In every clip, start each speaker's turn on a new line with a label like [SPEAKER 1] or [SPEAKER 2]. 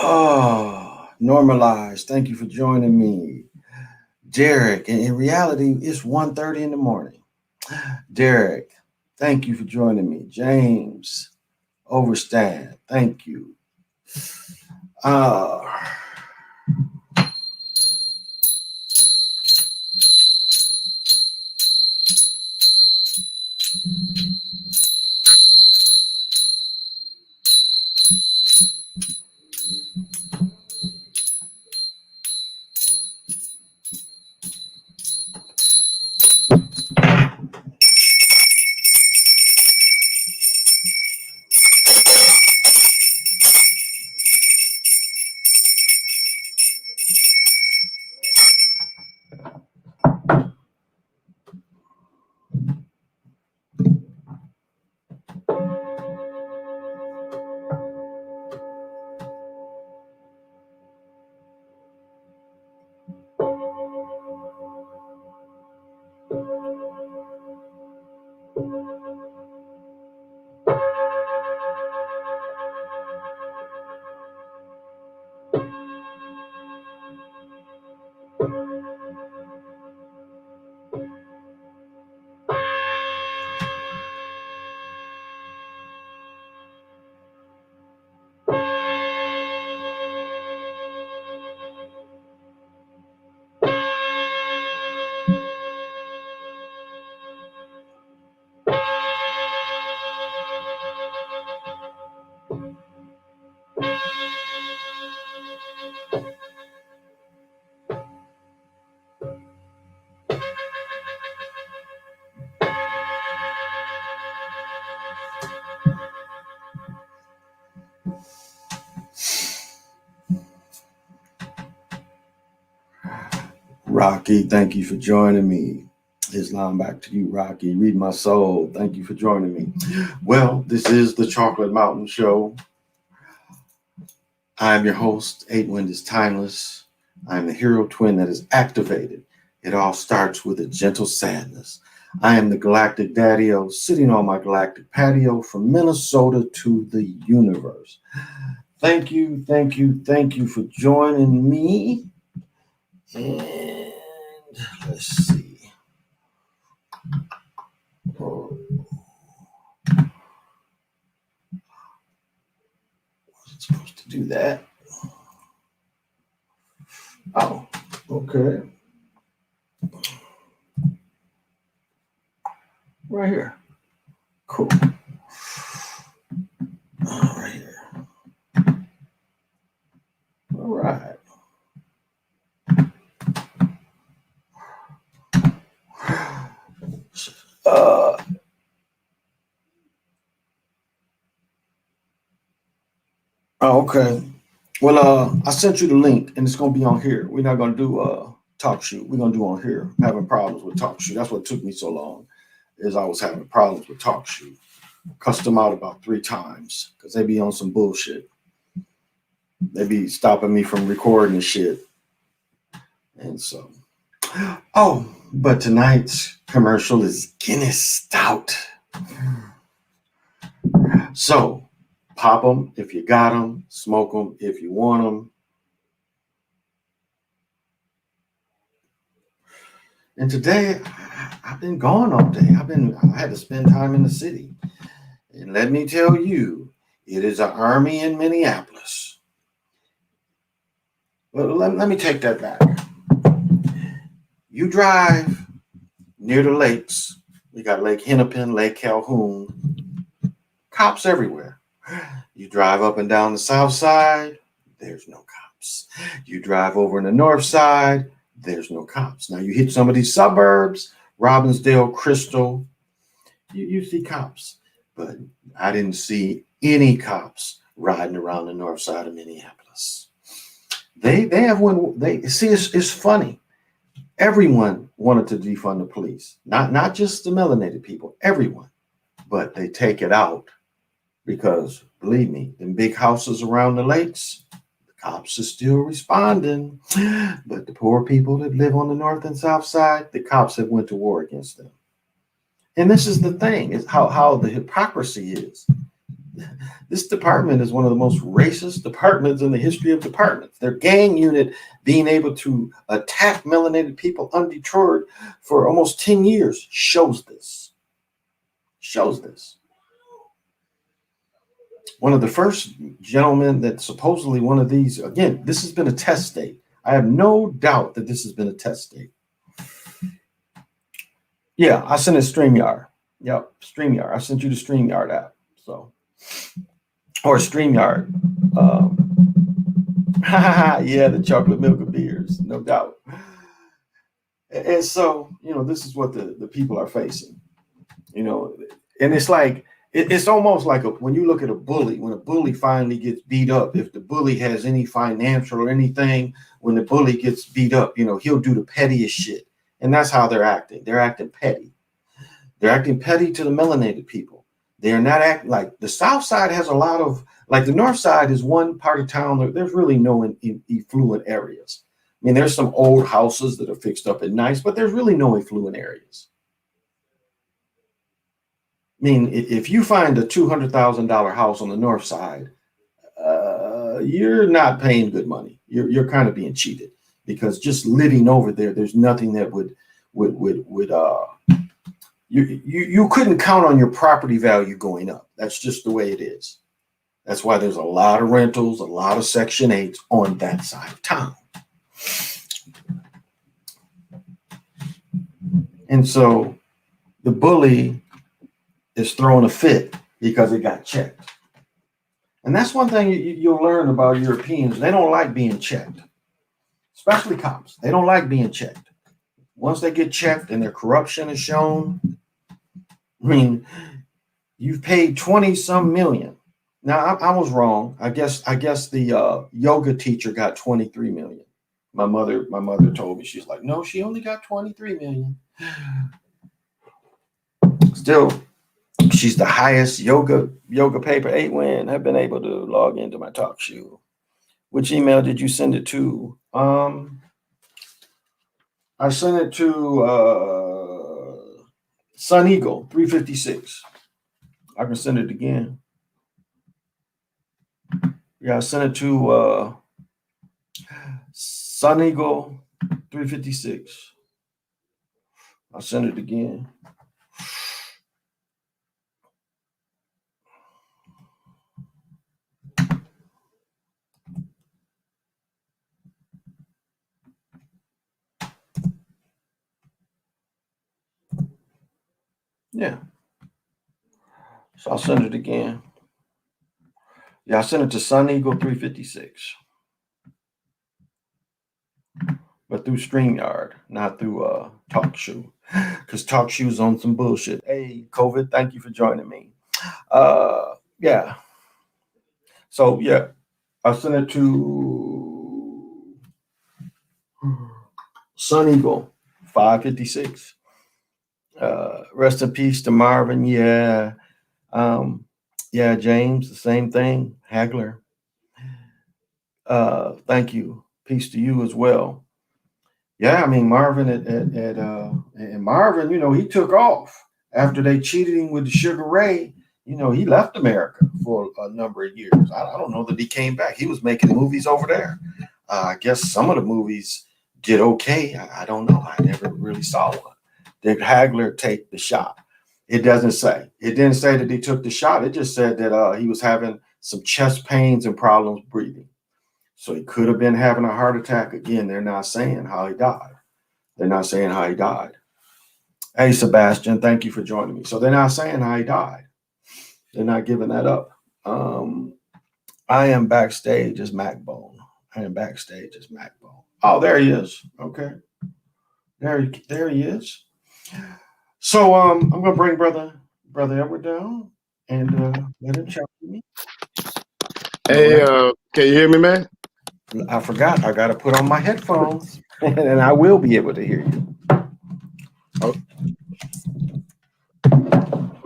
[SPEAKER 1] Oh, normalized. Thank you for joining me. Derek, and in reality, it's 1:30 in the morning. Derek, thank you for joining me. James, Overstand, thank you. Uh, Rocky, thank you for joining me. Islam, back to you, Rocky. Read my soul. Thank you for joining me. Well, this is the Chocolate Mountain Show. I am your host. 8 Wind is timeless. I am the hero twin that is activated. It all starts with a gentle sadness. I am the galactic daddy-o sitting on my galactic patio from Minnesota to the universe. Thank you for joining me. And let's see. Oh, wasn't supposed to do that. Oh, okay. Right here. Cool. Right here. All right. Okay. Well, I sent you the link, and it's gonna be on here. We're not gonna do talk shoot. We're gonna do on here. I'm having problems with talk shoot. That's what took me so long, is I was having problems with talk shoot. Cussed them out about 3 times because they be on some bullshit. They be stopping me from recording and shit. And so, oh, but tonight's commercial is Guinness Stout. So, pop them if you got them, smoke them if you want them. And today, I've been gone all day. I had to spend time in the city. And let me tell you, it is an army in Minneapolis. Well, let me take that back. You drive near the lakes. We got Lake Hennepin, Lake Calhoun. Cops everywhere. You drive up and down the south side, there's no cops. You drive over in the north side, there's no cops. Now you hit some of these suburbs, Robbinsdale, Crystal, you see cops. But I didn't see any cops riding around the north side of Minneapolis. They have one. They see it's funny. Everyone wanted to defund the police, not just the melanated people, everyone. But they take it out because, believe me, them big houses around the lakes, the cops are still responding. But the poor people that live on the north and south side, the cops have went to war against them. And this is the thing, is how the hypocrisy is. This department is one of the most racist departments in the history of departments. Their gang unit being able to attack melanated people undeterred for almost 10 years shows this. Shows this. One of the first gentlemen that supposedly one of these, again, this has been a test state. I have no doubt that this has been a test state. Yeah, I sent it StreamYard. Yep, StreamYard. I sent you the StreamYard app. So, or StreamYard. Yeah, the chocolate milk of beers, no doubt. And so, this is what the people are facing. And it's like, it's almost like when you look at a bully, when a bully finally gets beat up, if the bully has any financial or anything, when the bully gets beat up, he'll do the pettiest shit. And that's how they're acting. They're acting petty. They're acting petty to the melanated people. They're not acting like the South Side has a lot of, like the North Side is one part of town. There's really no affluent areas. I mean, there's some old houses that are fixed up and nice, but there's really no affluent areas. I mean, if you find a $200,000 house on the North Side, you're not paying good money. You're kind of being cheated, because just living over there, there's nothing that you couldn't count on your property value going up. That's just the way it is. That's why there's a lot of rentals, a lot of Section 8s on that side of town. And so the bully is throwing a fit because it got checked. And that's one thing you'll learn about Europeans. They don't like being checked, especially cops. They don't like being checked. Once they get checked and their corruption is shown, I mean, you've paid 20-some million. Now, I was wrong. I guess the yoga teacher got 23 million. My mother told me, she's like, no, she only got 23 million. Still, she's the highest yoga paper 8 win. I've been able to log into my talk show. Which email did you send it to? I sent it to Sun Eagle 356. I can send it again. Yeah, I sent it to Sun Eagle 356. I'll send it again. Yeah. So I'll send it again. Yeah, I sent it to Sun Eagle 356. But through StreamYard, not through Talk Show. Because Talk Show's on some bullshit. Hey, COVID, thank you for joining me. Yeah. So yeah, I sent it to Sun Eagle 556. Rest in peace to Marvin. Yeah. Yeah, James, the same thing. Hagler. Thank you. Peace to you as well. Yeah, I mean, Marvin and Marvin, he took off after they cheated him with the Sugar Ray. He left America for a number of years. I don't know that he came back. He was making movies over there. I guess some of the movies did okay. I don't know. I never really saw one. Did Hagler take the shot? It doesn't say. It didn't say that he took the shot. It just said that he was having some chest pains and problems breathing. So he could have been having a heart attack. Again, they're not saying how he died. They're not saying how he died. Hey, Sebastian, thank you for joining me. So they're not saying how he died. They're not giving that up. I am backstage as Macbone. I am backstage as Macbone. Oh, there he is. Okay. There he is. So I'm gonna bring brother Edward down and let him chat with me.
[SPEAKER 2] Hey, can you hear me, man?
[SPEAKER 1] I forgot. I got to put on my headphones, and I will be able to hear you.
[SPEAKER 2] Oh.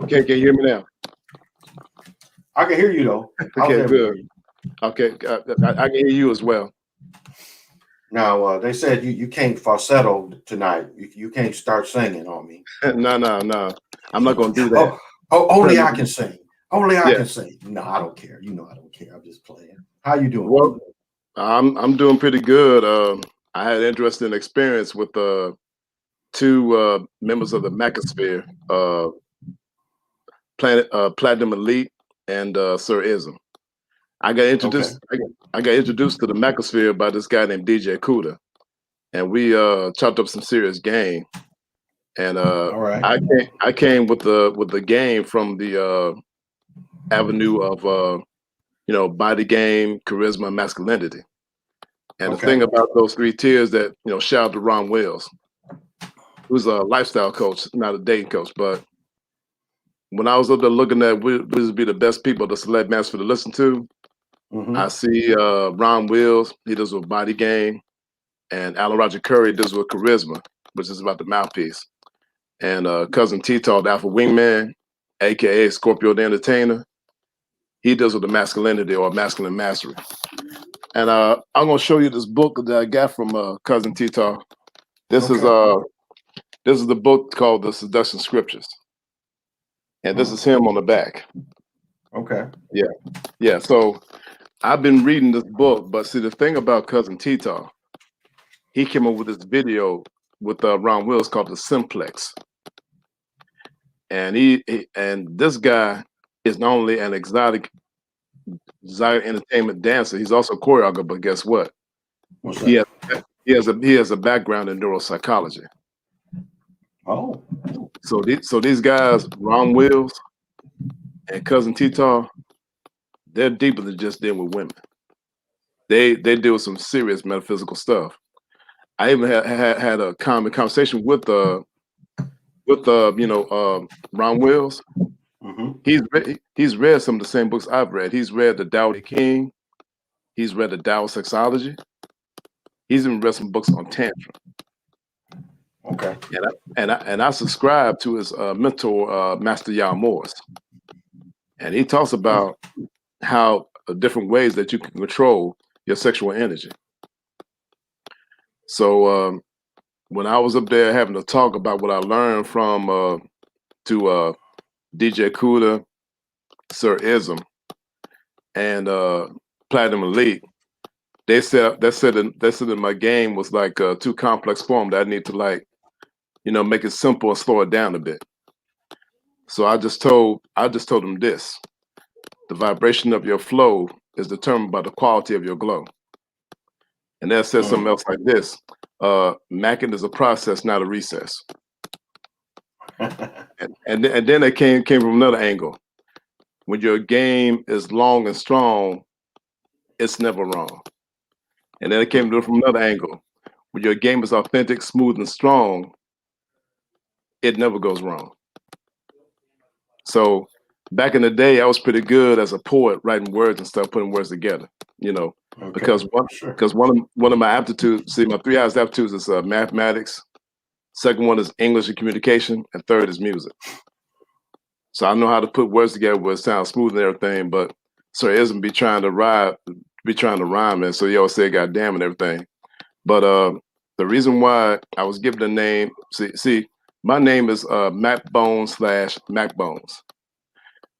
[SPEAKER 2] Okay, can you hear me now?
[SPEAKER 1] I can hear you though.
[SPEAKER 2] Okay, good. Okay, I can hear you as well.
[SPEAKER 1] Now they said you can't falsetto tonight. You can't start singing on me.
[SPEAKER 2] No. I'm not gonna do that.
[SPEAKER 1] Only I can sing. Only I
[SPEAKER 2] Yeah.
[SPEAKER 1] can say. No, I don't care. You know I don't care. I'm just playing. How you doing?
[SPEAKER 2] Well, I'm doing pretty good. I had an interesting experience with two members of the Manosphere, Platinum Elite and Sir Ism. I got introduced. I got introduced to the Manosphere by this guy named DJ Kuda, and we chopped up some serious game. And
[SPEAKER 1] All right.
[SPEAKER 2] I came with the game from the avenue of body game, charisma, masculinity. And the thing about those three tiers that shout out to Ron Wells, who's a lifestyle coach, not a dating coach. But when I was up there looking at which would be the best people to select master to listen to, I see Ron Wells, he does with body game, and Alan Roger Curry does with charisma, which is about the mouthpiece. And cousin T-Tall, the Alpha Wingman, aka Scorpio the Entertainer, he deals with the masculinity or masculine mastery. And I'm gonna show you this book that I got from cousin T-Tall. This is the book called The Seduction Scriptures. And this is him on the back.
[SPEAKER 1] Okay.
[SPEAKER 2] Yeah. So I've been reading this book, but see the thing about cousin T-Tall, he came up with this video with Ron Wills called The Simplex. And and this guy is not only an exotic entertainment dancer, he's also a choreographer, but guess what? He has a background in neuropsychology.
[SPEAKER 1] Oh.
[SPEAKER 2] So these guys, Ron Wills and cousin T-Tall, they're deeper than just dealing with women. They deal with some serious metaphysical stuff. I even had a common conversation with Ron Wills. He's read some of the same books I've read. He's read The Tao Te King. He's read The Tao of Sexology. He's even read some books on Tantra.
[SPEAKER 1] Okay.
[SPEAKER 2] And I subscribe to his mentor, Master Yao Morris. And he talks about how different ways that you can control your sexual energy. So when I was up there having to talk about what I learned from DJ Kuda, Sir Ism, and Platinum Elite, they said that my game was like too complex form that I need to make it simple and slow it down a bit. So I just told them this: the vibration of your flow is determined by the quality of your glow. And that says something else like this: Macking is a process, not a recess. and then it came from another angle. When your game is long and strong, it's never wrong. And then it came from another angle. When your game is authentic, smooth, and strong, it never goes wrong. So back in the day, I was pretty good as a poet, writing words and stuff, putting words together. Because one of my aptitudes, my 3 highest aptitudes is mathematics. Second one is English and communication, and third is music. So I know how to put words together where it sounds smooth and everything, but Sir Ism be trying to rhyme, and so he always say "goddamn" and everything. But the reason why I was given the name, see, my name is Mac Bones / Mac Bones,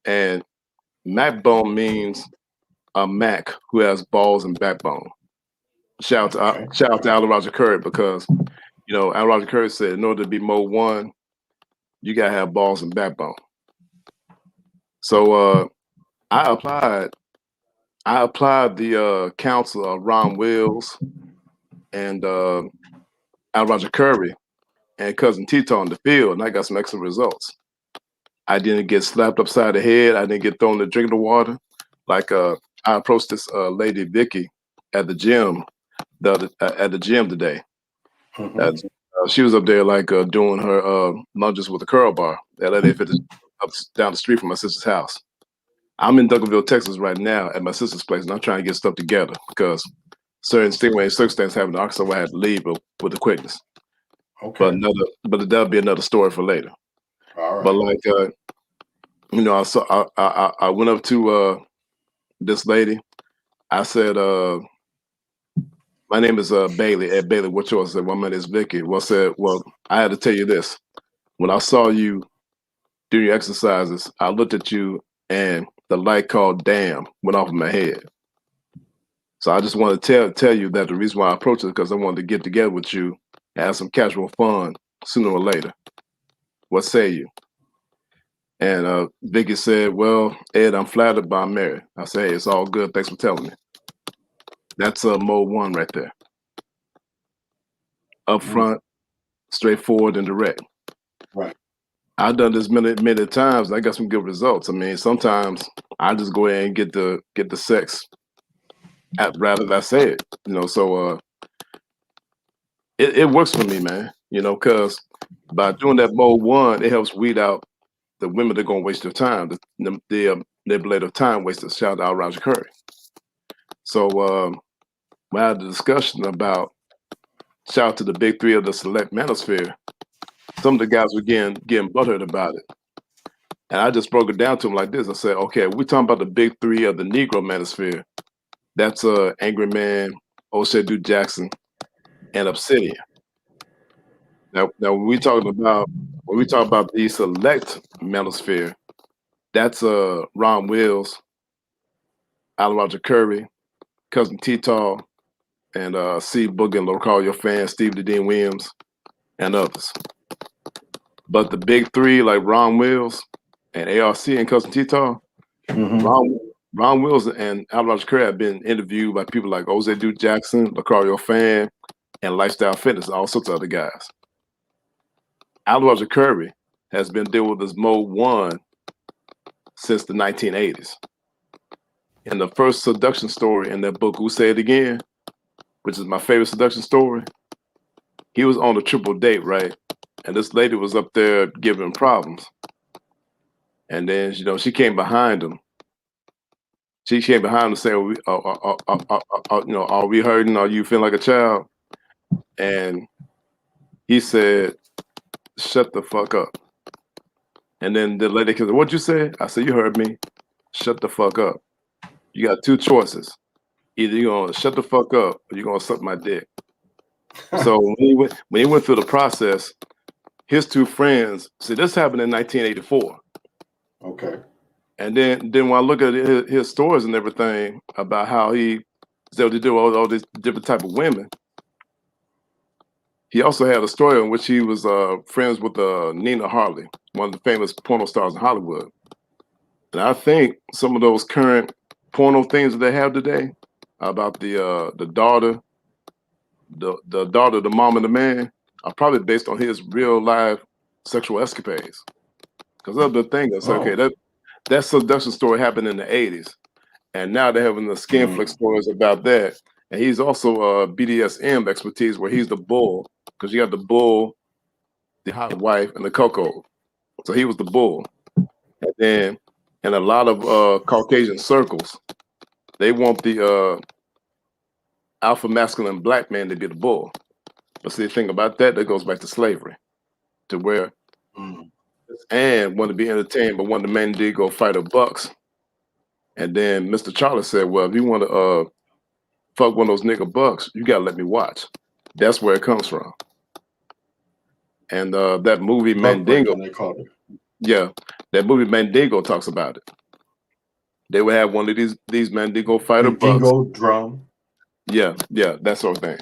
[SPEAKER 2] and Mac Bone means a Mac who has balls and backbone. Shout out to Alan Roger Curry, because Alan Roger Curry said in order to be Mode 1, you gotta have balls and backbone. So I applied the counsel of Ron Wills and Alan Roger Curry and cousin Tito on the field, and I got some excellent results. I didn't get slapped upside the head. I didn't get thrown to drink the water. Like I approached this lady Vicky at the gym today. She was up there doing her lunges with a curl bar. That lady fit down the street from my sister's house. I'm in Duncanville, Texas right now at my sister's place, and I'm trying to get stuff together because certain circumstances happened in Arkansas where I had to leave with the quickness.
[SPEAKER 1] Okay.
[SPEAKER 2] But that'll be another story for later.
[SPEAKER 1] All right.
[SPEAKER 2] But I went up to this lady. I said, my name is Bailey. Ed Bailey, what's yours? I said, well, my name is Vicky. Well, I had to tell you this. When I saw you doing your exercises, I looked at you and the light called "damn" went off in my head. So I just want to tell you that the reason why I approached it is because I wanted to get together with you and have some casual fun sooner or later. What say you? And Vicky said, "Well, Ed, I'm flattered, but I'm married." I said, "Hey, it's all good. Thanks for telling me." That's mode one right there. Upfront, straightforward, and direct.
[SPEAKER 1] Right.
[SPEAKER 2] I've done this many times. And I got some good results. I mean, sometimes I just go ahead and get the sex rather than I say it. So it works for me, man. Because by doing that mode one, it helps weed out the women that are gonna waste their time, the manipulative time wasters. Shout out Roger Curry. So we had a discussion about shout out to the big three of the select manosphere. Some of the guys were getting butthurt about it. And I just broke it down to them like this. I said, okay, we're talking about the big three of the Negro manosphere. That's Angry Man, O'Shea Jackson, and Obsidian. Now when we talk about the select manosphere, that's Ron Wills, Alan Roger Curry, Cousin T-Tall, and C Boogie and Call Your Fan, Steve the Dean Williams, and others. But the big three like Ron Wills and ARC and Cousin T-Tall, Ron Wills and Alan Roger Curry have been interviewed by people like O'Shea Jackson, Your Fan, and Lifestyle Fitness, all sorts of other guys. Alan Roger Curry has been dealing with this mode one since the 1980s. In the first seduction story in that book, Who Say It Again, which is my favorite seduction story, he was on a triple date, right? And this lady was up there giving him problems. And then, she came behind him. She came behind him and said, are we hurting? Are you feeling like a child? And he said, shut the fuck up. And then the lady said, what'd you say? I said, you heard me. Shut the fuck up. You got two choices. Either you're going to shut the fuck up or you're going to suck my dick. So when he went through the process, his two friends, see, this happened in 1984.
[SPEAKER 1] Okay.
[SPEAKER 2] And then when I look at his stories and everything about how he did all these different type of women, he also had a story in which he was friends with Nina Hartley, one of the famous porno stars in Hollywood. And I think some of those current porno things that they have today about the daughter, the daughter, the mom, and the man are probably based on his real life sexual escapades. Because of the thing is, okay, that seduction story happened in the 80s. And now they're having the skin flick stories about that. And he's also BDSM expertise where he's the bull, because you got the bull, the hot wife, and the cuckold. So he was the bull. And then in a lot of Caucasian circles, they want the alpha masculine black man to be the bull. But see, the thing about that goes back to slavery, to where and want to be entertained, but one of the men did go fight a bucks. And then Mr. Charlie said, well, if you want to fuck one of those nigga bucks, you got to let me watch. That's where it comes from. And that movie Mandingo,
[SPEAKER 1] they called it.
[SPEAKER 2] Yeah, that movie Mandingo talks about it. They would have one of these Mandingo fighter
[SPEAKER 1] Mandingo
[SPEAKER 2] bucks.
[SPEAKER 1] drum.
[SPEAKER 2] Yeah, that sort of thing.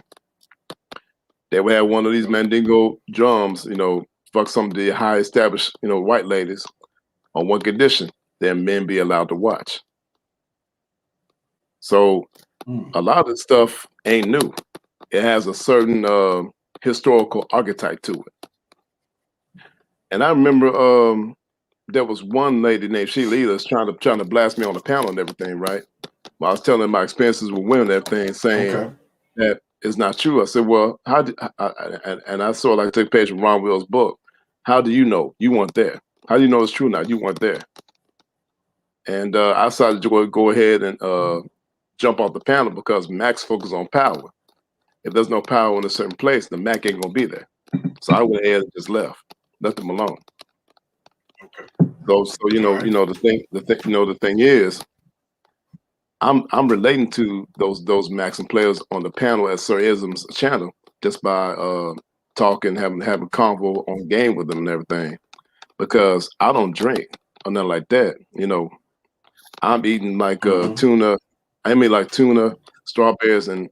[SPEAKER 2] They would have one of these Mandingo drums, fuck some of the high established, white ladies on one condition, then men be allowed to watch. So a lot of this stuff ain't new. It has a certain historical archetype to it. And I remember there was one lady named Sheila Eaters trying to blast me on the panel and everything, right? Well, I was telling my experiences with women and everything, saying that it's not true. I said, well, and I saw like take a page from Ron Will's book. How do you know you weren't there? How do you know it's true now? You weren't there. And I decided to go ahead and jump off the panel because Max focused on power. If there's no power in a certain place, the Mac ain't gonna be there. So I went ahead and just left him alone.
[SPEAKER 1] Okay.
[SPEAKER 2] So the thing is, I'm relating to those Maxim players on the panel at Sir Ism's channel just by talking, having a convo on game with them and everything, because I don't drink or nothing like that. I'm eating like
[SPEAKER 1] Mm-hmm.
[SPEAKER 2] tuna. I mean like tuna, strawberries, and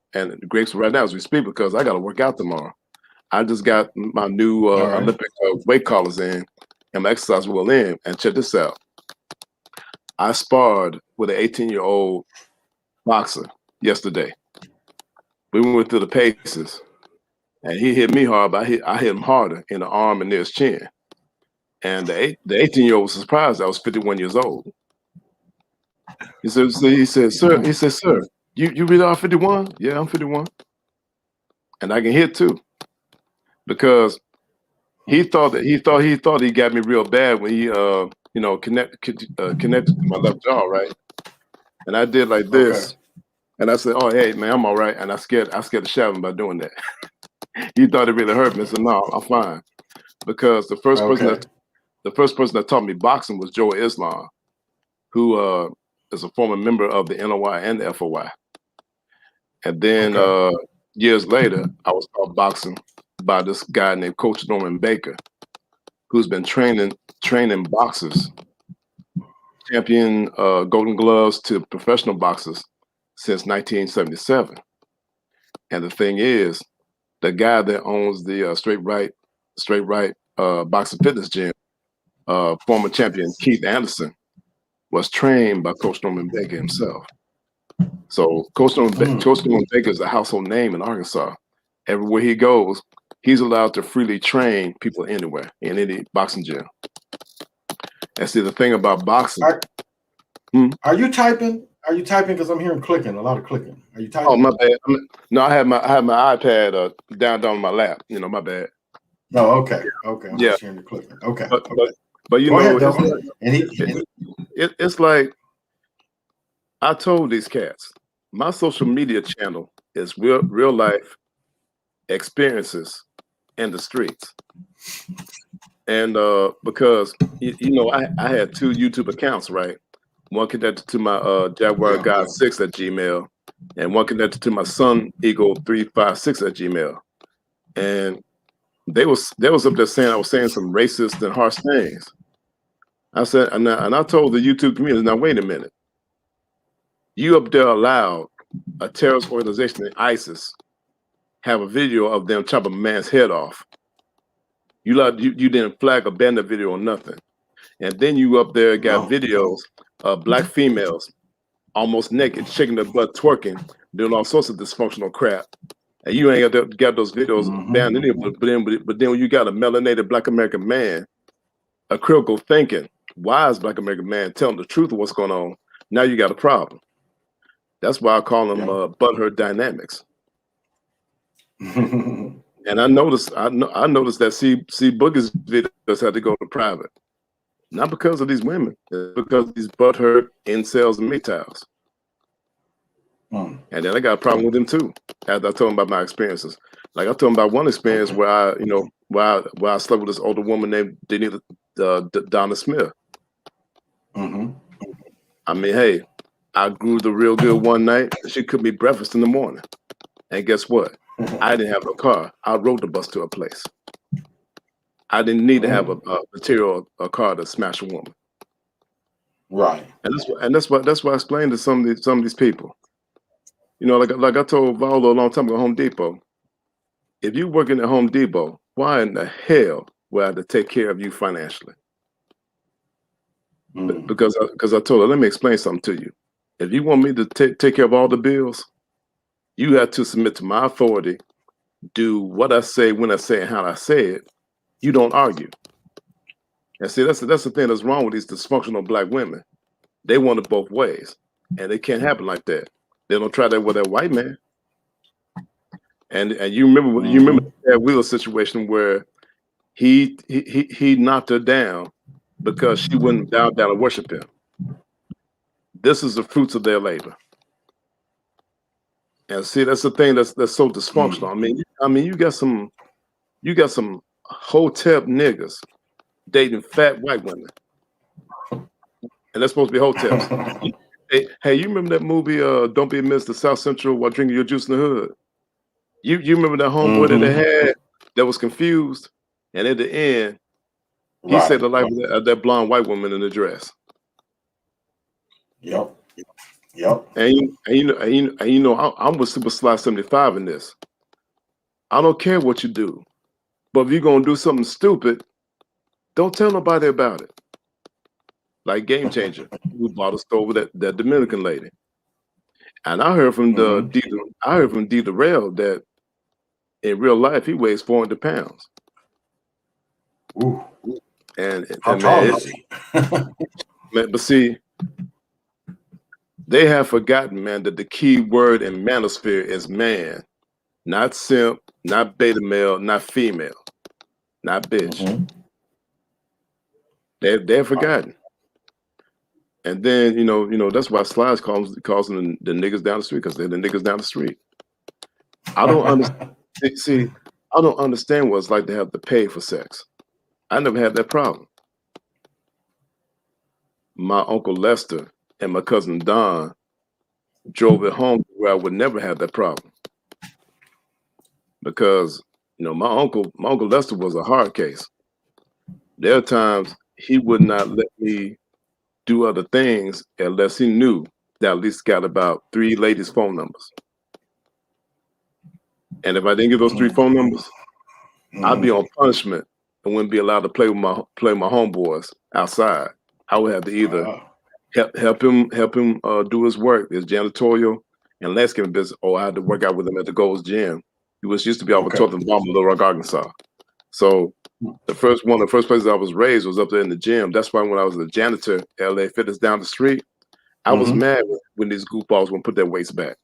[SPEAKER 2] grapes right now as we speak because I got to work out tomorrow. I just got my new
[SPEAKER 1] All right.
[SPEAKER 2] Olympic weight collars in and my exercise wheel in. And check this out. I sparred with an 18-year-old boxer yesterday. We went through the paces, and he hit me hard, but I hit him harder in the arm and near his chin. And the 18-year-old was surprised I was 51 years old. He said, sir, you really are 51? Yeah, I'm 51. And I can hit too. Because he thought he got me real bad when he connected to my left jaw, right? And I did like this.
[SPEAKER 1] Okay.
[SPEAKER 2] And I said, "Oh, hey, man, I'm all right." And I scared the shit out of him by doing that. He thought it really hurt me. I said, "No, I'm fine." Because the first person
[SPEAKER 1] Okay.
[SPEAKER 2] that taught me boxing was Joe Islam, who is a former member of the NOI and the FOI. And then
[SPEAKER 1] Okay.
[SPEAKER 2] years later, I was taught boxing by this guy named Coach Norman Baker, who's been training boxers, champion Golden Gloves to professional boxers since 1977. And the thing is, the guy that owns the Straight Right Boxing Fitness Gym, former champion Keith Anderson, was trained by Coach Norman Baker himself. So Coach Norman Baker is a household name in Arkansas. Everywhere he goes, he's allowed to freely train people anywhere in any boxing gym. And see, the thing about boxing.
[SPEAKER 1] Are you typing? Are you typing? Because I'm hearing clicking, a lot of clicking. Are you typing?
[SPEAKER 2] Oh, my bad. No, I have my iPad down on my lap. You know, my bad.
[SPEAKER 1] No, okay. Okay. I'm just hearing the clicking. Okay.
[SPEAKER 2] But you
[SPEAKER 1] Go
[SPEAKER 2] know,
[SPEAKER 1] ahead,
[SPEAKER 2] it's like I told these cats, my social media channel is real life experiences in the streets. And because you know, I had 2 YouTube accounts, right? One connected to my Jaguar God 6 at Gmail, and one connected to my Sun Eagle 356 at Gmail. And they was up there saying I was saying some racist and harsh things. I said, and I told the YouTube community, now wait a minute. You up there allowed a terrorist organization in ISIS have a video of them chopping a man's head off. You didn't flag or ban the video or nothing. And then you up there got videos of black females almost naked, shaking their butt, twerking, doing all sorts of dysfunctional crap. And you ain't got those videos banned anyway. But then when you got a melanated Black American man, a critical thinking, wise Black American man telling the truth of what's going on, now you got a problem. That's why I call them butthurt dynamics. And I noticed that C Boogie's videos had to go to private. Not because of these women, it's because of these butthurt incels and MGTOWs. And then I got a problem with them too. After I told them about my experiences, like I told them about one experience where I slept with this older woman named Donna Smith. I mean, hey, I grew the real good one night. She cooked me breakfast in the morning, and guess what? I didn't have no car. I rode the bus to her place. I didn't need to have a car to smash a woman.
[SPEAKER 1] Right.
[SPEAKER 2] And that's why I explained to some of these people. You know, like I told Valo a long time ago, Home Depot. If you working at Home Depot, why in the hell would I have to take care of you financially? Because I told her, let me explain something to you. If you want me to take care of all the bills, you have to submit to my authority, do what I say, when I say it, how I say it. You don't argue. And see, that's the thing that's wrong with these dysfunctional Black women. They want it both ways, and it can't happen like that. They don't try that with that white man. And you remember that Wheeler situation where he knocked her down because she wouldn't bow down and worship him. This is the fruits of their labor. And see, that's the thing that's so dysfunctional. I mean, you got some hotep niggas dating fat white women, and they're supposed to be hoteps. Hey, you remember that movie? Don't be amidst the South Central while drinking your juice in the hood. You remember that homeboy that they had that was confused, and at the end, he saved the life of that blonde white woman in the dress.
[SPEAKER 1] Yep. Yep.
[SPEAKER 2] I'm with Super Sly 75 in this. I don't care what you do, but if you're gonna do something stupid, don't tell nobody about it. Like Game Changer, who bought a store with that Dominican lady. And I heard from D. Durrell that in real life he weighs 400 pounds.
[SPEAKER 1] Ooh.
[SPEAKER 2] And
[SPEAKER 1] How tall is he?
[SPEAKER 2] Man, but see, they have forgotten, man, that the key word in Manosphere is man, not simp, not beta male, not female, not bitch. They've forgotten. And then that's why Slides calls them the niggas down the street, because they're the niggas down the street. I don't understand. See, I don't understand what it's like to have to pay for sex. I never had that problem. My Uncle Lester and my cousin Don drove it home where I would never have that problem. Because, my Uncle Lester was a hard case. There are times he would not let me do other things unless he knew that I at least got about 3 ladies' phone numbers. And if I didn't get those 3 phone numbers, I'd be on punishment and wouldn't be allowed to play with my homeboys outside. I would have to either help him do his work, his janitorial and landscaping business, or I had to work out with him at the Gold's Gym. He used to be off of 12th and Balmer, Little Rock, Arkansas. So the first places I was raised was up there in the gym. That's why when I was a janitor at LA Fitness down the street, I was mad when these goofballs wouldn't put their weights back.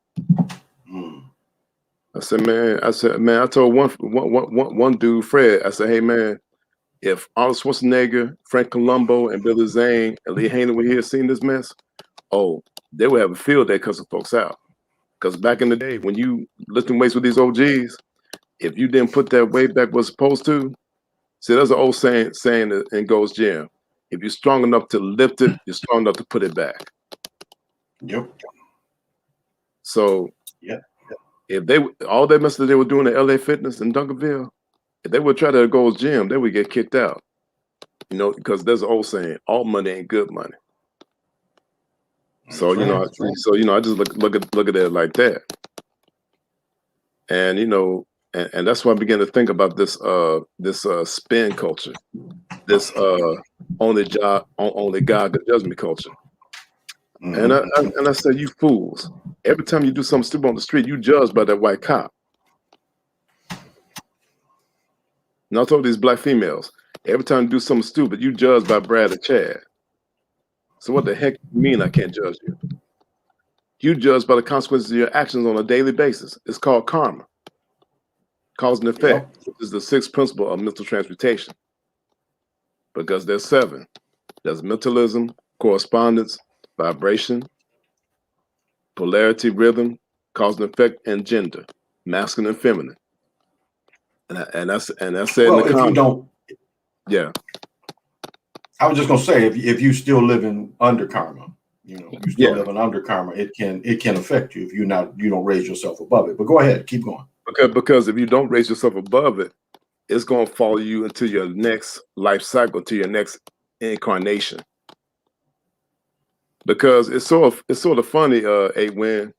[SPEAKER 2] I said, man, I told one dude, Fred, I said, hey man, if Arnold Schwarzenegger, Frank Columbo, and Billy Zane and Lee Haney were here seeing this mess, they would have a field day cussing folks out. Because back in the day, when you lifting weights with these OGs, if you didn't put that weight back was supposed to, see, there's an old saying in Gold's Gym: if you're strong enough to lift it, you're strong enough to put it back.
[SPEAKER 1] Yep.
[SPEAKER 2] So if all that mess that they were doing at LA Fitness in Duncanville, if they would try to Gold's Gym, they would get kicked out. Because there's an old saying: all money ain't good money. So I just look at it like that, and and that's why I began to think about this spin culture, this only God can judge me culture. And I said, you fools! Every time you do something stupid on the street, you judged by that white cop. And I told these black females, every time you do something stupid, you judged by Brad or Chad. So what the heck do you mean I can't judge you? You judge by the consequences of your actions on a daily basis. It's called karma. Cause and effect, which is the 6th principle of mental transmutation. Because there's 7. There's mentalism, correspondence, vibration, polarity, rhythm, cause and effect, and gender, masculine and feminine. And I said in the
[SPEAKER 1] if you don't, I was just gonna say, if you still living under karma, you still living under karma, it can affect you if you don't raise yourself above it. But go ahead, keep going.
[SPEAKER 2] Because if you don't raise yourself above it, it's gonna follow you into your next life cycle, to your next incarnation. Because it's sort of funny, when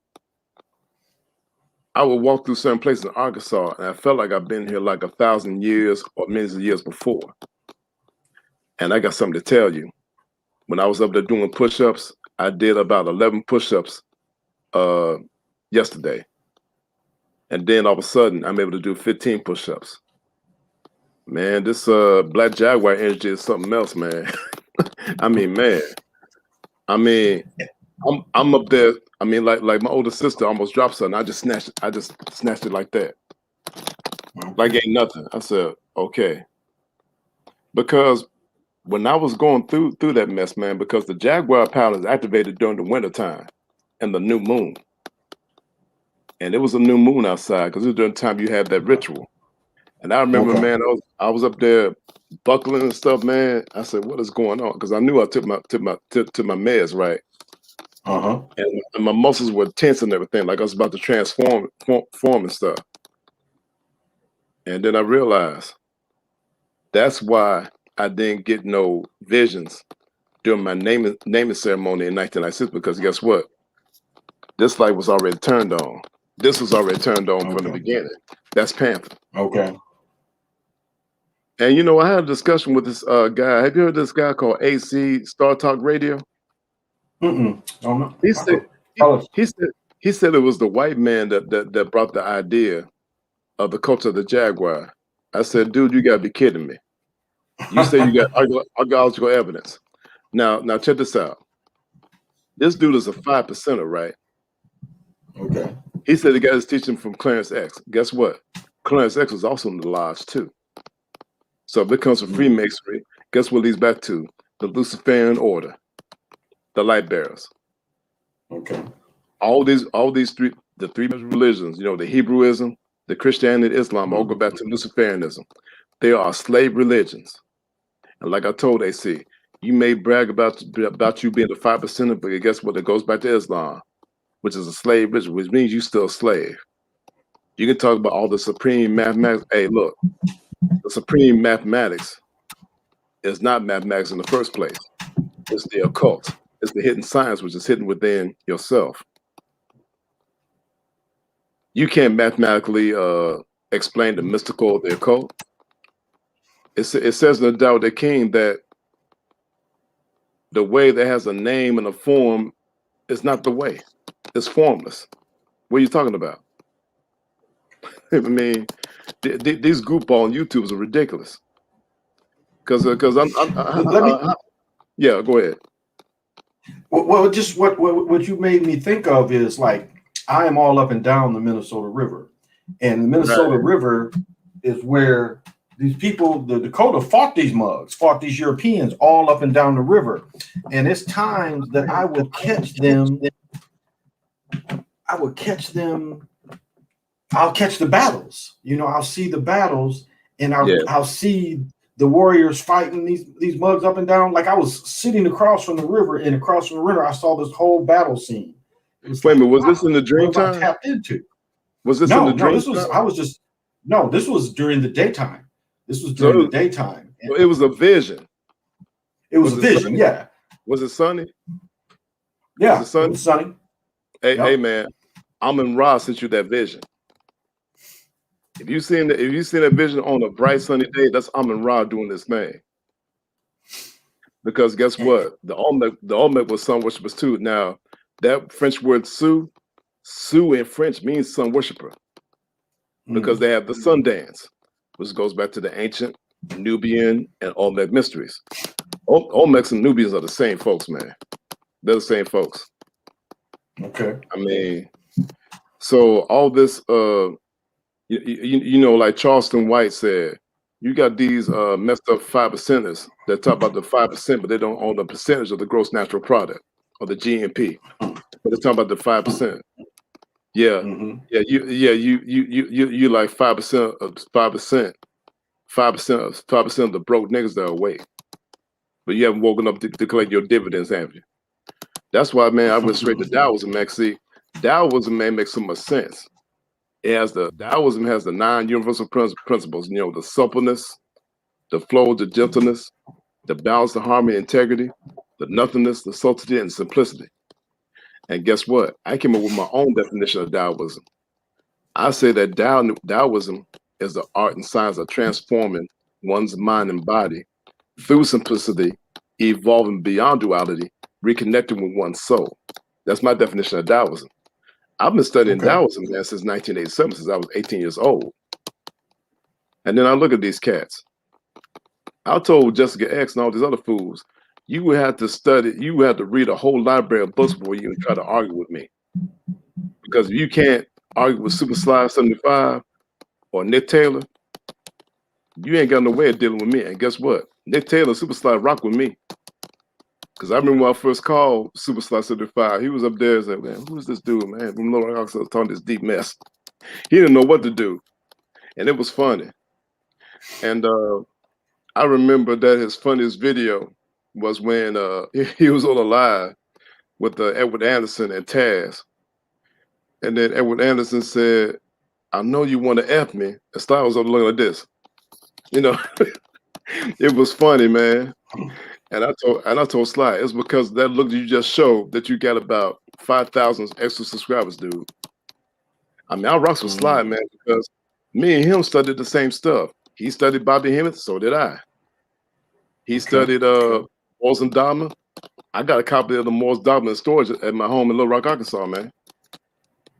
[SPEAKER 2] I would walk through certain places in Arkansas, and I felt like I've been here like 1,000 years or millions of years before. And I got something to tell you. When I was up there doing push-ups, I did about 11 push-ups yesterday. And then all of a sudden, I'm able to do 15 push-ups. Man, this black Jaguar energy is something else, man. I mean, man. I'm up there. I mean, like my older sister almost dropped something. I just snatched it like that. Like ain't nothing. I said, okay. Because when I was going through that mess, man, because the Jaguar power is activated during the winter time and the new moon. And it was a new moon outside because it was during the time you had that ritual. And I remember, man, I was up there buckling and stuff, man. I said, what is going on? Because I knew I took my meds, right? And my muscles were tense and everything, like I was about to form and stuff. And then I realized that's why I didn't get no visions during my naming ceremony in 1996, because guess what? This light was already turned on. This was already turned on from the beginning. That's Panther.
[SPEAKER 1] Okay.
[SPEAKER 2] And you know, I had a discussion with this guy. Have you heard this guy called AC Star Talk Radio?
[SPEAKER 1] Oh no.
[SPEAKER 2] He said he said it was the white man that brought the idea of the culture of the Jaguar. I said, dude, you gotta be kidding me. You say you got archaeological evidence. Now check this out. This dude is a 5%er, right?
[SPEAKER 1] Okay.
[SPEAKER 2] He said he got his teaching from Clarence X. Guess what? Clarence X was also in the lodge too. So if it comes from Freemasonry, guess what it leads back to? The Luciferian order, the light bearers.
[SPEAKER 1] Okay.
[SPEAKER 2] All these three major religions, you know, the Hebrewism, the Christianity, Islam, all go back to Luciferianism. They are slave religions. And like I told AC, you may brag about you being the 5%er, but guess what? It goes back to Islam, which is a slave religion, which means you're still a slave. You can talk about all the supreme mathematics. Hey, look, the supreme mathematics is not mathematics in the first place. It's the occult. It's the hidden science, which is hidden within yourself. You can't mathematically explain the mystical, the occult. It says in the Tao Te Ching that the way that has a name and a form is not the way. It's formless. What are you talking about? I mean, these goofball on YouTube are ridiculous. Because yeah, go ahead.
[SPEAKER 1] Well, just what you made me think of is like I am all up and down the Minnesota River, and the Minnesota River is where these people, the Dakota, fought these Europeans all up and down the river, and it's times that I would catch them. I'll catch the battles. You know, I'll see the battles, and I'll see the warriors fighting these mugs up and down. Like I was sitting across from the river, and across from the river, I saw this whole battle scene.
[SPEAKER 2] Wait a minute, was this in the dream time?
[SPEAKER 1] I tapped into.
[SPEAKER 2] Was this in the dream?
[SPEAKER 1] This was during the daytime. This was during the daytime.
[SPEAKER 2] So it was a vision.
[SPEAKER 1] It was a vision,
[SPEAKER 2] sunny?
[SPEAKER 1] yeah.
[SPEAKER 2] Was it sunny?
[SPEAKER 1] Yeah,
[SPEAKER 2] was it sunny?
[SPEAKER 1] It was sunny.
[SPEAKER 2] Hey man, Amun Ra sent you that vision. If you seen that vision on a bright sunny day, that's Amun Ra doing this thing. Because guess what? The Olmec was sun worshippers too. Now that French word Su in French means sun worshiper, because they have the sun dance, which goes back to the ancient Nubian and Olmec mysteries. Olmecs and Nubians are the same folks, man. They're the same folks.
[SPEAKER 1] Okay.
[SPEAKER 2] I mean, so all this, you know, like Charleston White said, you got these messed up 5%ers that talk about the 5%, but they don't own the percentage of the gross natural product or the GNP. But they talk about the 5%. Yeah, you like 5% of 5%, 5% of the broke niggas that are awake, but you haven't woken up to collect your dividends, have you? That's why, man, I went straight to Taoism. Man, see, Taoism, man, makes so much sense. Taoism has the 9 universal principles. You know, the suppleness, the flow, the gentleness, the balance, the harmony, integrity, the nothingness, the subtlety, and simplicity. And guess what? I came up with my own definition of Taoism. I say that Taoism is the art and science of transforming one's mind and body through simplicity, evolving beyond duality, reconnecting with one's soul. That's my definition of Taoism. I've been studying Taoism, man, since 1987, since I was 18 years old. And then I look at these cats. I told Jessica X and all these other fools, you would have to study, you would have to read a whole library of books before you even try to argue with me. Because if you can't argue with Super Slide 75 or Nick Taylor, you ain't got no way of dealing with me. And guess what? Nick Taylor, Super Slide rock with me. Because I remember when I first called Super Slide 75, he was up there and said, man, who's this dude, man? From Lower Arkansas talking this deep mess. He didn't know what to do. And it was funny. And I remember that his funniest video was when he was on a live with Edward Anderson and Taz. And then Edward Anderson said, I know you want to F me. And Styles was up looking like this. You know, it was funny, man. And I told Sly, it's because that look you just showed that you got about 5,000 extra subscribers, dude. I mean, I rocks with Sly, man, because me and him studied the same stuff. He studied Bobby Hemmett, so did I. He studied Morse and Dogma. I got a copy of the Morse Dogma in storage at my home in Little Rock, Arkansas, man.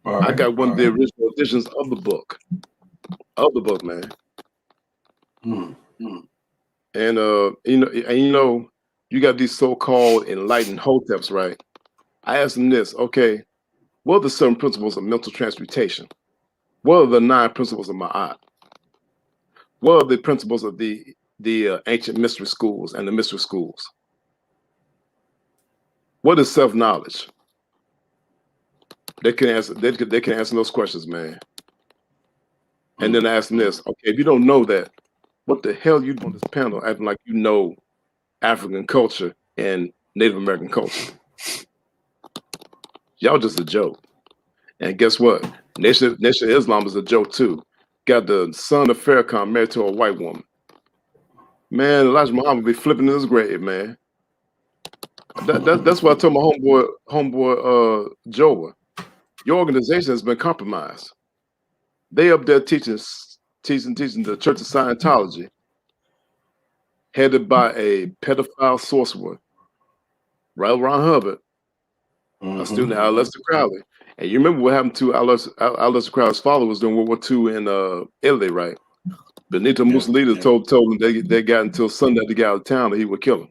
[SPEAKER 2] I got one of the original editions of the book. Man. And you know, you got these so-called enlightened hoteps, right? I asked them this, okay, what are the 7 principles of mental transmutation? What are the 9 principles of Ma'at? What are the principles of the ancient mystery schools and the mystery schools? What is self-knowledge? They can answer those questions, man. And then I ask them this, okay, if you don't know that, what the hell you doing on this panel acting like you know African culture and Native American culture? Y'all just a joke. And guess what? Nation of Islam is a joke too. Got the son of Farrakhan married to a white woman. Man, Elijah Muhammad be flipping in his grave, man. That's why I told my homeboy Joa, your organization has been compromised. They up there teaching the Church of Scientology, headed by a pedophile sorcerer, Ron Hubbard, a student of Aleister Crowley. And you remember what happened to Aleister Crowley's followers during World War II in Italy, right? Benito Mussolini told them they got until Sunday to get out of town or he would kill them.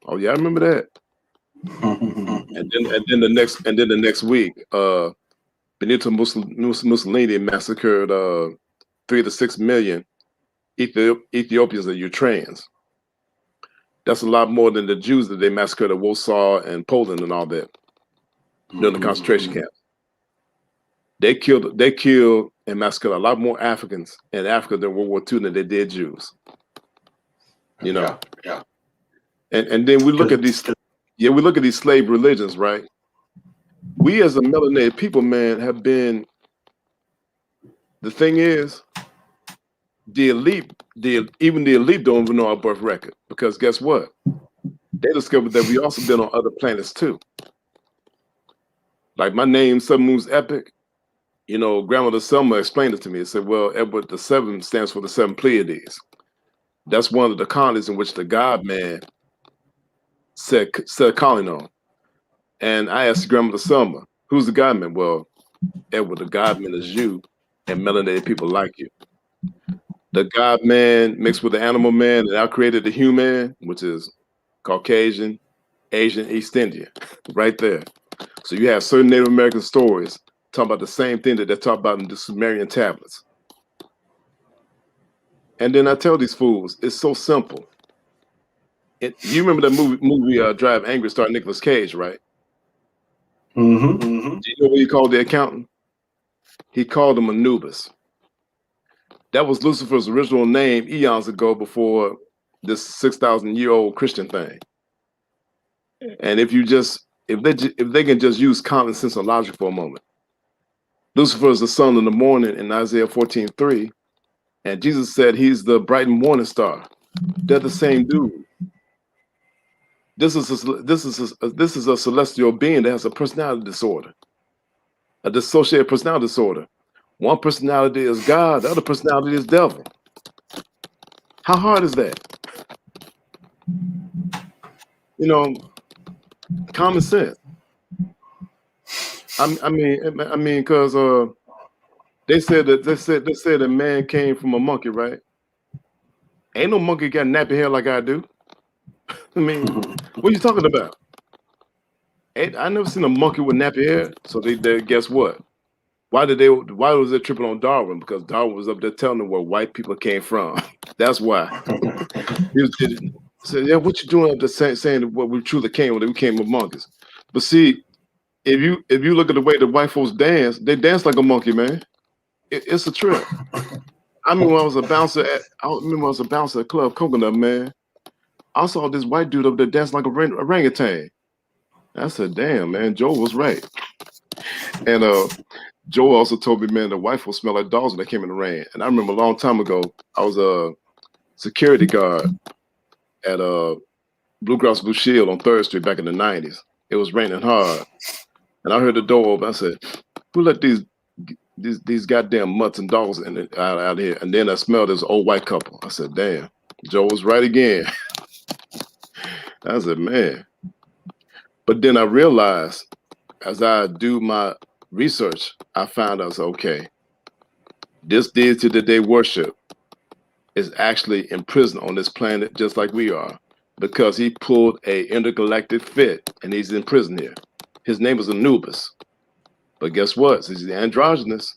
[SPEAKER 2] Oh yeah, I remember that. and then the next week, Benito Mussolini massacred 3 to 6 million Ethiopians and Eritreans. That's a lot more than the Jews that they massacred at Warsaw and Poland and all that during the concentration camps. They killed and massacred a lot more Africans in Africa during World War II than they did Jews. You know, and then we look at these slave religions, right? We as a melanated people, man, have been. The thing is, even the elite don't even know our birth record, because guess what? They discovered that we also been on other planets too. Like my name, Sun Moon's Epic. You know, Grandmother Selma explained it to me. It said, well, Edward the 7 stands for the 7 Pleiades. That's one of the colonies in which the God man set a colony on. And I asked Grandmother Selma, who's the God man? Well, Edward, the God man is you and melanated people like you. The God man mixed with the animal man and out created the human, which is Caucasian, Asian, East Indian, right there. So you have certain Native American stories talking about the same thing that they're talking about in the Sumerian tablets. And then I tell these fools, it's so simple. You remember that movie Drive Angry, starring Nicolas Cage, right? Do you know what he called the accountant? He called him Anubis. That was Lucifer's original name eons ago, before this 6,000-year-old Christian thing. And if they can just use common sense and logic for a moment. Lucifer is the son of the morning in Isaiah 14:3, and Jesus said he's the bright and morning star. They're the same dude. This is a celestial being that has a personality disorder, a dissociative personality disorder. One personality is God, the other personality is devil. How hard is that? You know, common sense. I mean, because they said that man came from a monkey, right? Ain't no monkey got nappy hair like I do. I mean, what are you talking about? I never seen a monkey with nappy hair. So they guess what? Why was they tripping on Darwin? Because Darwin was up there telling them where white people came from. That's why. He was said, yeah, what you doing up there saying what we truly came when we came with monkeys? But see, if you look at the way the white folks dance, they dance like a monkey, man. It's a trip. I remember when I was a bouncer at Club Coconut, man. I saw this white dude up there dancing like a orangutan. I said, damn, man, Joe was right. And Joe also told me, man, the white folks smell like dogs when they came in the rain. And I remember a long time ago, I was a security guard at Blue Cross Blue Shield on 3rd Street back in the 90s. It was raining hard. And I heard the door open. I said, who let these goddamn mutts and dogs out here? And then I smelled this old white couple. I said, damn, Joe was right again. I said, man. But then I realized, as I do my research, I found out, okay, this deity that they worship is actually imprisoned on this planet just like we are, because he pulled a intergalactic fit and he's in prison here. His name is Anubis. But guess what? He's androgynous.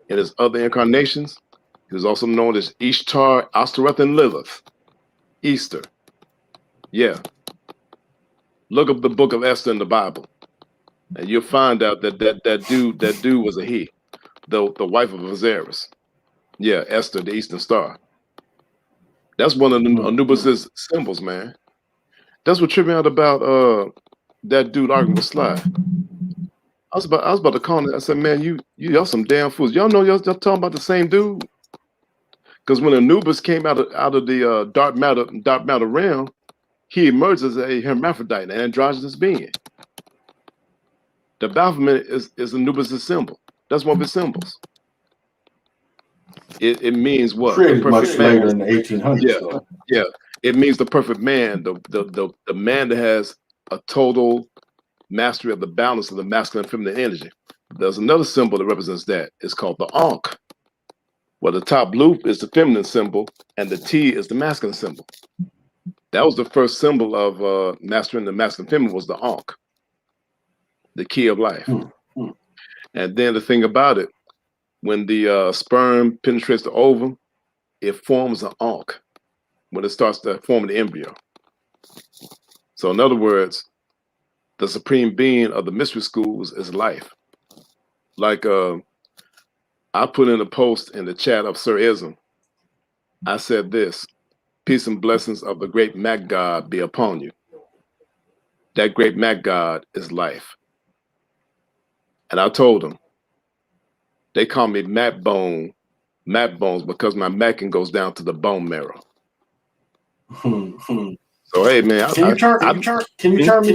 [SPEAKER 2] In his other incarnations, he was also known as Ishtar, Astaroth, and Lilith. Easter. Yeah. Look up the book of Esther in the Bible, and you'll find out that dude was a he, the wife of Osiris. Yeah, Esther, the Eastern Star. That's one of Anubis's symbols, man. That's what tripped me out about that dude arguing with Sly. I was about to call him. I said, man, y'all some damn fools. Y'all know y'all talking about the same dude? Because when Anubis came out of the dark matter realm, he emerged as a hermaphrodite, an androgynous being. The Baphomet is Anubis' symbol. That's one of his symbols. It means what?
[SPEAKER 1] Created much later in the 1800s.
[SPEAKER 2] Yeah, yeah. It means the perfect man, the man that has a total mastery of the balance of the masculine and feminine energy. There's another symbol that represents that. It's called the Ankh. Well, the top blue is the feminine symbol, and the T is the masculine symbol. That was the first symbol of mastering the masculine feminine, was the Ankh, the key of life. And then the thing about it, when the sperm penetrates the ovum, it forms an Ankh when it starts to form the embryo. So in other words, the supreme being of the mystery schools is life. Like I put in a post in the chat of Sir Ism. I said this: peace and blessings of the great Mac God be upon you. That great Mac God is life. And I told him, they call me Mac Bones because my macking goes down to the bone marrow. So hey man,
[SPEAKER 1] can you turn me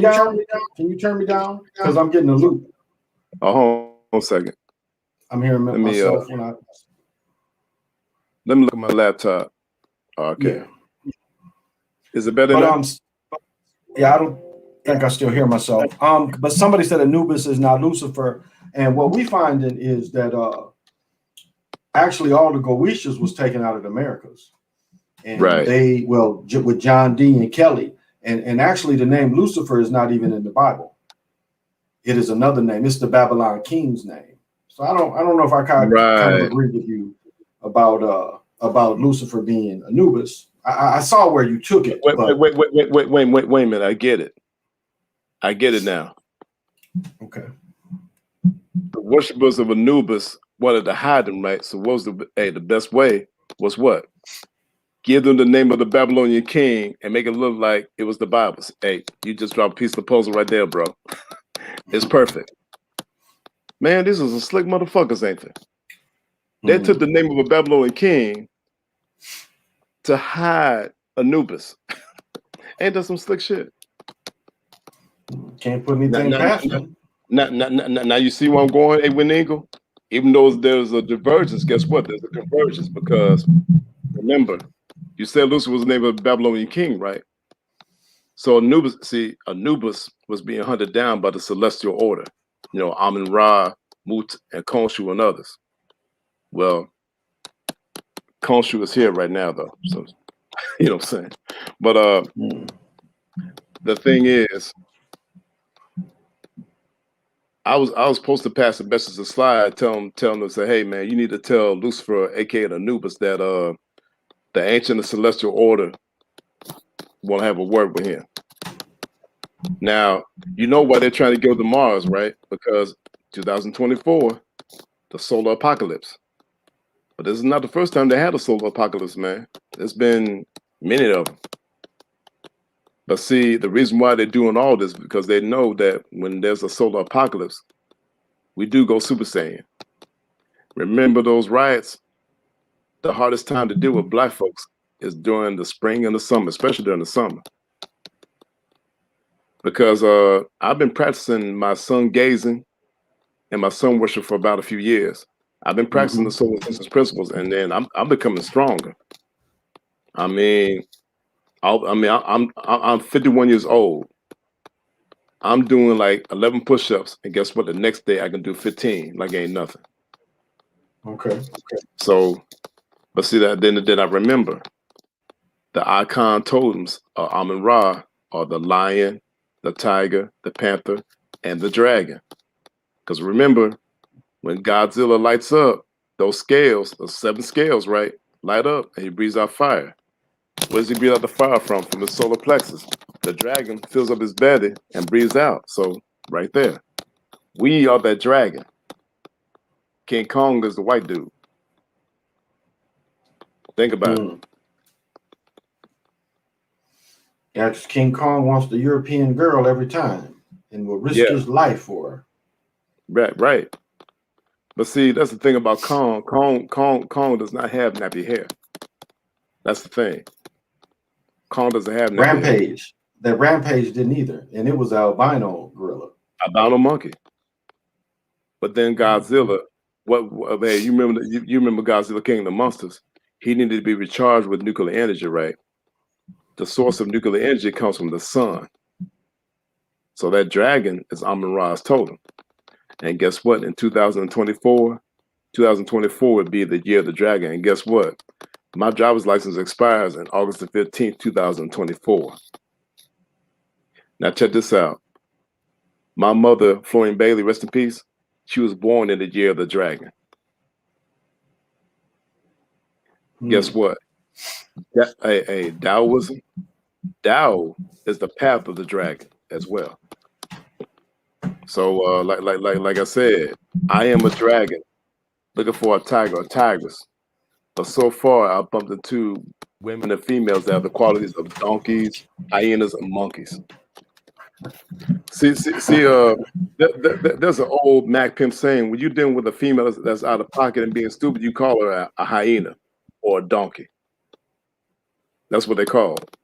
[SPEAKER 1] down? Can you turn me down? Because I'm getting a loop.
[SPEAKER 2] Oh, hold on a second.
[SPEAKER 1] I'm hearing myself when I.
[SPEAKER 2] Let me look at my laptop. Okay. Yeah. Is it better now?
[SPEAKER 1] Yeah, I don't think I still hear myself. But somebody said Anubis is not Lucifer, and what we find is that actually all the Goetians was taken out of the Americas. And they, with John D. and Kelly, and actually the name Lucifer is not even in the Bible. It is another name. It's the Babylon king's name. So I don't know if I kind of agree with you about Lucifer being Anubis. I saw where you took it.
[SPEAKER 2] Wait a minute. I get it now.
[SPEAKER 1] Okay.
[SPEAKER 2] The worshippers of Anubis wanted to hide them, right? So what was the best way was what? Give them the name of the Babylonian king and make it look like it was the Bible. Hey, you just dropped a piece of the puzzle right there, bro. It's perfect. Man, these are some slick motherfuckers, ain't they? They took the name of a Babylonian king to hide Anubis. Ain't that some slick shit?
[SPEAKER 1] Can't put anything past them.
[SPEAKER 2] Now you see where I'm going, Edwin Eagle? Even though there's a divergence, guess what? There's a convergence, because remember, you said Lucifer was the name of the Babylonian king, right? So Anubis was being hunted down by the celestial order. You know, Amun-Ra, Mut, and Khonshu, and others. Well, Khonshu is here right now, though. So, you know what I'm saying? But the thing is, I was supposed to pass a message to Slide, telling them, say, hey man, you need to tell Lucifer, aka Anubis, that the ancient and celestial order want to have a word with him. Now, you know why they're trying to go to Mars, right? Because 2024, the solar apocalypse. But this is not the first time they had a solar apocalypse, man. There's been many of them. But see, the reason why they're doing all this is because they know that when there's a solar apocalypse, we do go Super Saiyan. Remember those riots? The hardest time to deal with Black folks is during the spring and the summer, especially during the summer. because I've been practicing my sun gazing and my sun worship for about a few years. I've been practicing the solar systems principles, and then I'm becoming stronger. I mean, I'm 51 years old. I'm doing like 11 push-ups, and guess what? The next day I can do 15, like ain't nothing.
[SPEAKER 1] Okay.
[SPEAKER 2] So, but see that then I remember the icon totems of Amun Ra are the lion, the tiger, the panther, and the dragon. Because remember, when Godzilla lights up, those scales, those 7 scales, right, light up, and he breathes out fire. Where does he breathe out the fire from? From his solar plexus. The dragon fills up his belly and breathes out. So right there, we are that dragon. King Kong is the white dude. Think about it.
[SPEAKER 1] Yeah, 'cause King Kong wants the European girl every time and will risk his life for her.
[SPEAKER 2] Right. But see, that's the thing about Kong. Kong does not have nappy hair. That's the thing. Kong doesn't have nappy
[SPEAKER 1] Rampage.
[SPEAKER 2] hair.
[SPEAKER 1] That Rampage didn't either, and it was an albino gorilla.
[SPEAKER 2] Albino monkey. But then Godzilla, hey, you remember Godzilla King of the Monsters? He needed to be recharged with nuclear energy, right? The source of nuclear energy comes from the sun. So that dragon is Amun-Ra's totem. And guess what? In 2024 would be the year of the dragon. And guess what? My driver's license expires on August the 15th, 2024. Now check this out. My mother, Florian Bailey, rest in peace, she was born in the year of the dragon. Guess what? Taoism, Tao is the path of the dragon as well. So like I said, I am a dragon looking for a tiger or tigress. But so far, I've bumped into women and females that have the qualities of donkeys, hyenas, and monkeys. See, there's an old Mac Pimp saying, when you're dealing with a female that's out of pocket and being stupid, you call her a hyena or a donkey. That's what they call it.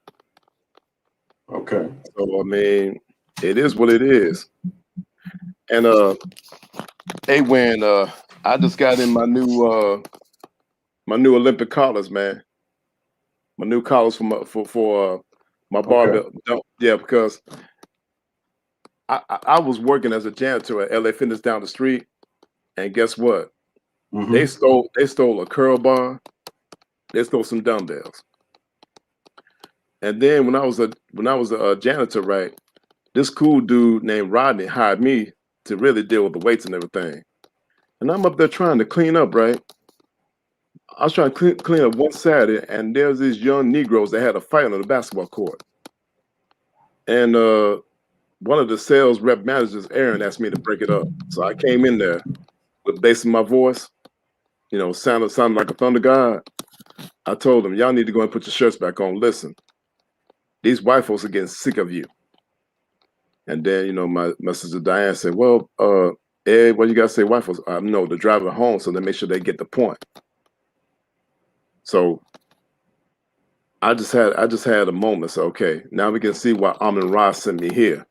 [SPEAKER 1] Okay.
[SPEAKER 2] So, I mean, it is what it is. And, hey, when I just got in my new Olympic collars, man. My new collars for my barbell. Yeah, because I was working as a janitor at LA Fitness down the street, and guess what? They stole a curl bar, they stole some dumbbells, and then when I was a janitor, right? This cool dude named Rodney hired me to really deal with the weights and everything, and I'm up there trying to clean up, right? I was trying to clean up one Saturday, and there's these young Negroes that had a fight on the basketball court, and one of the sales rep managers, Aaron, asked me to break it up. So I came in there with bass in my voice, you know, sounding like a thunder god. I told them, y'all need to go and put your shirts back on. Listen, these white folks are getting sick of you. And then, you know, my sister Diane said, well, Ed, what you got to say white folks? No, they're driving home, so they make sure they get the point. So I just had a moment. So, okay, now we can see why Amun-Ra sent me here.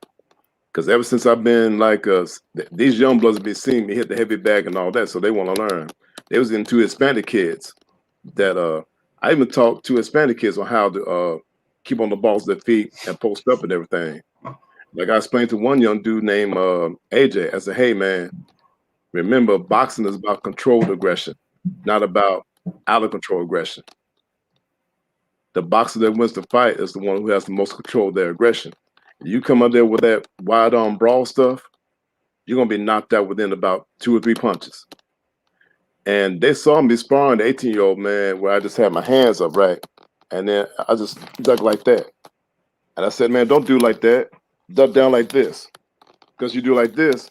[SPEAKER 2] Because ever since I've been like these young bloods be seeing me hit the heavy bag and all that, so they want to learn. They was into Hispanic kids that I even talked to Hispanic kids on how to keep on the balls of their feet and post up and everything. Like I explained to one young dude named AJ, I said, hey man, remember boxing is about controlled aggression, not about out of control aggression. The boxer that wins the fight is the one who has the most control of their aggression. You come up there with that wide arm brawl stuff, you're gonna be knocked out within about 2 or 3 punches. And they saw me sparring the 18-year-old man where I just had my hands up, right? And then I just ducked like that. And I said, man, don't do like that. Duck down like this. Because you do like this,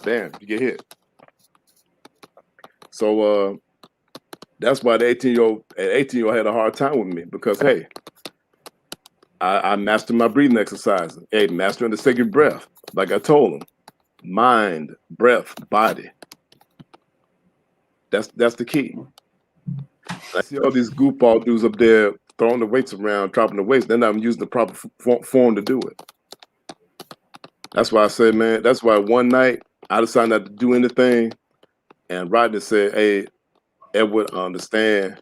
[SPEAKER 2] bam, you get hit. So that's why the 18-year-old had a hard time with me, because hey, I mastered my breathing exercises. Hey, mastering the sacred breath. Like I told him, mind, breath, body. That's the key. I see all these goofball dudes up there throwing the weights around, dropping the weights. They're not using the proper form to do it. That's why I said, man, that's why one night I decided not to do anything. And Rodney said, hey, Edward, I understand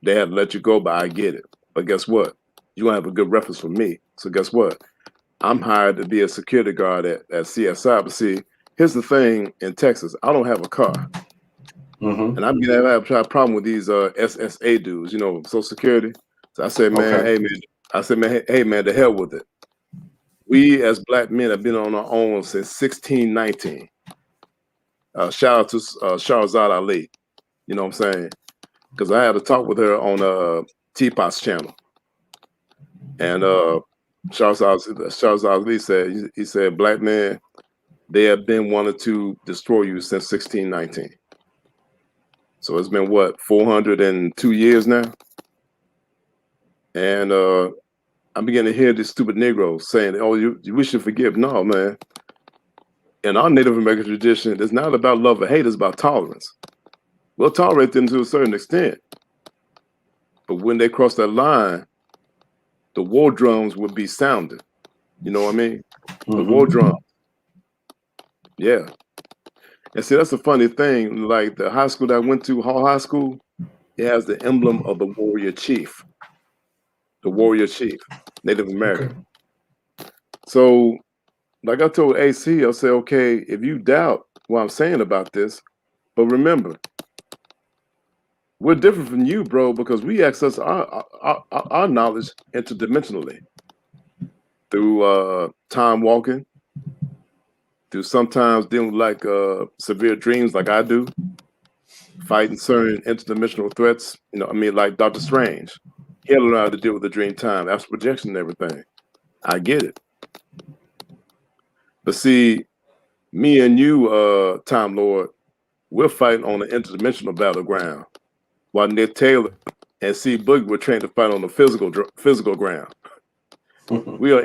[SPEAKER 2] they had to let you go, but I get it. But guess what? You're going to have a good reference for me. So guess what? I'm hired to be a security guard at CSI. But see, here's the thing in Texas, I don't have a car. And I'm going to have a problem with these SSA dudes, you know, Social Security. So I said, man, hey, man, hey, man, to hell with it. We as black men have been on our own since 1619. Shout out to Shahrazad Ali. You know what I'm saying? Because I had a talk with her on Teapot's channel. And Shahrazad Ali said, he said, black men, they have been wanting to destroy you since 1619. So it's been what, 402 years now? And I'm beginning to hear these stupid Negroes saying, oh, we should forgive. No, man. In our Native American tradition, it's not about love or hate, it's about tolerance. We'll tolerate them to a certain extent. But when they cross that line, the war drums would be sounded. You know what I mean? The war drums. Yeah. And see, that's a funny thing. Like the high school that I went to, Hall High School, it has the emblem of the warrior chief. The warrior chief, Native American. So, like I told AC, I said, okay, if you doubt what I'm saying about this, but remember, we're different from you, bro, because we access our knowledge interdimensionally through time walking, through sometimes dealing with like severe dreams like I do, fighting certain interdimensional threats, you know, I mean, like Dr. Strange. He had to learn how to deal with the dream time, astral projection and everything. I get it. But see, me and you, Time Lord, we're fighting on the interdimensional battleground, while Nick Taylor and C. Boogie were trained to fight on the physical ground. We are,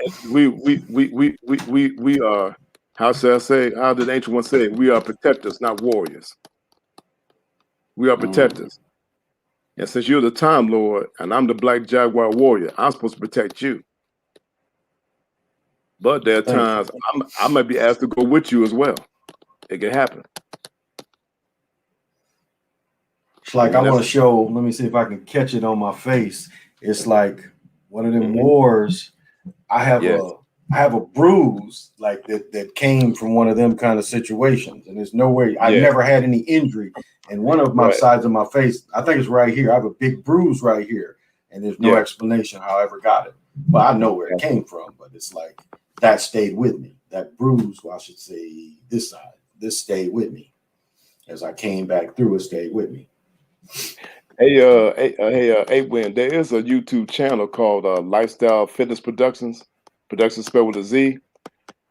[SPEAKER 2] how should I say, how did the ancient one say, we are protectors, not warriors. We are protectors. And since you're the Time Lord and I'm the Black Jaguar warrior, I'm supposed to protect you. But there are times I might be asked to go with you as well. It can happen.
[SPEAKER 1] It's like I want to show, let me see if I can catch it on my face. It's like one of them wars. I have a bruise like that came from one of them kind of situations. And there's no way, I've never had any injury. And one of my sides of my face, I think it's right here. I have a big bruise right here. And there's no explanation how I ever got it. But I know where it came from. But it's like that stayed with me. That bruise, well, I should say this side, this stayed with me. As I came back through, it stayed with me.
[SPEAKER 2] Hey, Win, there is a YouTube channel called Lifestyle Fitness Productions spelled with a Z,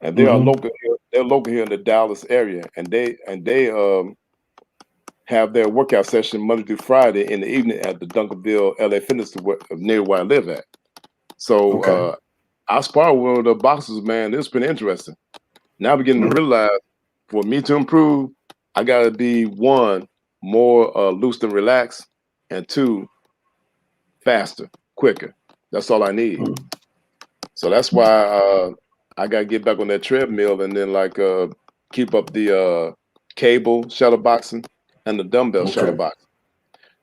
[SPEAKER 2] and they are local here. They're local here in the Dallas area, and they have their workout session Monday through Friday in the evening at the Duncanville LA Fitness near where I live at. So I spar with one of the boxers, man. It's been interesting. Now we're getting to realize for me to improve, I gotta be one, more loose and relaxed, and two, faster, quicker. That's all I need. So that's why I gotta get back on that treadmill and then like keep up the cable shadow boxing and the dumbbell shadow boxing.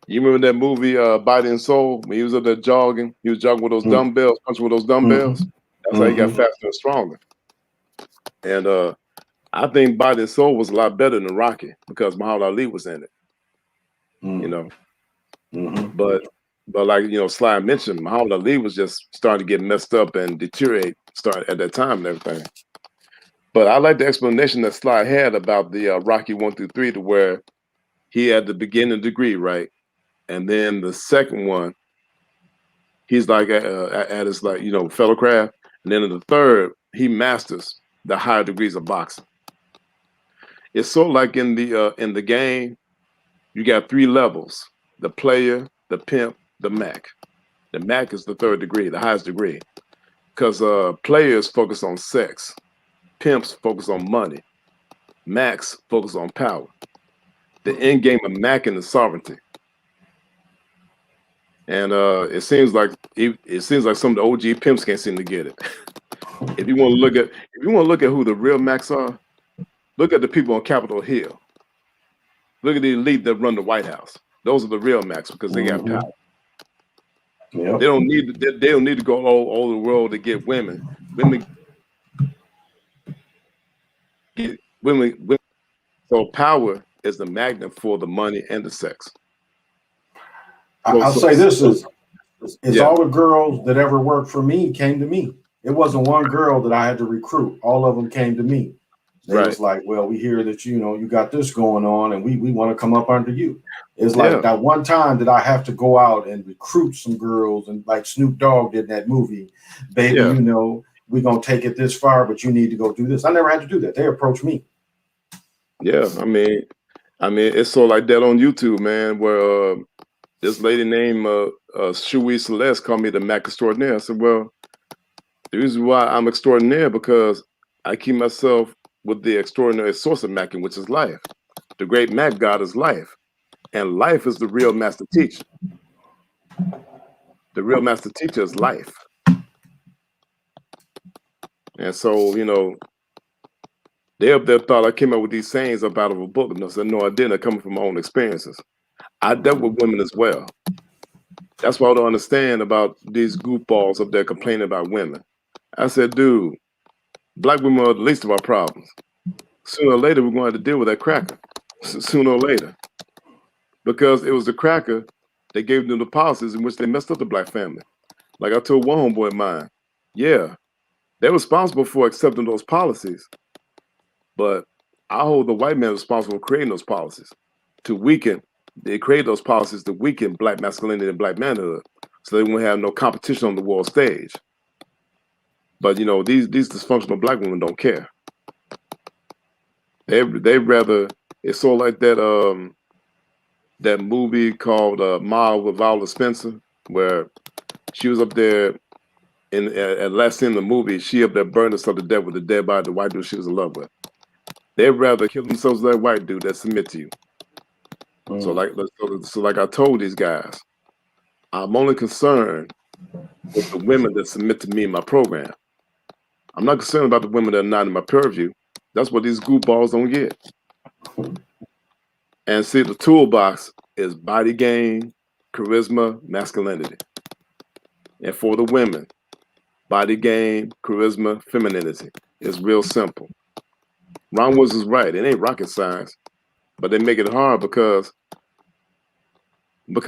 [SPEAKER 2] You remember that movie Body and Soul? When he was up there jogging, he was jogging with those dumbbells, punching with those dumbbells. That's how he got faster and stronger. And I think Body and Soul was a lot better than Rocky because Muhammad Ali was in it. You know. But like, you know, Sly mentioned, Muhammad Ali was just starting to get messed up and deteriorate starting at that time and everything. But I like the explanation that Sly had about the Rocky 1 through 3 to where he had the beginning degree, right? And then the second one, he's like at his like, you know, fellow craft. And then in the third, he masters the higher degrees of boxing. It's sort of like in the game, you got 3 levels: the player, the pimp, the Mac. The Mac is the third degree, the highest degree, because players focus on sex, pimps focus on money, Macs focus on power. The end game of Mac is sovereignty, and it seems like some of the OG pimps can't seem to get it. If you want to look at who the real Macs are, look at the people on Capitol Hill. Look at the elite that run the White House. Those are the real Macs because they got power.
[SPEAKER 1] Yep.
[SPEAKER 2] They don't need to go all over the world to get women. Women. So power is the magnet for the money and the sex.
[SPEAKER 1] I'll say this is all the girls that ever worked for me came to me. It wasn't one girl that I had to recruit. All of them came to me. They was like, well, we hear that you got this going on, and we want to come up under you. It's like that one time that I have to go out and recruit some girls, and like Snoop Dogg did in that movie, baby, we're gonna take it this far, but you need to go do this. I never had to do that. They approached me.
[SPEAKER 2] Yeah, I mean, it's so like that on YouTube, man, where this lady named Shui Celeste called me the Mac extraordinaire. I said, well, the reason why I'm extraordinaire because I keep myself with the extraordinary source of Macking, which is life. The great Mac God is life. And life is the real master teacher. The real master teacher is life. And so, they up there thought I came up with these sayings up out of a book. And I said, no, I didn't. I come from my own experiences. I dealt with women as well. That's why I don't understand about these goofballs up there complaining about women. I said, dude, black women are the least of our problems. Sooner or later, we're going to have to deal with that cracker. Sooner or later. Because it was the cracker that gave them the policies in which they messed up the black family. Like I told one homeboy of mine, yeah, they're responsible for accepting those policies. But I hold the white man responsible for creating those policies to weaken. They create those policies to weaken black masculinity and black manhood, so they won't have no competition on the world stage. But these dysfunctional black women don't care. They rather. It's sort of like that movie called Ma with Viola Spencer, where she was up there at last scene in the movie. She up there burning herself to death with the dead body of the white dude she was in love with. They'd rather kill themselves with that white dude that submit to you. So like I told these guys, I'm only concerned with the women that submit to me in my program. I'm not concerned about the women that are not in my purview. That's what these goofballs don't get. And see, the toolbox is body game, charisma, masculinity. And for the women, body game, charisma, femininity. It's real simple. Ron Woods is right. It ain't rocket science, but they make it hard because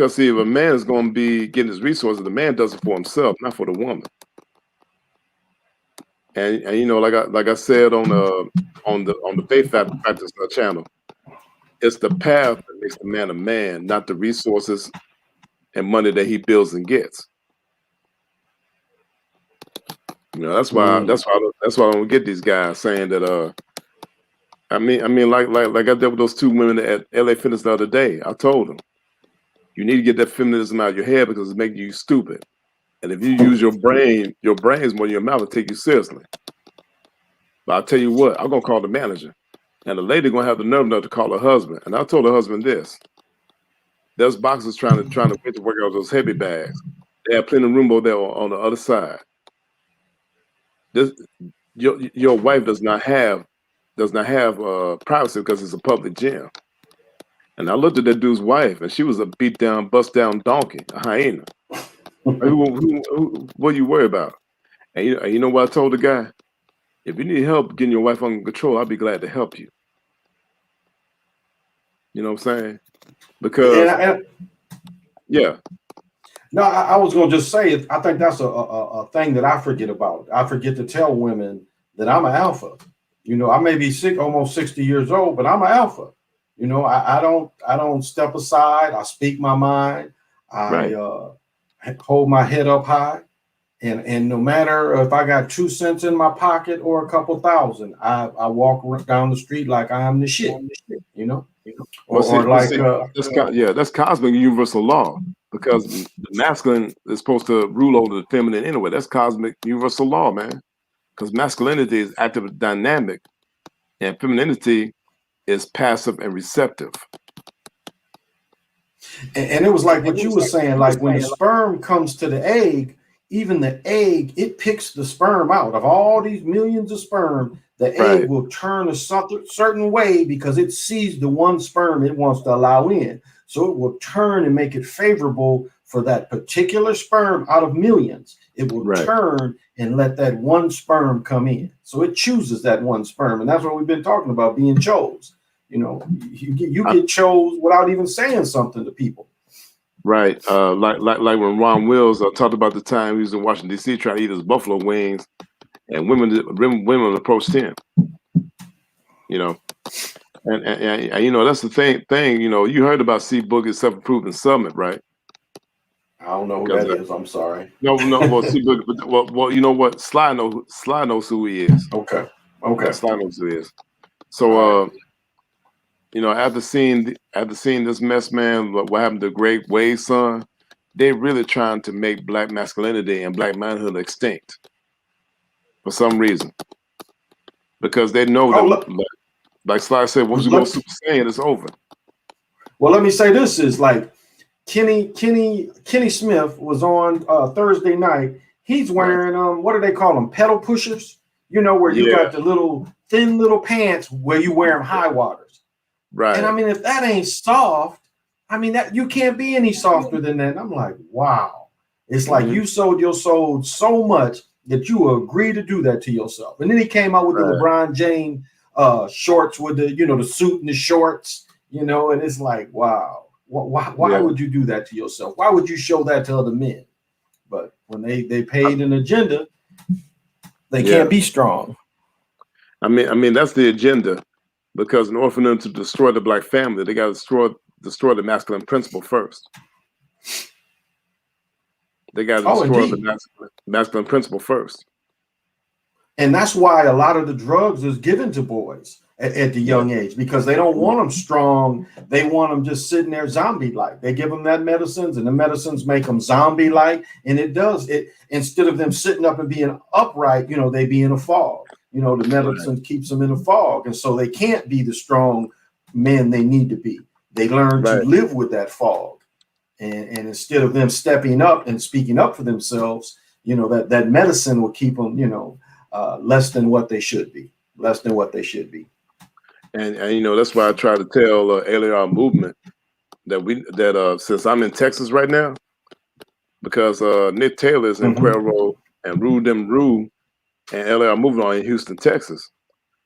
[SPEAKER 2] see, if a man is going to be getting his resources, the man does it for himself, not for the woman. And like I said on the Faith Practice channel, it's the path that makes the man a man, not the resources and money that he builds and gets. That's why I don't get these guys saying that. I mean, like I dealt with those two women at LA Fitness the other day. I told them, you need to get that feminism out of your head because it's making you stupid. And if you use your brains more than your mouth, it'll take you seriously. But I'll tell you what, I'm gonna call the manager, and the lady gonna have the nerve enough to call her husband. And I told her husband this: there's boxers trying to wait to work out those heavy bags. They have plenty of room over there on the other side. Your wife does not have privacy because it's a public gym. And I looked at that dude's wife, and she was a beat down, bust down donkey, a hyena. What do you worry about? And you know what I told the guy? If you need help getting your wife under control, I'll be glad to help you. You know what I'm saying? Because yeah.
[SPEAKER 1] No, I was going to just say, I think that's a thing that I forget about. I forget to tell women that I'm an alpha. I may be almost 60 years old, but I'm an alpha. I don't step aside. I speak my mind. I hold my head up high. And no matter if I got 2 cents in my pocket or a couple thousand, I walk down the street like I am the shit,
[SPEAKER 2] that's cosmic universal law, because the masculine is supposed to rule over the feminine anyway. That's cosmic universal law, man. Because masculinity is active and dynamic, and femininity is passive and receptive.
[SPEAKER 1] And it was like what you were saying, like when the sperm comes to the egg, even the egg, it picks the sperm out of all these millions of sperm. The egg will turn a certain way because it sees the one sperm it wants to allow in. So it will turn and make it favorable for that particular sperm out of millions. It will turn and let that one sperm come in. So it chooses that one sperm. And that's what we've been talking about, being chose. You know, you get chose without even saying something to people.
[SPEAKER 2] Right. Like when Ron Wills talked about the time he was in Washington, D.C. trying to eat his buffalo wings, and women approached him. You know, and you know, that's the thing. You know, you heard about C. Boogie's Self-Improvement Summit, right?
[SPEAKER 1] I don't know who that is. I'm sorry.
[SPEAKER 2] No. Well, C. Boogie, well, you know what? Sly knows who he is.
[SPEAKER 1] Okay.
[SPEAKER 2] Sly knows who he is. So, you know, after seeing this mess, man, what happened to Great Wade's son, they're really trying to make black masculinity and black manhood extinct for some reason, because they know that, like Sly said, once you go Super Saiyan, it's over.
[SPEAKER 1] Well, let me say this is like Kenny Smith was on Thursday night. He's wearing what do they call them? Pedal pushers. You know, where you got the little thin little pants where you wear them high waters.
[SPEAKER 2] Right.
[SPEAKER 1] And I mean, if that ain't soft, I mean, that you can't be any softer than that. And I'm like, wow. It's like you sold your soul so much that you will agree to do that to yourself. And then he came out with the LeBron James shorts with the, you know, the suit and the shorts, you know, and it's like, wow. Why would you do that to yourself? Why would you show that to other men? But when they paid an agenda, they can't be strong.
[SPEAKER 2] I mean, that's the agenda. Because in order for them to destroy the black family, they got to destroy the masculine principle first. They got to destroy the masculine principle first.
[SPEAKER 1] And that's why a lot of the drugs is given to boys at the young age, because they don't want them strong. They want them just sitting there zombie-like. They give them that medicines, and the medicines make them zombie-like. And it does it, instead of them sitting up and being upright, you know, they be in a fog. You know, the medicine keeps them in a fog. And so they can't be the strong men they need to be. They learn to live with that fog. And instead of them stepping up and speaking up for themselves, you know, that medicine will keep them, you know, less than what they should be.
[SPEAKER 2] And you know, that's why I try to tell ALR movement that since I'm in Texas right now, because Nick Taylor is in Cuero and Rue Dem Rue and LR movement on in Houston, Texas.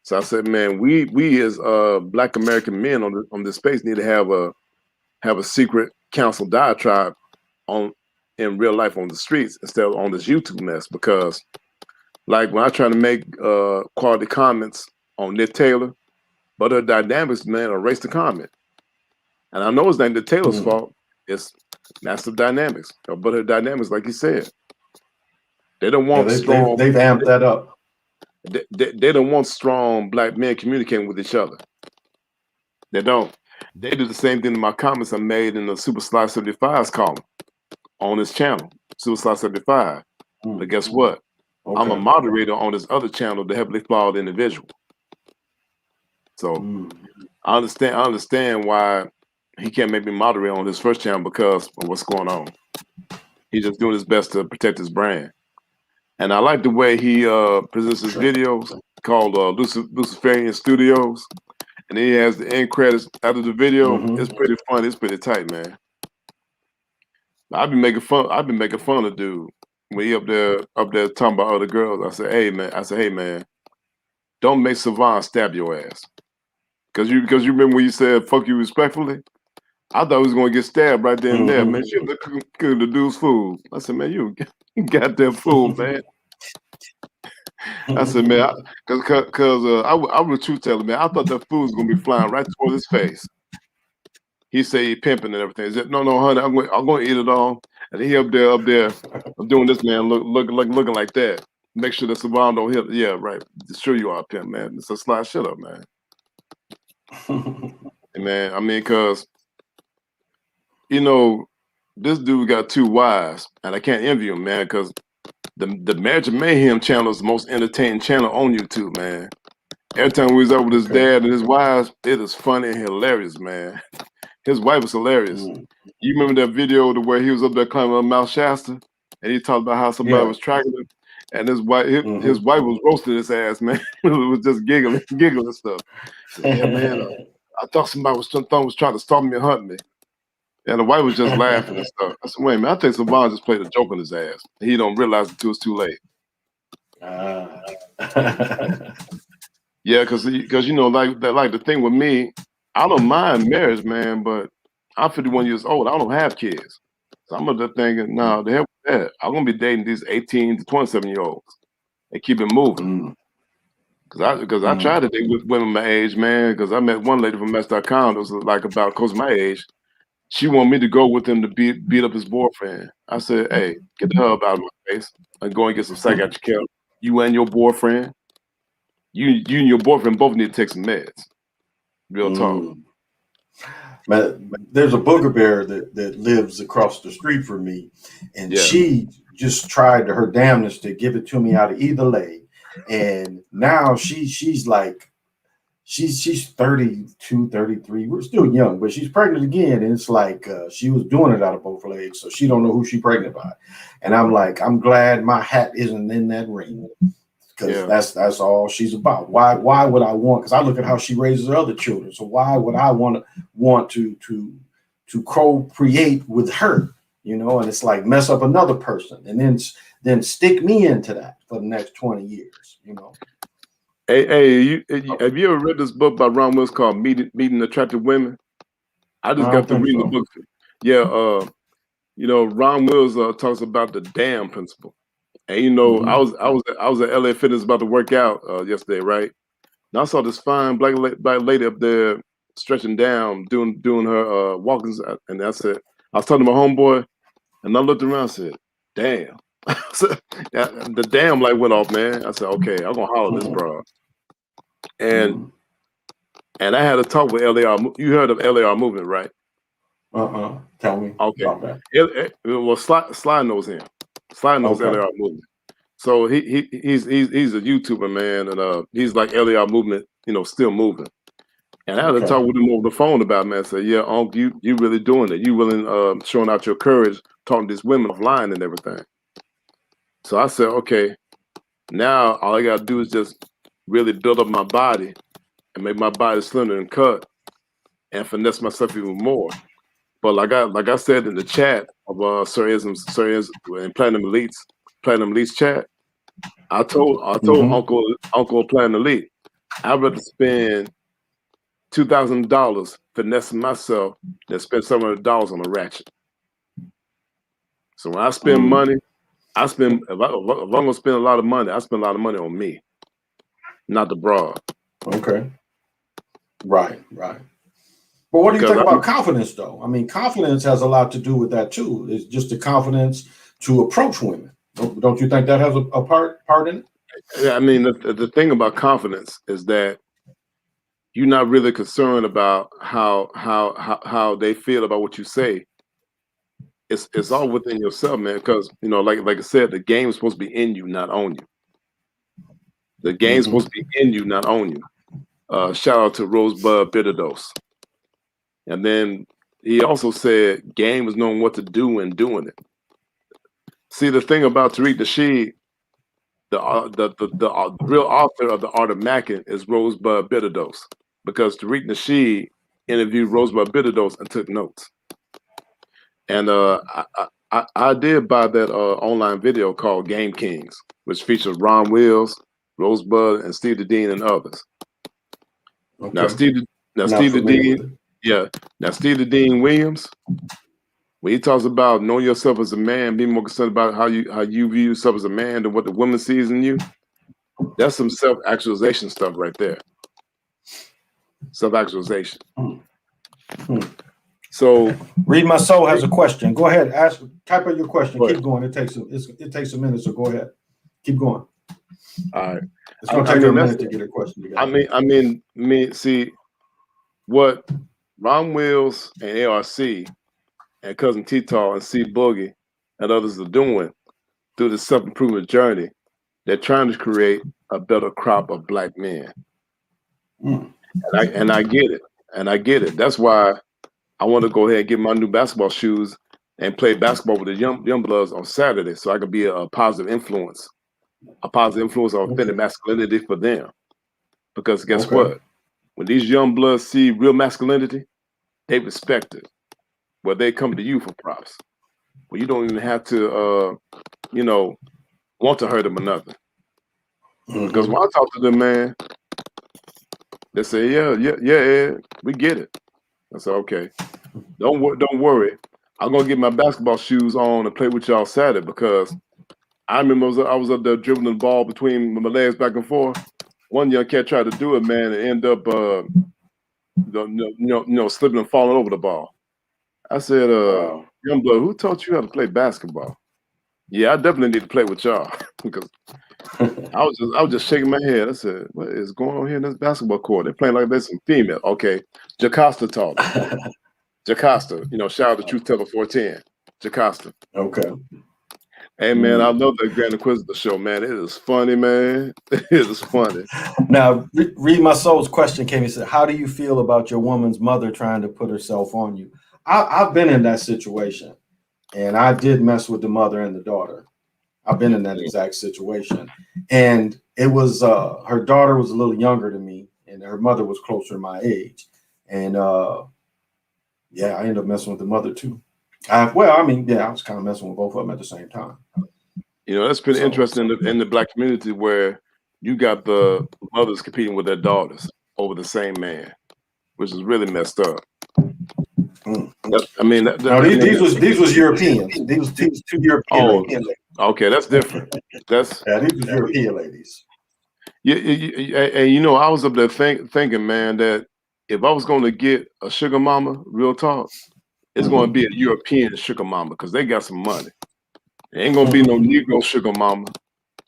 [SPEAKER 2] So I said, man, we as Black American men on this space need to have a secret council diatribe in real life on the streets instead of on this YouTube mess. Because like when I try to make quality comments on Nick Taylor, but her dynamics, man, erase the comment. And I know it's not Nick Taylor's fault. It's massive dynamics. But her dynamics, like you said, they don't want strong.
[SPEAKER 1] They've amped that up.
[SPEAKER 2] They don't want strong black men communicating with each other. They don't. They do the same thing in my comments I made in the Super Sly 75's column on this channel, Super Sly 75. But guess what? I'm a moderator on this other channel, The Heavily Flawed Individual. So I understand why he can't make me moderate on his first channel because of what's going on. He's just doing his best to protect his brand. And I like the way he presents his videos called Luciferian Studios. And then he has the end credits after the video. It's pretty fun. It's pretty tight, man. I've been making fun of dude when he up there talking about other girls. I said, hey man, don't make Savant stab your ass. Because you remember when you said fuck you respectfully? I thought he was gonna get stabbed right there and there, man. She was cooking the dude's food. I said, man, you goddamn fool, man. I said, man, because I was truth telling, man. I thought that food was gonna be flying right toward his face. He said he pimping and everything. He said, no, honey, I'm going to eat it all. And he up there, I'm doing this, man, looking like that. Make sure that Savon don't hit. Yeah, right. Sure you are a pimp, man. It's a slide. Shut up, man. Man, I mean, because you know, this dude got 2 wives, and I can't envy him, man, because the Marriage of Mayhem channel is the most entertaining channel on YouTube, man. Every time we was up with his dad and his wives, it is funny and hilarious, man. His wife was hilarious. You remember that video where he was up there climbing up Mount Shasta? and he talked about how somebody
[SPEAKER 1] Yeah.
[SPEAKER 2] was tracking him, and his wife
[SPEAKER 1] Mm-hmm.
[SPEAKER 2] was roasting his ass, man. It was just giggling and stuff. He said, yeah, man, I thought somebody was trying to stalk me and hunt me. And the wife was just laughing and stuff. I said, wait a minute, I think Savon just played a joke on his ass. He don't realize it until it's too late. Yeah, because you know, like the thing with me, I don't mind marriage, man, but I'm 51 years old. I don't have kids. So I'm just thinking, no, the hell with that. I'm gonna be dating these 18 to 27-year-olds and keep it moving. Because I tried to date with women my age, man. Because I met one lady from Mess.com that was like about close to my age. She wanted me to go with him to beat up his boyfriend. I said, hey, get the hell out of my face and go and get some psychiatric help. You and your boyfriend, you and your boyfriend both need to take some meds. Real talk.
[SPEAKER 1] Man, there's a booger bear that lives across the street from me, and she just tried her damnedest to give it to me out of either leg. And now she's like, she's 32, 33. We're still young, but she's pregnant again. And it's like she was doing it out of both legs, so she don't know who she's pregnant by. And I'm like, I'm glad my hat isn't in that ring. Because that's all she's about. Why would I want? Because I look at how she raises her other children. So why would I want to co-create with her? You know, and it's like mess up another person, and then stick me into that for the next 20 years. You know.
[SPEAKER 2] Hey, have you ever read this book by Ron Wills called Meeting Attractive Women? I just got to reading the book. Yeah, you know, Ron Wills talks about the damn principle. And you know, I was at LA Fitness about to work out yesterday, right? And I saw this fine black lady up there stretching down, doing her walkings, and I said, I was talking to my homeboy, and I looked around and said, damn. The damn light went off, man. I said, okay, I'm gonna holler at this broad. And I had a talk with LAR. You heard of LAR movement, right?
[SPEAKER 1] Tell me about that.
[SPEAKER 2] Well, Sly knows him. Sly knows LAR movement. So he's a YouTuber, man, and he's like LAR movement, you know, still moving. And I had to talk with him over the phone about it, man. I said, yeah, Unc, you really doing it. You really showing out your courage, talking to these women offline and everything. So I said, okay, now all I gotta do is just really build up my body and make my body slender and cut and finesse myself even more. But like I said in the chat of Sir Ism and Platinum Elite's chat, I told Uncle Platinum Elite, I'd rather spend $2,000 finessing myself than spend $700 on a ratchet. So when I spend money, if I'm gonna spend a lot of money, I spend a lot of money on me, not the broad.
[SPEAKER 1] Okay. Right. But what do you think about confidence, though? I mean, confidence has a lot to do with that too. It's just the confidence to approach women. Don't you think that has a part in it?
[SPEAKER 2] Yeah, I mean, the thing about confidence is that you're not really concerned about how they feel about what you say. It's all within yourself, man. Because you know, like I said, the game is supposed to be in you, not on you. The game's supposed to be in you, not on you. Shout out to Rosebud Bitterdose. And then he also said, game is knowing what to do and doing it. See, the thing about Tariq Nasheed, the real author of The Art of Mackin is Rosebud Bitterdose, because Tariq Nasheed interviewed Rosebud Bitterdose and took notes. And I did buy that online video called Game Kings, which features Ron Wills, Rosebud, and Steve the Dean and others. Now Steve the Dean. Yeah. Now, Steve the Dean Williams, when he talks about knowing yourself as a man, being more concerned about how you view yourself as a man than what the woman sees in you, that's some self-actualization stuff right there. Self-actualization. So,
[SPEAKER 1] Read My Soul has a question. Go ahead, type out your question. Keep going. It takes a minute, so go ahead. Keep going.
[SPEAKER 2] All right.
[SPEAKER 1] It's gonna take a minute to get a question together.
[SPEAKER 2] I mean, see what Ron Wills and ARC and Cousin T-Tar and C Boogie and others are doing through the self-improvement journey. They're trying to create a better crop of black men. And I get it. That's why I want to go ahead and get my new basketball shoes and play basketball with the young bloods on Saturday, so I could be a positive influence on authentic masculinity for them. Because guess what? When these young bloods see real masculinity, they respect it. Well, they come to you for props. Well, you don't even have to, want to hurt them or nothing. Because when I talk to them, man, they say, yeah, Ed, we get it. I said, okay, don't worry. I'm gonna get my basketball shoes on and play with y'all Saturday, because I remember I was up there dribbling the ball between my legs back and forth. One young cat tried to do it, man, and end up, slipping and falling over the ball. I said, young blood, who taught you how to play basketball? Yeah, I definitely need to play with y'all, because I was just shaking my head. I said, what is going on here in this basketball court? They're playing like there's some female. Okay, Jocasta taught me. Jocasta, shout out to Truth Teller 410. Jocasta.
[SPEAKER 1] Okay.
[SPEAKER 2] Hey, man, I love that Grand Inquisitor show, man. It is funny, man. It is funny.
[SPEAKER 1] Now, Read My Soul's question came. He said, how do you feel about your woman's mother trying to put herself on you? I've been in that situation, and I did mess with the mother and the daughter. I've been in that exact situation. And it was, her daughter was a little younger than me, and her mother was closer to my age. And yeah, I ended up messing with the mother too. I was kind of messing with both of them at the same time.
[SPEAKER 2] That's been interesting in the Black community, where you got the mothers competing with their daughters over the same man, which is really messed up.
[SPEAKER 1] These was Europeans. These was two European ladies.
[SPEAKER 2] Okay, that's different. These was
[SPEAKER 1] European ladies.
[SPEAKER 2] And I was up there thinking, man, that if I was going to get a sugar mama, real talk, it's going to be a European sugar mama, because they got some money. It ain't going to be no Negro sugar mama.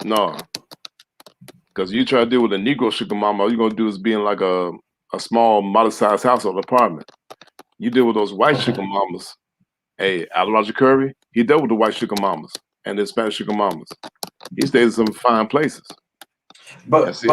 [SPEAKER 2] No. Because you try to deal with a Negro sugar mama, all you're going to do is be in like a small, modest-sized house or apartment. You deal with those white sugar mamas. Hey, Roger Curry, he dealt with the white sugar mamas and the Spanish sugar mamas. He stayed in some fine places.
[SPEAKER 1] But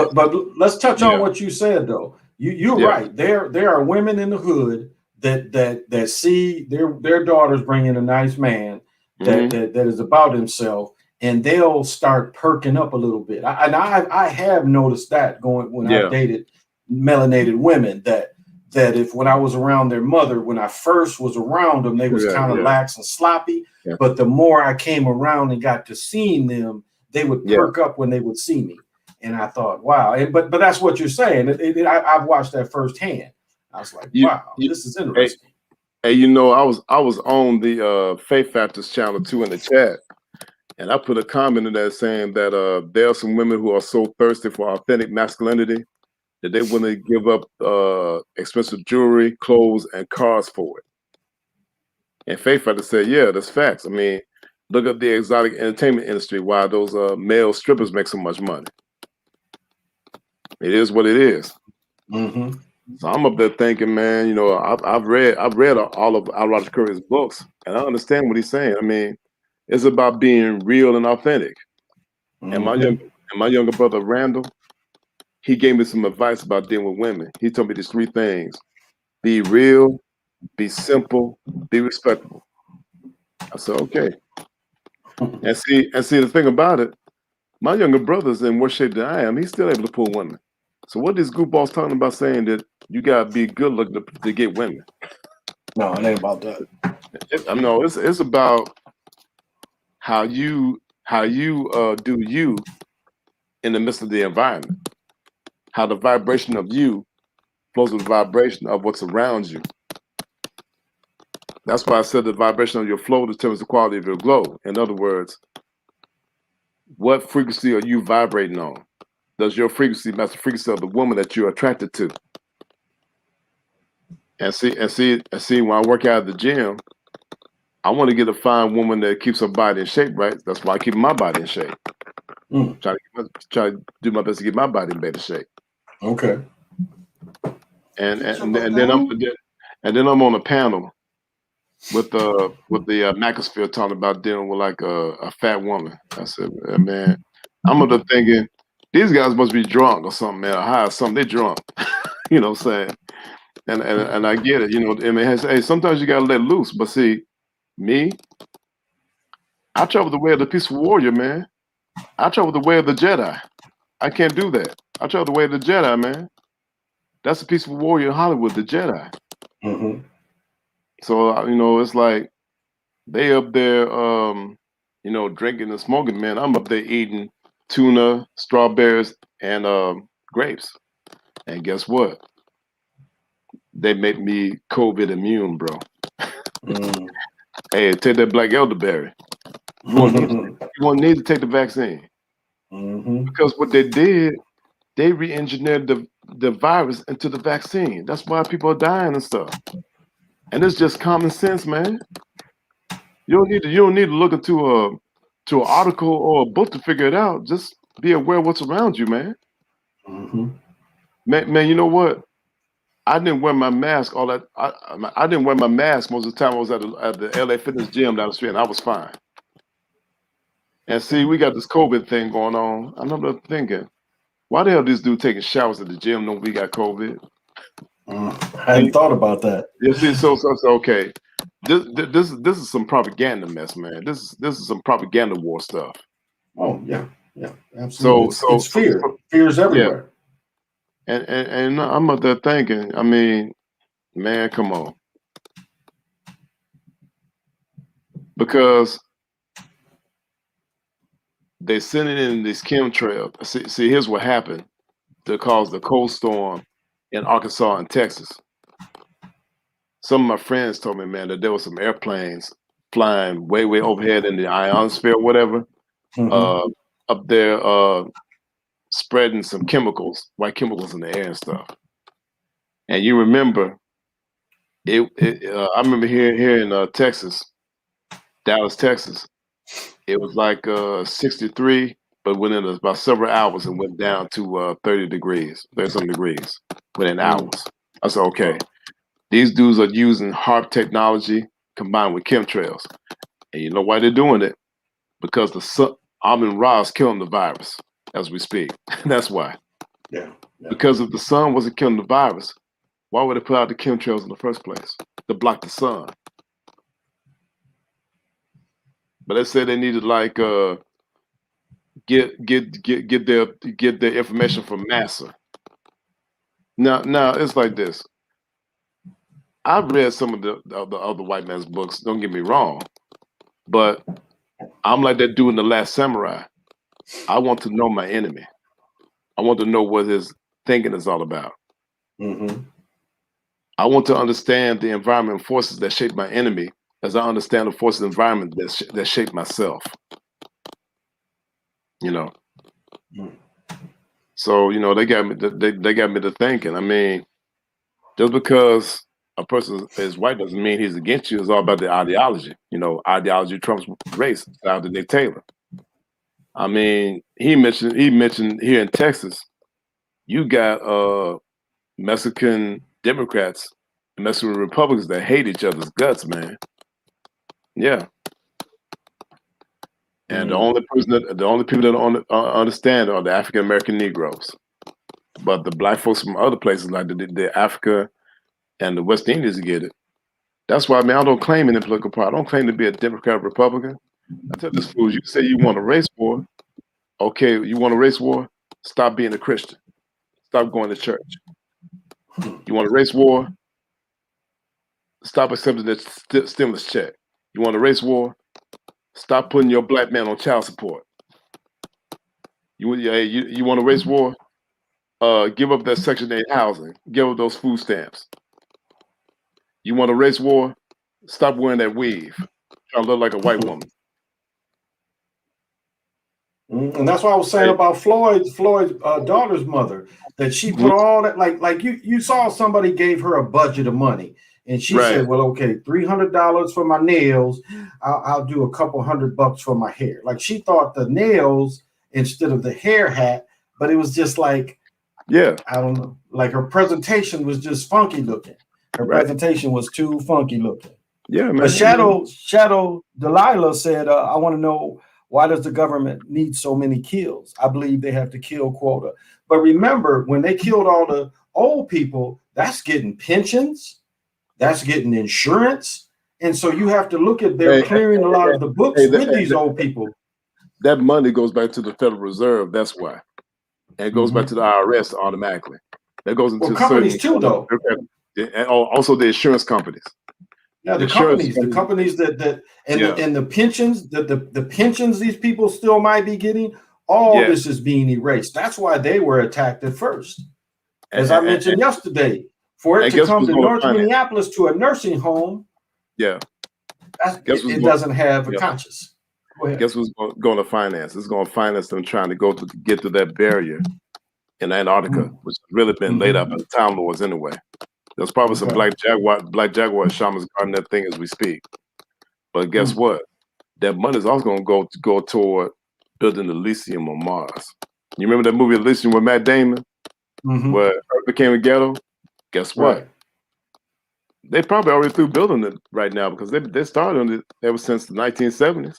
[SPEAKER 1] let's touch on what you said, though. You're right. There are women in the hood that see their daughters bringing a nice man that is about himself, and they'll start perking up a little bit. I have noticed that when I dated melanated women, that if when I was around their mother, when I first was around them, they was kind of lax and sloppy. Yeah. But the more I came around and got to seeing them, they would perk up when they would see me. And I thought, wow. But that's what you're saying. I've watched that firsthand. I was like, wow, this is interesting.
[SPEAKER 2] Hey, I was on the Faith Factors channel too in the chat, and I put a comment in there saying that there are some women who are so thirsty for authentic masculinity that they want to give up expensive jewelry, clothes, and cars for it. And Faith Factor said, yeah, that's facts. I mean, look at the exotic entertainment industry, why those male strippers make so much money. It is what it is. So I'm up there thinking, man, I've read all of Roger Curry's books, and I understand what he's saying. I mean, it's about being real and authentic. And my younger brother Randall, he gave me some advice about dealing with women. He told me these three things: be real, be simple, be respectable. I said, okay. And see the thing about it, my younger brother's in worse shape than I am. He's still able to pull women. So what these goofballs talking about, saying that you gotta be good looking to get women?
[SPEAKER 1] No, it ain't about that.
[SPEAKER 2] It's about how you do you in the midst of the environment. How the vibration of you flows with the vibration of what's around you. That's why I said the vibration of your flow determines the quality of your glow. In other words, what frequency are you vibrating on? Does your frequency match the frequency of the woman that you're attracted to? And see, when I work out at the gym, I want to get a fine woman that keeps her body in shape, right? That's why I keep my body in shape. Try to do my best to get my body in better shape.
[SPEAKER 1] Okay.
[SPEAKER 2] And then I'm on a panel with the Manosphere talking about dealing with like a fat woman. I said, man, I'm up there thinking, these guys must be drunk or something, man, or high or something. They're drunk. You know what I'm saying? And I get it, I mean, hey, sometimes you gotta let loose. But see, Me, I travel the way of the peaceful warrior, man. I travel the way of the Jedi. I can't do that. I travel the way of the Jedi, man. That's the peaceful warrior in Hollywood, the Jedi.
[SPEAKER 1] Mm-hmm.
[SPEAKER 2] So, you know, it's like they up there, you know, drinking and smoking, man. I'm up there eating tuna, strawberries, and grapes. And guess what? They make me COVID immune, bro.
[SPEAKER 1] Mm.
[SPEAKER 2] Hey, take that black elderberry. You won't need to take the vaccine.
[SPEAKER 1] Mm-hmm.
[SPEAKER 2] Because what they did, they re-engineered the virus into the vaccine. That's why people are dying and stuff. And it's just common sense, man. You don't need to look into an article or a book to figure it out. Just be aware of what's around you, man.
[SPEAKER 1] Mm-hmm.
[SPEAKER 2] Man, you know what? I didn't wear my mask all that. I didn't wear my mask most of the time. I was at the LA Fitness gym down the street, and I was fine. And see, we got this COVID thing going on. I remember thinking, why the hell this dude taking showers at the gym knowing we got COVID?
[SPEAKER 1] I hadn't thought about that.
[SPEAKER 2] You see, so okay. This is some propaganda mess, man. This is some propaganda war stuff.
[SPEAKER 1] Oh yeah, absolutely. It's fear. Fear's
[SPEAKER 2] yeah.
[SPEAKER 1] everywhere.
[SPEAKER 2] And I'm up there thinking, I mean, man, come on. Because they sent it in these chemtrails. See, here's what happened to cause the cold storm in Arkansas and Texas. Some of my friends told me, man, that there were some airplanes flying way overhead in the ionosphere or whatever, up there spreading some chemicals, white chemicals in the air and stuff. And you remember, I remember here in Texas, Dallas, Texas, it was like 63, but within about several hours and went down to 30 some degrees within hours. I said, okay, these dudes are using HARP technology combined with chemtrails. And you know why they're doing it? Because the sun, Amun-Ra is killing the virus as we speak. That's why.
[SPEAKER 1] Yeah.
[SPEAKER 2] Because if the sun wasn't killing the virus, why would they put out the chemtrails in the first place? To block the sun. But they said they needed like get their information from NASA. Now it's like this. I've read some of the other white man's books. Don't get me wrong, but I'm like that dude in The Last Samurai. I want to know my enemy. I want to know what his thinking is all about. I want to understand the environment forces that shape my enemy, as I understand the forces and environment that shape myself. You know. So you know they got me. They got me to thinking. I mean, just because a person is white doesn't mean he's against you. It's all about the ideology. You know, ideology trumps race. Shout out to Nick Taylor. I mean, he mentioned here in Texas, you got Mexican Democrats and Mexican Republicans that hate each other's guts, man. Yeah. And the only people that don't understand are the African American Negroes. But the black folks from other places like the Africa and the West Indies get it. That's why, man, I don't claim any political party. I don't claim to be a Democrat or Republican. I tell these fools, you say you want a race war. Okay, you want a race war? Stop being a Christian. Stop going to church. You want a race war? Stop accepting that stimulus check. You want a race war? Stop putting your black man on child support. You want a race war? Give up that Section 8 housing. Give up those food stamps. You want a race war? Stop wearing that weave. Trying to look like a white woman.
[SPEAKER 1] And that's what I was saying about Floyd's daughter's mother, that she put all that, like you saw somebody gave her a budget of money, and she said, well, okay, $300 for my nails, I'll do a couple $100 for my hair. Like she thought the nails instead of the hair hat, but it was just like, I don't know, like her presentation was just funky looking. Her presentation was too funky looking.
[SPEAKER 2] Yeah, man.
[SPEAKER 1] But Shadow Delilah said, I want to know, why does the government need so many kills? I believe they have to kill quota. But remember, when they killed all the old people, that's getting pensions, that's getting insurance, And so you have to look at they're clearing a lot of the books with these old people.
[SPEAKER 2] That money goes back to the Federal Reserve. That's why. And it goes back to the IRS automatically. That goes into
[SPEAKER 1] companies too, though.
[SPEAKER 2] And also the insurance companies.
[SPEAKER 1] Yeah, the companies that and the pensions, the pensions these people still might be getting, all this is being erased. That's why they were attacked at first. As I mentioned yesterday, for it to come to North Minneapolis to a nursing home, it doesn't have a conscience.
[SPEAKER 2] Guess who's going to finance? It's going to finance them trying to get to that barrier in Antarctica, which has really been laid out by the Time Lords anyway. There's probably some black Jaguar shamans guarding that thing as we speak. But guess what? That money is also going to go toward building the Elysium on Mars. You remember that movie Elysium with Matt Damon, where Earth became a ghetto? Guess what?
[SPEAKER 1] Right.
[SPEAKER 2] They probably already through building it right now because they started on it ever since the 1970s.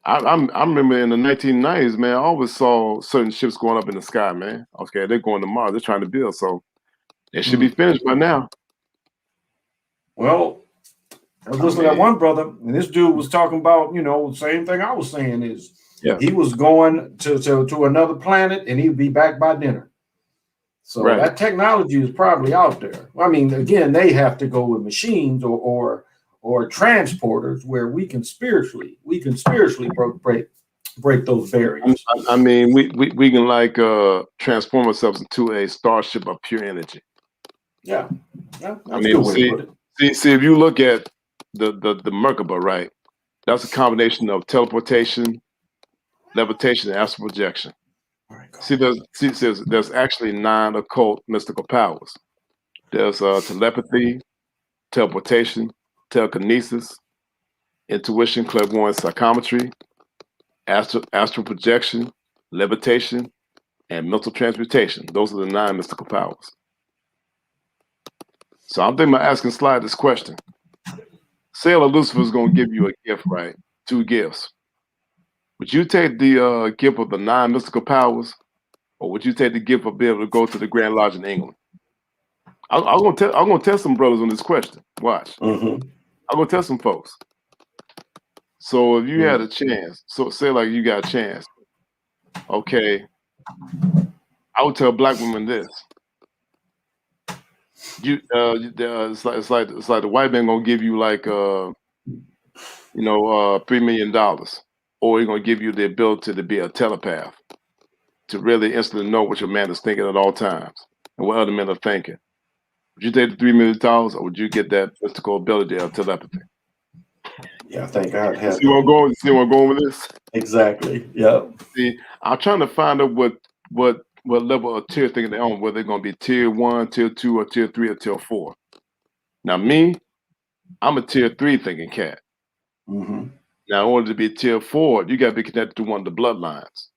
[SPEAKER 2] I remember in the 1990s, man, I always saw certain ships going up in the sky, man. Okay, they're going to Mars. They're trying to build, so it should be finished by now.
[SPEAKER 1] Well, I was listening to that one brother, and this dude was talking about, the same thing I was saying is he was going to another planet, and he'd be back by dinner. So that technology is probably out there. I mean, again, they have to go with machines or transporters where we can spiritually break those barriers.
[SPEAKER 2] I mean, we can transform ourselves into a starship of pure energy. Yeah, I mean, see, if you look at the Merkaba, right? That's a combination of teleportation, levitation, and astral projection. There's actually 9 occult mystical powers. There's telepathy, teleportation, telekinesis, intuition, clairvoyance, psychometry, astral projection, levitation, and mental transmutation. Those are the 9 mystical powers. So I'm thinking about asking Sly this question. Sailor Lucifer is going to give you a gift, right? 2 gifts. Would you take the gift of the 9 mystical powers, or would you take the gift of being able to go to the Grand Lodge in England? I'm gonna test some brothers on this question. Watch. I'm gonna test some folks. So if you had a chance, so say like you got a chance, okay, I would tell black women this. It's like the white man gonna give you like $3 million, or he's gonna give you the ability to be a telepath, to really instantly know what your man is thinking at all times and what other men are thinking. Would you take the $3 million, or would you get that mystical ability of telepathy?
[SPEAKER 1] Yeah, I think I'd have.
[SPEAKER 2] See where I'm going with this?
[SPEAKER 1] Exactly. Yeah.
[SPEAKER 2] See, I'm trying to find out what level of tier thinking they're on, whether they're going to be tier 1, tier 2, or tier 3, or tier 4. Now, me, I'm a tier 3 thinking cat. Now, in order to be tier 4, you got to be connected to one of the bloodlines.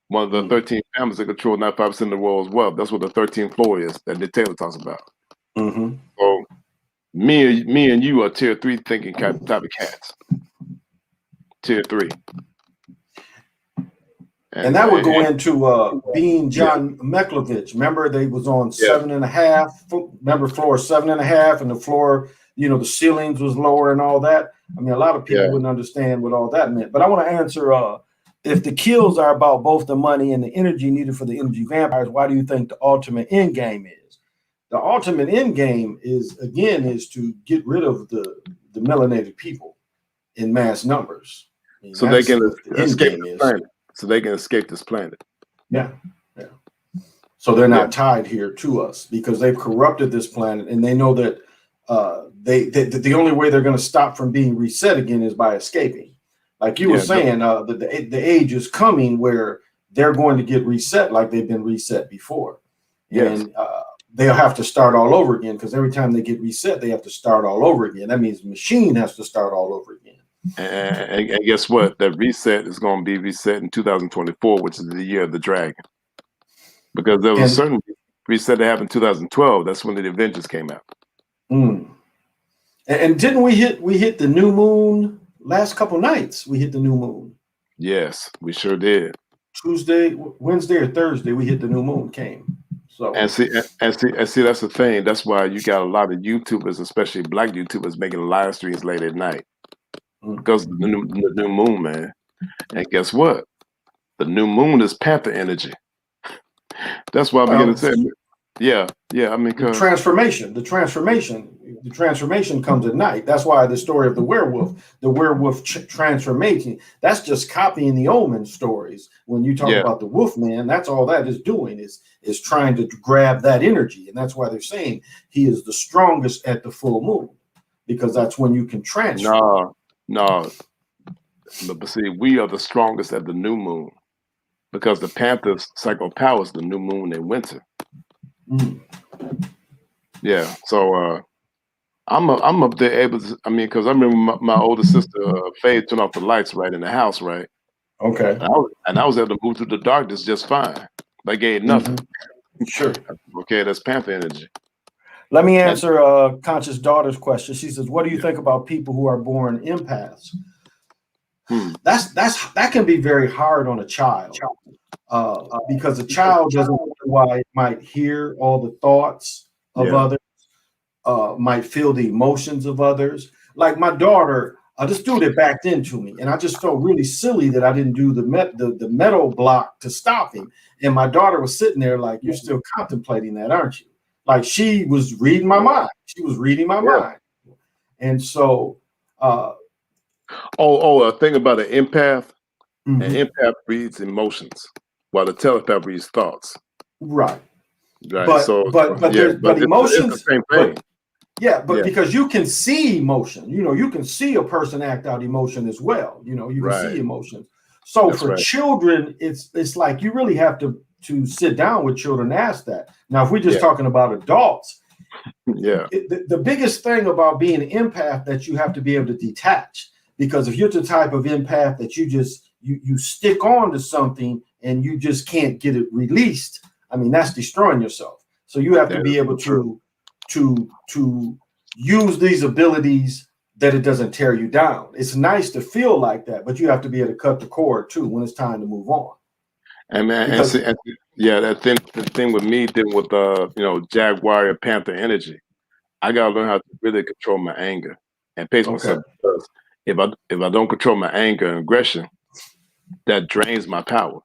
[SPEAKER 2] One of the 13 families that control 95% of the world's wealth. That's what the 13th floor is that Nick Taylor talks about. So me and you are tier 3 thinking type of cats. Tier 3.
[SPEAKER 1] And that would go into being John Meklovich. Remember, they was on 7.5. Remember, floor 7.5, and the floor, the ceilings was lower and all that. I mean, a lot of people wouldn't understand what all that meant. But I want to answer: if the kills are about both the money and the energy needed for the energy vampires, why do you think the ultimate end game is? The ultimate end game is to get rid of the melanated people in mass numbers. I mean,
[SPEAKER 2] so they can escape this planet. So they can escape this planet.
[SPEAKER 1] Yeah. So they're not tied here to us because they've corrupted this planet, and they know that the only way they're going to stop from being reset again is by escaping. Like you were saying, the age is coming where they're going to get reset like they've been reset before. And they'll have to start all over again because every time they get reset, they have to start all over again. That means the machine has to start all over again.
[SPEAKER 2] And guess what? That reset is going to be reset in 2024, which is the year of the dragon. Because there was a certain reset that happened in 2012. That's when the Avengers came out.
[SPEAKER 1] And didn't we hit the new moon last couple nights? We hit the new moon.
[SPEAKER 2] Yes, we sure did.
[SPEAKER 1] Tuesday, Wednesday, or Thursday, we hit the new moon came. So
[SPEAKER 2] and see, that's the thing. That's why you got a lot of YouTubers, especially Black YouTubers, making live streams late at night because of the new moon, man. And guess what? The new moon is Panther energy. That's why I begin to say, yeah. I mean,
[SPEAKER 1] the transformation comes at night. That's why the story of the werewolf transformation, that's just copying the Omen stories. When you talk about the wolf man, that's all that is doing is trying to grab that energy. And that's why they're saying he is the strongest at the full moon, because that's when you can transfer.
[SPEAKER 2] No. But see, we are the strongest at the new moon because the Panther's cycle of power is the new moon in winter. Yeah, so I'm up there able to. I mean, because I remember my older sister Faye turned off the lights right in the house, right?
[SPEAKER 1] Okay.
[SPEAKER 2] And I was able to move through the darkness just fine. Like ain't nothing.
[SPEAKER 1] Sure.
[SPEAKER 2] Okay, that's Panther energy.
[SPEAKER 1] Let me answer Conscious Daughter's question. She says, "What do you think about people who are born empaths?" That can be very hard on a child because a child doesn't know why it might hear all the thoughts of others, might feel the emotions of others. Like my daughter, this dude had backed into me, and I just felt really silly that I didn't do the metal block to stop him. And my daughter was sitting there like, "You're still contemplating that, aren't you?" Like she was reading my mind. She was reading my mind, and so.
[SPEAKER 2] A thing about an empath. An empath reads emotions, while the telepath reads thoughts.
[SPEAKER 1] Right.
[SPEAKER 2] But
[SPEAKER 1] emotions.
[SPEAKER 2] It's the same thing.
[SPEAKER 1] Because you can see emotion. You can see a person act out emotion as well. You can see emotions. So for children, it's like you really have to sit down with children and ask that. Now, if we're just talking about adults, the biggest thing about being an empath that you have to be able to detach. Because if you're the type of empath that you just you stick on to something and you just can't get it released, I mean, that's destroying yourself. So you have to be able to use these abilities that it doesn't tear you down. It's nice to feel like that, but you have to be able to cut the cord too when it's time to move on.
[SPEAKER 2] And man, the thing with me dealing with Jaguar and Panther energy, I gotta learn how to really control my anger and pace myself, because if I don't control my anger and aggression, that drains my power.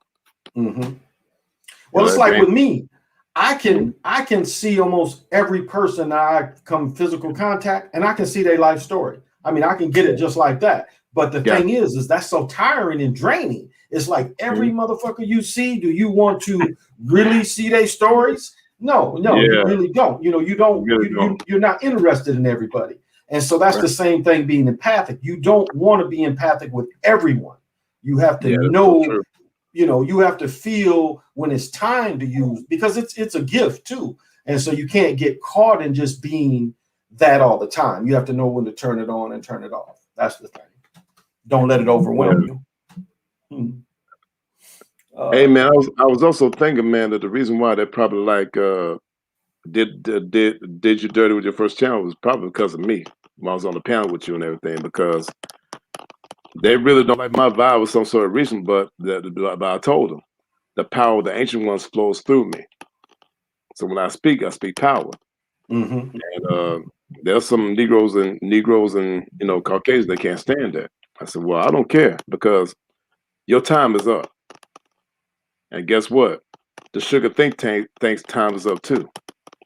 [SPEAKER 1] Well, it's like with me, I can see almost every person that I come physical contact, and I can see their life story. I mean, I can get it just like that. But the thing is that's so tiring and draining. It's like every motherfucker you see, do you want to really see their stories? No, you really don't. You're not interested in everybody. And so that's the same thing being empathic. You don't want to be empathic with everyone. You have to know, you have to feel when it's time to use, because it's a gift too. And so you can't get caught in just being that all the time. You have to know when to turn it on and turn it off. That's the thing. Don't let it overwhelm you.
[SPEAKER 2] Hey man, I was also thinking, man, that the reason why they probably like did you dirty with your first channel was probably because of me when I was on the panel with you and everything, because they really don't like my vibe with some sort of reason, but I told them the power of the ancient ones flows through me. So when I speak power. And there's some Negroes and Caucasians that can't stand that. I said, well, I don't care, because your time is up. And guess what? The sugar think tank thinks time is up too.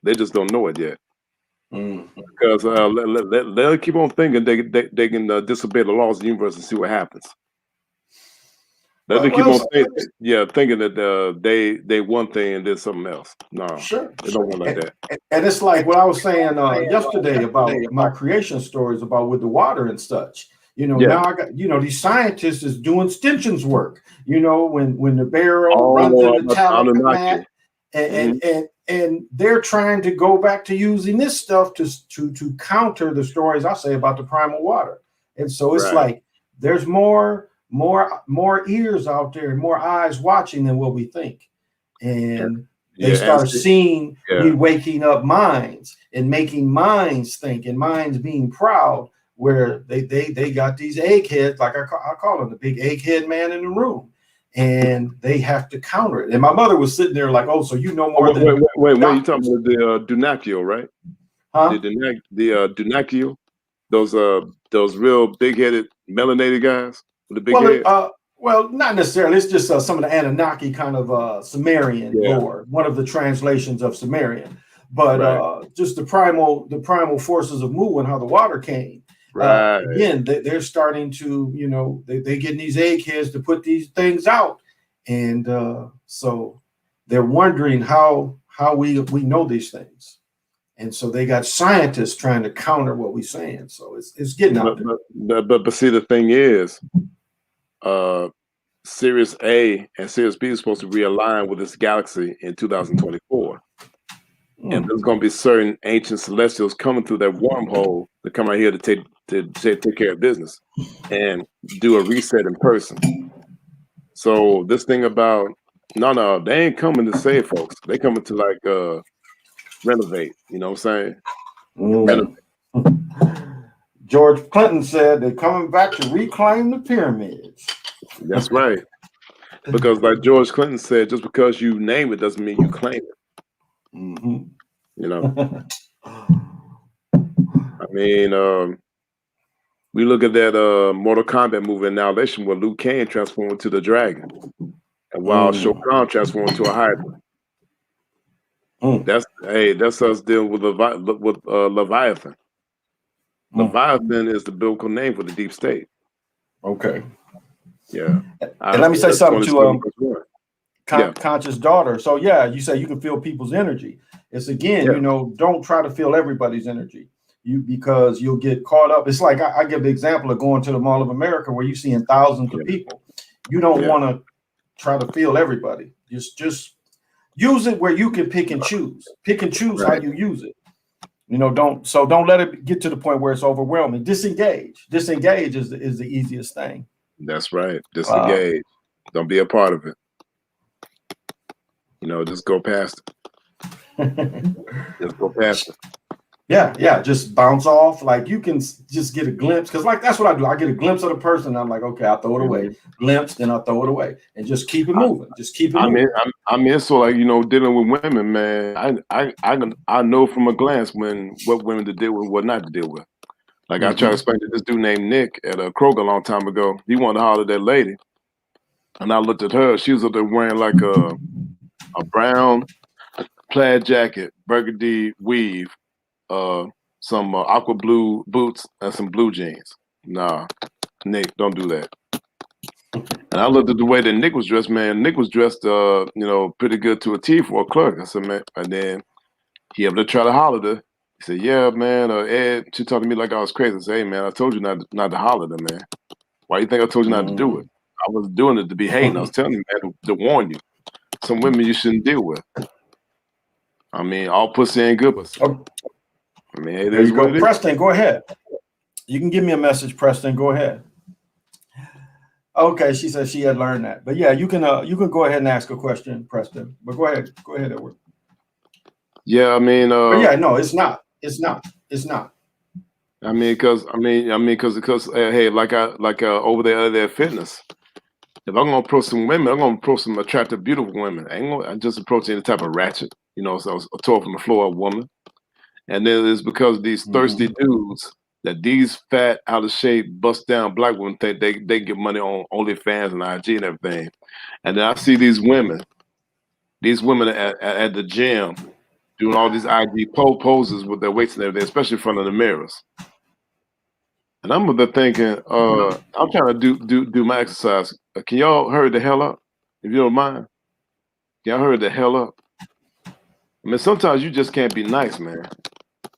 [SPEAKER 2] They just don't know it yet. Because let them keep on thinking they can disobey the laws of the universe and see what happens. Let them keep on thinking that they one thing and then something else. No, they don't want like that.
[SPEAKER 1] And it's like what I was saying yesterday about my creation stories about with the water and such. Now I got these scientists is doing Stinchon's work. When the barrel runs in the talent, and they're trying to go back to using this stuff to counter the stories I say about the primal water. And so it's like there's more ears out there and more eyes watching than what we think. And they start seeing me waking up minds and making minds think, and minds being proud, where they got these eggheads, like I call them the big egghead man in the room. and they have to counter it. And my mother was sitting there like, "Oh, so you know more than
[SPEAKER 2] wait, you talking about the Dunakio, right?
[SPEAKER 1] Huh?
[SPEAKER 2] The Dunakio, those real big-headed melanated guys with the big head.
[SPEAKER 1] Well, not necessarily. It's just some of the Anunnaki kind of Sumerian lore, one of the translations of Sumerian. But just the primal forces of Mu and how the water came. Again, they're starting to, you know, they getting these eggheads to put these things out, and so they're wondering how we know these things, and so they got scientists trying to counter what we're saying. So it's getting out there.
[SPEAKER 2] But see, the thing is, Sirius A and Sirius B is supposed to realign with this galaxy in 2024. And there's going to be certain ancient celestials coming through that wormhole to come out here to take care of business and do a reset in person. So this thing about no, they ain't coming to save folks. They coming to like renovate. You know what I'm saying? Renovate.
[SPEAKER 1] George Clinton said they're coming back to reclaim the pyramids.
[SPEAKER 2] That's right. Because like George Clinton said, just because you name it doesn't mean you claim it.
[SPEAKER 1] Mm-hmm.
[SPEAKER 2] You know, I mean, we look at that Mortal Kombat movie Annihilation where Liu Kang transformed into the dragon, and while Shao Kahn transformed into a hydra. That's us dealing with Leviathan. Leviathan is the biblical name for the deep state.
[SPEAKER 1] Okay.
[SPEAKER 2] Yeah.
[SPEAKER 1] And let me say something to conscious daughter. So yeah, you say you can feel people's energy. It's again, you know, don't try to feel everybody's energy. Because you'll get caught up. It's like I give the example of going to the Mall of America where you're seeing thousands of people. You don't want to try to feel everybody. Just use it where you can pick and choose. Pick and choose how you use it. You know, don't let it get to the point where it's overwhelming. Disengage. Disengage is the easiest thing.
[SPEAKER 2] That's right. Disengage. Don't be a part of it. You know, just go past it. Just go past it.
[SPEAKER 1] Yeah, just bounce off. Like you can just get a glimpse, because like that's what I do. I get a glimpse of the person, and I'm like, okay, I'll throw it away. Glimpse, then I'll throw it away, and just keep it moving. Just keep it moving.
[SPEAKER 2] I mean, so like, you know, dealing with women, man. I know from a glance what women to deal with, what not to deal with. Like I tried to explain to this dude named Nick at a Kroger a long time ago. He wanted to holler at that lady, and I looked at her. She was up there wearing like a brown plaid jacket, burgundy weave. Some aqua blue boots and some blue jeans. Nah, Nick, don't do that. And I looked at the way that Nick was dressed, man. Nick was dressed, you know, pretty good to a T for a clerk. I said, man, and then he able to try to holler at her. He said, yeah, man, Ed, she talked to me like I was crazy. I said, hey, man, I told you not to holler at her, man. Why you think I told you not to do it? I wasn't doing it to be hating. I was telling you, man, to warn you. Some women you shouldn't deal with. I mean, all pussy ain't good pussy. I mean, hey,
[SPEAKER 1] there you go. Preston, go ahead. You can give me a message, Preston. Go ahead. Okay, she said she had learned that. But yeah, you can go ahead and ask a question, Preston. But go ahead, Edward.
[SPEAKER 2] Yeah, I mean,
[SPEAKER 1] but yeah, no, it's not.
[SPEAKER 2] I mean, because hey, like over there at their fitness. If I'm gonna approach some women, I'm gonna approach some attractive, beautiful women. I ain't gonna just approach any type of ratchet, you know, so a tour from the floor of a woman. And then it's because of these thirsty dudes that these fat, out of shape, bust down black women think they get money on OnlyFans and IG and everything. And then I see these women at the gym doing all these IG poses with their weights and everything, especially in front of the mirrors. And I'm thinking, I'm trying to do my exercise. Can y'all hurry the hell up? If you don't mind. Can y'all hurry the hell up? I mean, sometimes you just can't be nice, man.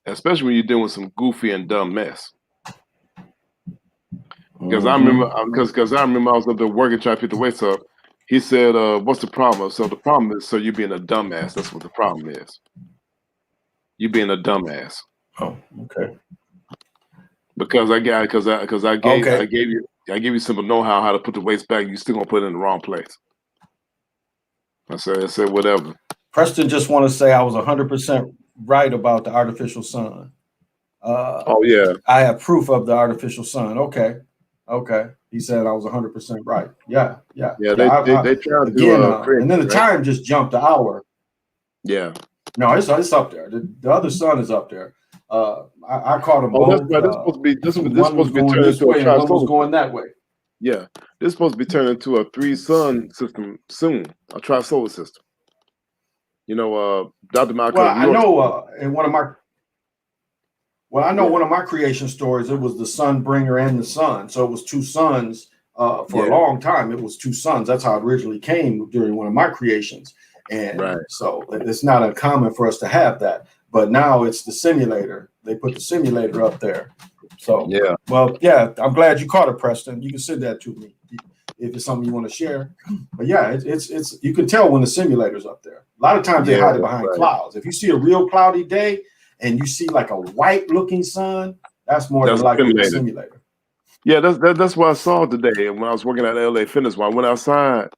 [SPEAKER 2] Especially when you're dealing with some goofy and dumb mess. Because I remember I was up there working, trying to pick the weights up. He said, what's the problem? So the problem is, you being a dumbass. That's what the problem is. You being a dumbass.
[SPEAKER 1] Oh, okay.
[SPEAKER 2] Because I gave you simple know-how to put the weights back. You still gonna put it in the wrong place. I said whatever.
[SPEAKER 1] Preston just want to say I was 100% right about the artificial sun.
[SPEAKER 2] Oh yeah,
[SPEAKER 1] I have proof of the artificial sun. Okay. He said I was 100% right. Yeah.
[SPEAKER 2] They try to
[SPEAKER 1] again,
[SPEAKER 2] do
[SPEAKER 1] and then the time just jumped the hour.
[SPEAKER 2] Yeah.
[SPEAKER 1] No, it's up there. The other sun is up there. I caught them both.
[SPEAKER 2] That's supposed to be this
[SPEAKER 1] one
[SPEAKER 2] supposed
[SPEAKER 1] was
[SPEAKER 2] to be
[SPEAKER 1] going
[SPEAKER 2] turned
[SPEAKER 1] this
[SPEAKER 2] into a
[SPEAKER 1] way and one was
[SPEAKER 2] tri-solar
[SPEAKER 1] going that way.
[SPEAKER 2] Yeah, this is supposed to be turned into a 3-sun system soon, a tri-solar system. You know, Dr. Malcolm.
[SPEAKER 1] Well, I know in one of my one of my creation stories, it was the sun bringer and the sun. So it was two suns for a long time. It was two suns. That's how it originally came during one of my creations. And so it's not uncommon for us to have that. But now it's the simulator. They put the simulator up there. So, I'm glad you caught it, Preston. You can send that to me if it's something you want to share. But yeah, it's you can tell when the simulator's up there. A lot of times they hide it behind clouds. If you see a real cloudy day and you see like a white looking sun, that's more than likely a simulator.
[SPEAKER 2] Yeah, that's what I saw today. And when I was working at LA Fitness, when I went outside,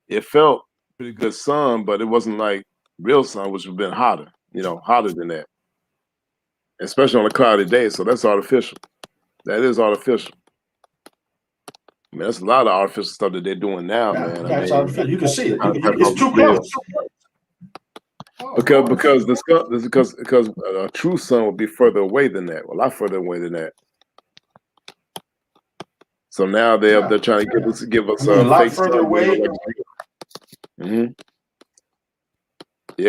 [SPEAKER 2] it felt pretty good sun, but it wasn't like real sun, which would have been hotter, hotter than that. Especially on a cloudy day. So that's artificial. That is artificial. I mean, that's a lot of artificial stuff that they're doing now, man.
[SPEAKER 1] That's artificial. You can see it. It's too close.
[SPEAKER 2] Because a true sun would be further away than that, a lot further away than that. So now they're trying to give us
[SPEAKER 1] a lot further away.
[SPEAKER 2] Yeah,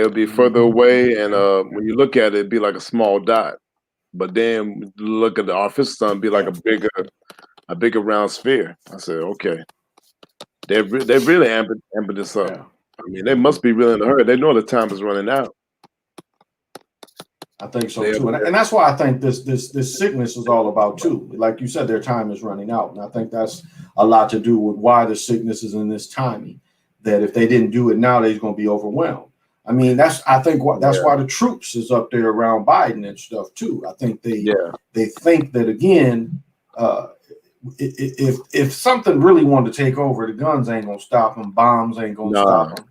[SPEAKER 2] it'll be further away, and when you look at it, it'd be like a small dot. But then look at the artificial sun, it'd be like a bigger round sphere. I said, okay, they're really amping this up. Yeah. I mean, they must be really in a hurry. They know the time is running out.
[SPEAKER 1] I think so too, and that's why I think this sickness is all about too. Like you said, their time is running out, and I think that's a lot to do with why the sickness is in this timing. That if they didn't do it now, they're going to be overwhelmed. I mean, that's why the troops is up there around Biden and stuff too. I think they think that again, if something really wanted to take over, the guns ain't gonna stop them, bombs ain't gonna stop them,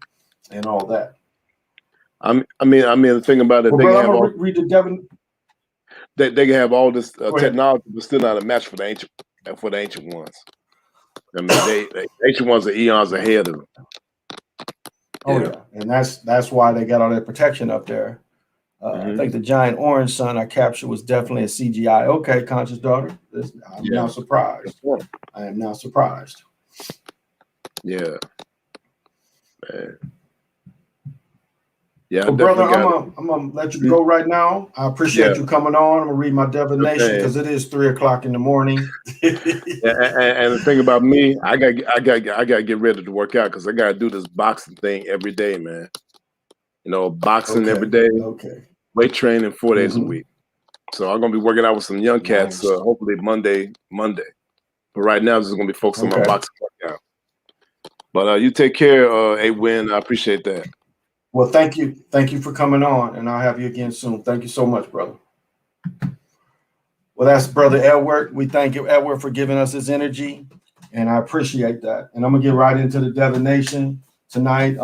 [SPEAKER 1] and all that.
[SPEAKER 2] I mean, the thing about it,
[SPEAKER 1] I'm gonna read the Devin.
[SPEAKER 2] They can have all this technology, but still not a match for the ancient ones. I mean, the ancient ones are eons ahead of them.
[SPEAKER 1] And that's why they got all that protection up there. I think the giant orange sun I captured was definitely a CGI. Okay, conscious daughter. I'm now surprised. I am now surprised.
[SPEAKER 2] Yeah. Man. Yeah,
[SPEAKER 1] well, brother, I'm gonna let you go right now. I appreciate you coming on. I'm gonna read my divination because it is 3:00 in the morning.
[SPEAKER 2] And the thing about me, I gotta get ready to work out because I gotta do this boxing thing every day, man. Boxing every day.
[SPEAKER 1] Okay.
[SPEAKER 2] Weight training 4 days a week. So I'm gonna be working out with some young cats. Hopefully Monday. But right now, I'm just gonna be focused on my boxing workout. But you take care, A-Win. I appreciate that.
[SPEAKER 1] Well, thank you for coming on, and I'll have you again soon. Thank you so much, brother. Well, that's Brother Edward. We thank you, Edward, for giving us his energy, and I appreciate that. And I'm gonna get right into the divination tonight.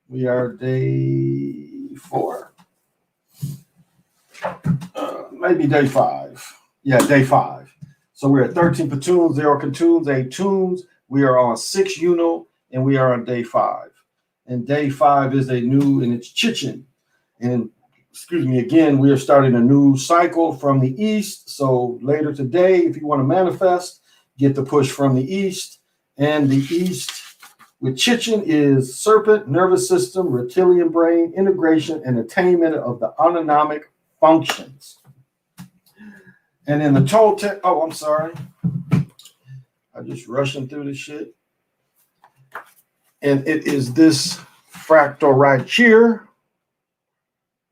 [SPEAKER 1] We are day 4, maybe day 5. Yeah, day 5. So we're at 13 platoons, 0 platoons, 8 tunes. We are on 6 Uno, and we are on day 5. And day 5 is a new, and it's Chichen. And again, we are starting a new cycle from the east. So later today, if you want to manifest, get the push from the east. And the east with Chichen is serpent, nervous system, reptilian brain, integration, and attainment of the autonomic functions. And in the Toltec, I'm sorry. I'm just rushing through this shit. And it is this fractal right here.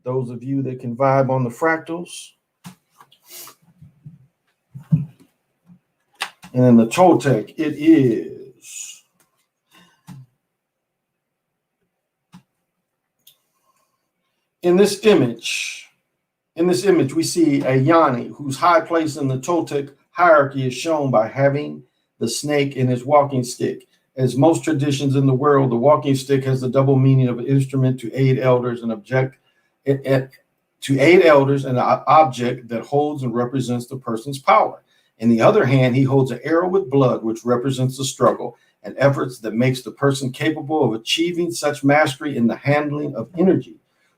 [SPEAKER 1] Those of you that can vibe on the fractals. And in the Toltec, it is in this image, we see a Yanni whose high place in the Toltec hierarchy is shown by having the snake in his walking stick. As most traditions in the world, the walking stick has the double meaning of an instrument to aid elders and object to aid elders and an object that holds and represents the person's power. In the other hand, he holds an arrow with blood, which represents the struggle and efforts that makes the person capable of achieving such mastery in the handling of energy.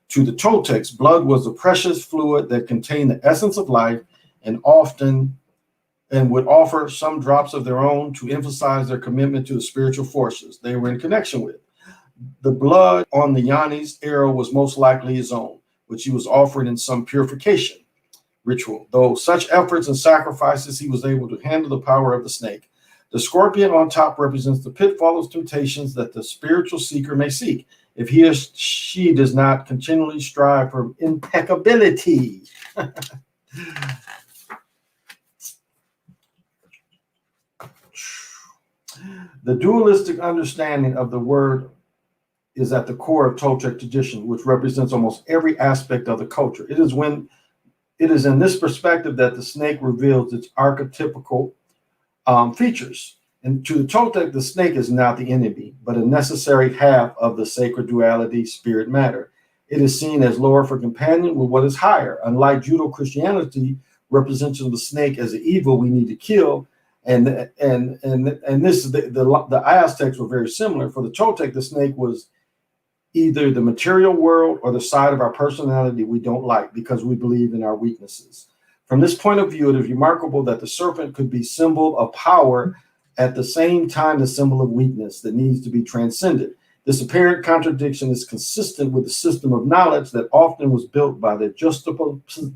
[SPEAKER 1] To the Toltecs, blood was a precious fluid that contained the essence of life and would offer some drops of their own to emphasize their commitment to the spiritual forces they were in connection with. The blood on the Yanni's arrow was most likely his own, which he was offering in some purification ritual. Though such efforts and sacrifices, he was able to handle the power of the snake. The scorpion on top represents the pitfalls, temptations that the spiritual seeker may seek if he or she does not continually strive for impeccability. The dualistic understanding of the word is at the core of Toltec tradition, which represents almost every aspect of the culture. It is in this perspective that the snake reveals its archetypical features. And to the Toltec, the snake is not the enemy, but a necessary half of the sacred duality, spirit matter. It is seen as lower for companion with what is higher. Unlike Judo-Christianity, representing the snake as an evil we need to kill, and this the Aztecs were very similar. For the Toltec, the snake was either the material world or the side of our personality we don't like because we believe in our weaknesses. From this point of view, it is remarkable that the serpent could be symbol of power at the same time the symbol of weakness that needs to be transcended. This apparent contradiction is consistent with the system of knowledge that often was built by the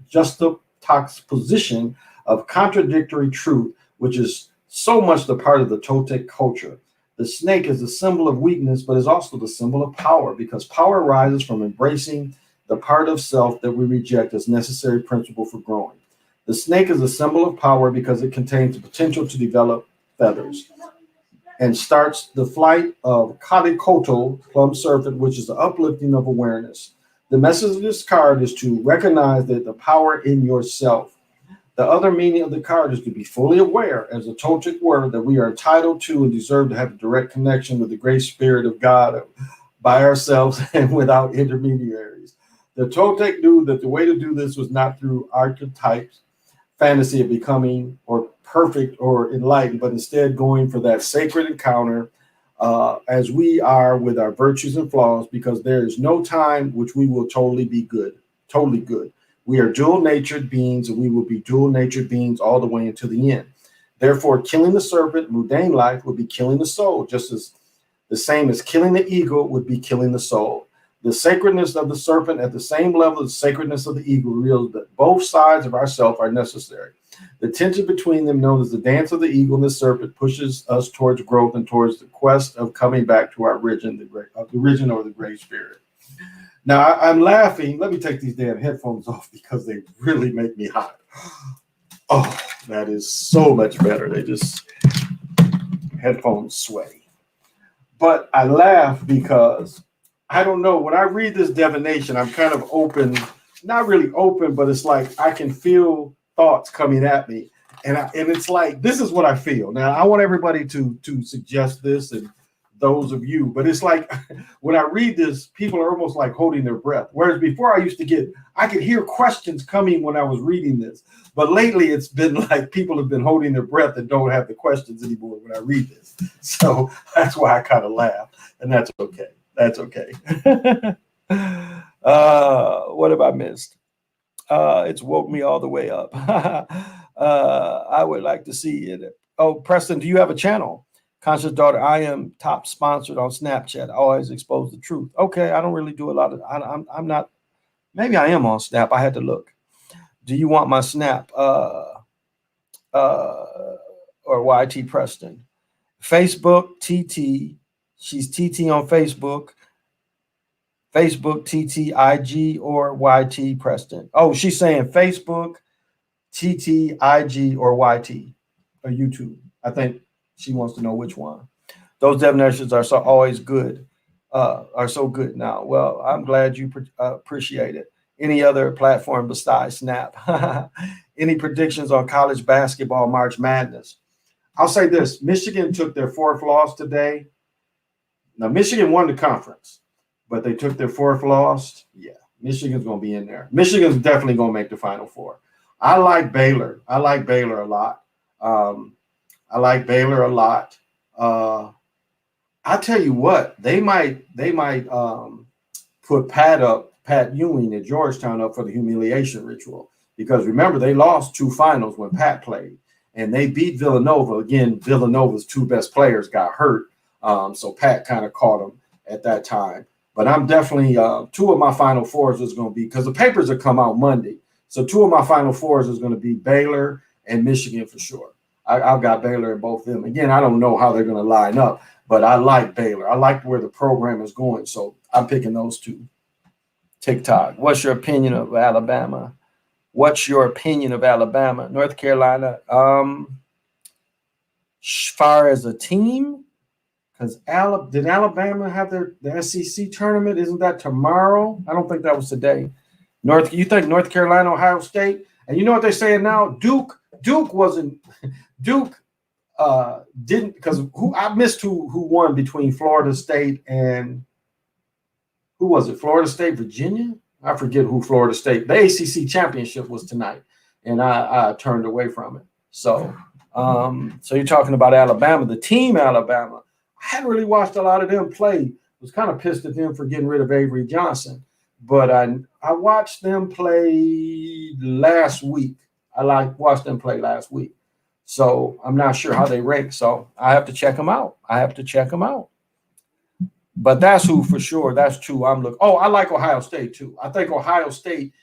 [SPEAKER 1] juxtaposition of contradictory truth, which is so much the part of the Toltec culture. The snake is a symbol of weakness, but is also the symbol of power, because power arises from embracing the part of self that we reject as necessary principle for growing. The snake is a symbol of power because it contains the potential to develop feathers and starts the flight of Kalikoto, plum serpent, which is the uplifting of awareness. The message of this card is to recognize that the power in yourself. The other meaning of the card is to be fully aware, as a Toltec word, that we are entitled to and deserve to have a direct connection with the great spirit of God by ourselves and without intermediaries. The Toltec knew that the way to do this was not through archetypes, fantasy of becoming or perfect or enlightened, but instead going for that sacred encounter as we are with our virtues and flaws, because there is no time which we will totally be good, totally good. We are dual-natured beings, and we will be dual-natured beings all the way into the end. Therefore, killing the serpent, mundane life, would be killing the soul, just as the same as killing the ego would be killing the soul. The sacredness of the serpent at the same level as the sacredness of the ego reveals that both sides of ourself are necessary. The tension between them, known as the dance of the ego and the serpent, pushes us towards growth and towards the quest of coming back to our origin, the origin or the great spirit. Now, I'm laughing. Let me take these damn headphones off because they really make me hot. Oh, that is so much better. They just, headphones sway. But I laugh because, I don't know, when I read this divination, I'm kind of open, not really open, but it's like I can feel thoughts coming at me. And it's like, this is what I feel. Now, I want everybody to suggest this, and those of you, but it's like when I read this, people are almost like holding their breath. Whereas before I could hear questions coming when I was reading this. But lately it's been like people have been holding their breath and don't have the questions anymore when I read this. So that's why I kind of laugh, and that's okay. That's okay. What have I missed? It's woke me all the way up. I would like to see it. Oh, Preston, do you have a channel? Conscious Daughter, I am top sponsored on Snapchat. I always expose the truth. Okay, I don't really do a lot of, I'm not, maybe I am on Snap. I had to look. Do you want my Snap? Or YT Preston. Facebook, TT. She's TT on Facebook. Facebook, TT, IG, or YT Preston. Oh, she's saying Facebook, TT, IG, or YT, or YouTube. I think she wants to know which one. Those divinations are always good, are so good now. Well, I'm glad you appreciate it. Any other platform besides Snap? Any predictions on college basketball March Madness? I'll say this. Michigan took their fourth loss today. Now, Michigan won the conference, but they took their fourth loss. Yeah, Michigan's going to be in there. Michigan's definitely going to make the Final Four. I like Baylor. I like Baylor a lot. I like Baylor a lot. I tell you what, they might put Pat Ewing at Georgetown up for the humiliation ritual, because remember, they lost 2 finals when Pat played, and they beat Villanova. Again, Villanova's 2 best players got hurt, so Pat kind of caught them at that time. But I'm definitely 2 of my Final Fours is going to be, because the papers will come out Monday, so 2 of my Final Fours is going to be Baylor and Michigan for sure. I've got Baylor in both of them. Again, I don't know how they're going to line up, but I like Baylor. I like where the program is going, so I'm picking those 2. TikTok. What's your opinion of Alabama? What's your opinion of Alabama? North Carolina. As far as a team, because did Alabama have the SEC tournament? Isn't that tomorrow? I don't think that was today. You think North Carolina, Ohio State? And you know what they're saying now? Duke wasn't. Duke didn't, because I missed who won between Florida State and who was it? Florida State, Virginia? I forget who Florida State. The ACC championship was tonight, and I turned away from it. So, so you're talking about Alabama, the team Alabama. I hadn't really watched a lot of them play. Was kind of pissed at them for getting rid of Avery Johnson, but I watched them play last week. Watched them play last week. So I'm not sure how they rank. So I have to check them out. But that's who for sure. That's true. I'm looking. Oh, I like Ohio State too. I think Ohio State,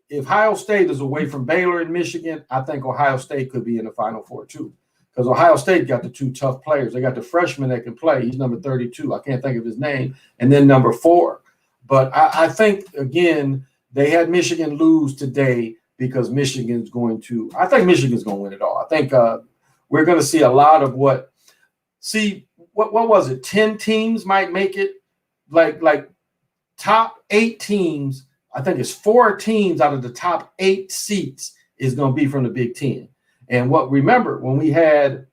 [SPEAKER 1] if Ohio State is away from Baylor and Michigan, I think Ohio State could be in the Final Four too. Because Ohio State got the 2 tough players. They got the freshman that can play. He's number 32. I can't think of his name. And then number 4. But I think, again, they had Michigan lose today because Michigan's going to – I think Michigan's going to win it all. I think we're going to see a lot of what was it? 10 teams might make it, like top 8 teams. I think it's 4 teams out of the top 8 seats is going to be from the Big Ten. And remember when we had,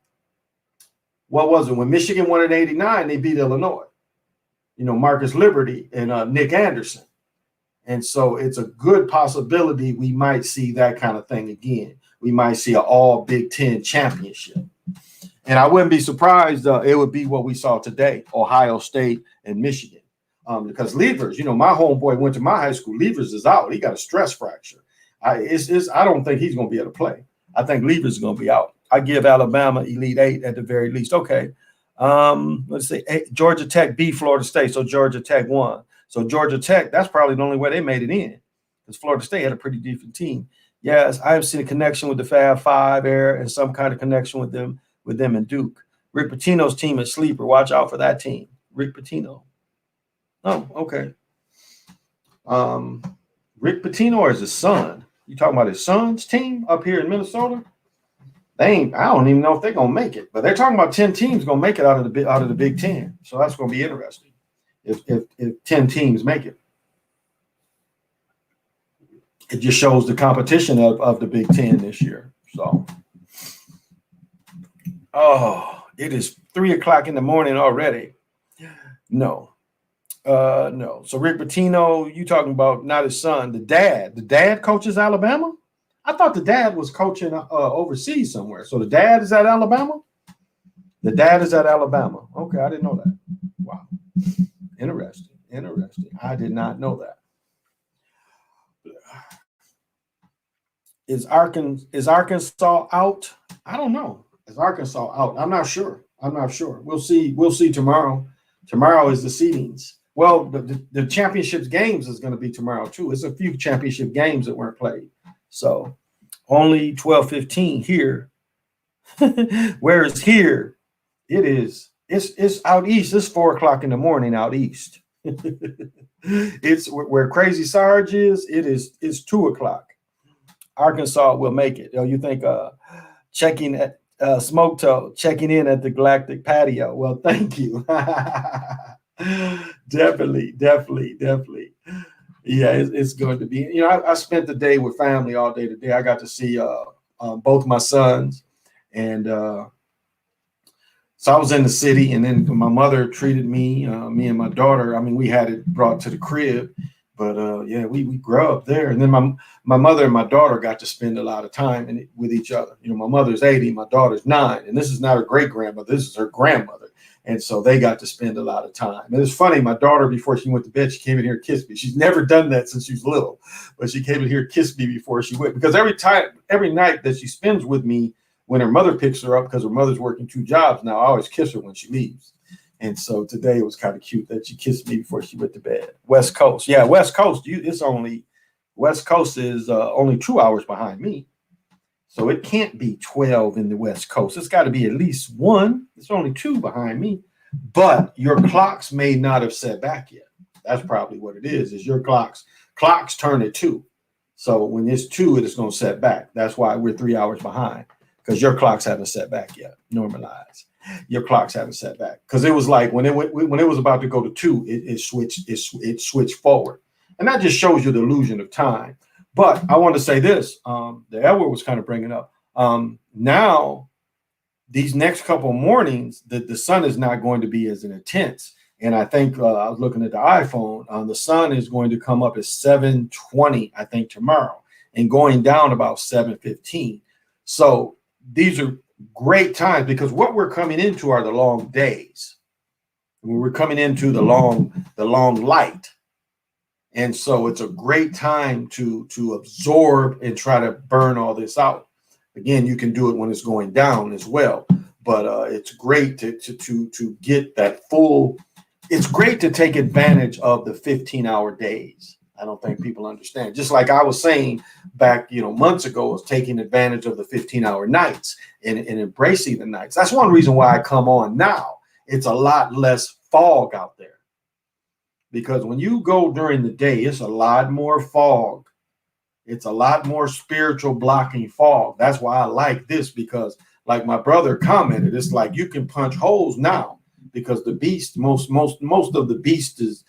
[SPEAKER 1] when Michigan won in '89, they beat Illinois, Marcus Liberty and Nick Anderson. And so it's a good possibility we might see that kind of thing again. We might see an all Big Ten championship. And I wouldn't be surprised it would be what we saw today, Ohio State and Michigan. Because Levers, my homeboy went to my high school. Levers is out. He got a stress fracture. I don't think he's going to be able to play. I think Levers is going to be out. I give Alabama Elite 8 at the very least. Okay. Let's see. Georgia Tech beat Florida State, so Georgia Tech won. So Georgia Tech, that's probably the only way they made it in, because Florida State had a pretty decent team. Yes, I have seen a connection with the Fab Five era and some kind of connection with them and Duke. Rick Pitino's team is sleeper. Watch out for that team. Rick Pitino. Oh, okay. Rick Pitino or is his son? You talking about his son's team up here in Minnesota? I don't even know if they're gonna make it, but they're talking about 10 teams gonna make it out of the Big Ten. So that's gonna be interesting if 10 teams make it. It just shows the competition of the Big Ten this year. So, it is 3:00 in the morning already. No. So Rick Pitino, you talking about not his son, the dad. The dad coaches Alabama? I thought the dad was coaching overseas somewhere. So the dad is at Alabama? The dad is at Alabama. Okay, I didn't know that. Wow. Interesting. I did not know that. Is Arkansas out? I don't know. Is Arkansas out? I'm not sure. We'll see tomorrow. Tomorrow is the seedings. Well, the championships games is going to be tomorrow too. It's a few championship games that weren't played. So only 12:15 here. Whereas here, it's out east. It's 4:00 in the morning out east. It's where Crazy Sarge is. It's 2:00. Arkansas will make it. You think checking at Smoke Toe checking in at the Galactic Patio? Well, thank you. Definitely. Yeah, it's going to be. I spent the day with family all day today. I got to see both my sons, and so I was in the city, and then my mother treated me and my daughter. I mean, we had it brought to the crib, But yeah, we grew up there, and then my mother and my daughter got to spend a lot of time with each other. You know, my mother's 80, my daughter's 9, and this is not her great grandmother. This is her grandmother, and so they got to spend a lot of time. And it's funny, my daughter, before she went to bed, she came in here and kissed me. She's never done that since she was little, but she came in here and kissed me before she went, because every night that she spends with me, when her mother picks her up, because her mother's working 2 jobs now, I always kiss her when she leaves. And so today it was kind of cute that she kissed me before she went to bed. West Coast. Yeah, West Coast. West Coast is only 2 hours behind me. So it can't be 12 in the West Coast. It's got to be at least 1. It's only 2 behind me. But your clocks may not have set back yet. That's probably what it is your clocks turn at 2. So when it's 2, it is going to set back. That's why we're 3 hours behind, because your clocks haven't set back yet. Normalized. Your clocks haven't set back, because it was like when it was about to go to 2, it switched forward, and that just shows you the illusion of time. But I want to say this: the Edward was kind of bringing up now these next couple of mornings that the sun is not going to be as intense, and I think I was looking at the iPhone. The sun is going to come up at 7:20, I think, tomorrow, and going down about 7:15. So these are great times, because what we're coming into are the long days. We're coming into the long light, and so it's a great time to absorb and try to burn all this out. Again, you can do it when it's going down as well, but it's great to get that full. It's great to take advantage of the 15-hour days. I don't think people understand. Just like I was saying back, months ago, was taking advantage of the 15-hour nights and embracing the nights. That's one reason why I come on now. It's a lot less fog out there, because when you go during the day, it's a lot more fog. It's a lot more spiritual blocking fog. That's why I like this, because like my brother commented, it's like you can punch holes now, because the beast, most of the beast is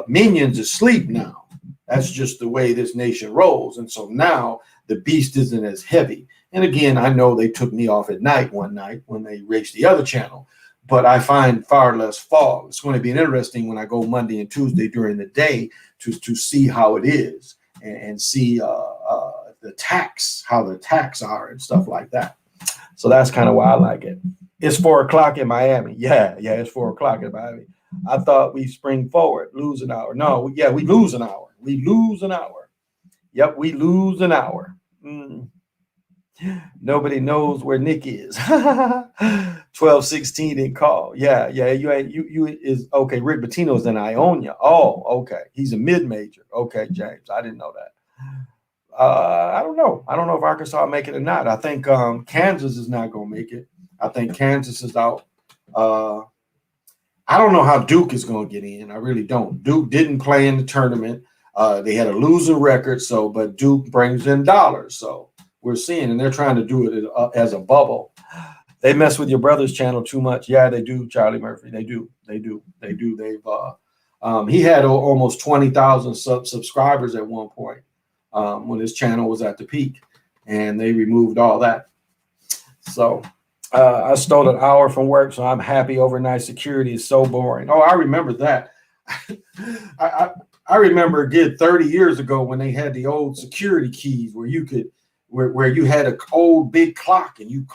[SPEAKER 1] minions asleep now. That's just the way this nation rolls. And so now the beast isn't as heavy. And again, I know they took me off at night one night when they reached the other channel, but I find far less fog. It's going to be interesting when I go Monday and Tuesday during the day to see how it is and see how the attacks are and stuff like that. So that's kind of why I like it. It's 4 o'clock in Miami. Yeah, it's 4 o'clock in Miami. I thought we spring forward, lose an hour. No, we lose an hour. We lose an hour. Yep, we lose an hour. Nobody knows where Nick is. 12:16 in call. Yeah. You is okay. Rick Bettino's in Ionia. Oh, okay. He's a mid-major. Okay, James. I didn't know that. I don't know. I don't know if Arkansas will make it or not. I think Kansas is not going to make it. I think Kansas is out. I don't know how Duke is going to get in. I really don't. Duke didn't play in the tournament. They had a losing record, but Duke brings in dollars. So we're seeing, and they're trying to do it as a bubble. They mess with your brother's channel too much. Yeah, they do, Charlie Murphy. They do. They've he had almost 20,000 subscribers at one point when his channel was at the peak, and they removed all that. So I stole an hour from work, so I'm happy. Overnight security is so boring. Oh, I remember that. I remember again 30 years ago when they had the old security keys where you could, where you had an old big clock and you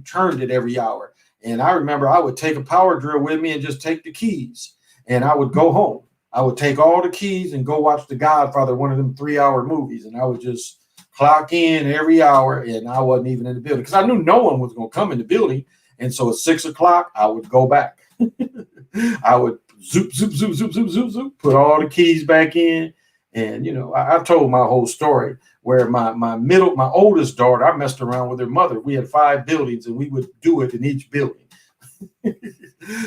[SPEAKER 1] turned it every hour. And I remember I would take a power drill with me and just take the keys, and I would go home. I would take all the keys and go watch The Godfather, one of them 3-hour movies, and I would just clock in every hour, and I wasn't even in the building because I knew no one was going to come in the building. And so at 6 o'clock, I would go back. I would zoop, put all the keys back in. And, I told my whole story where my oldest daughter, I messed around with her mother. We had 5 buildings, and we would do it in each building.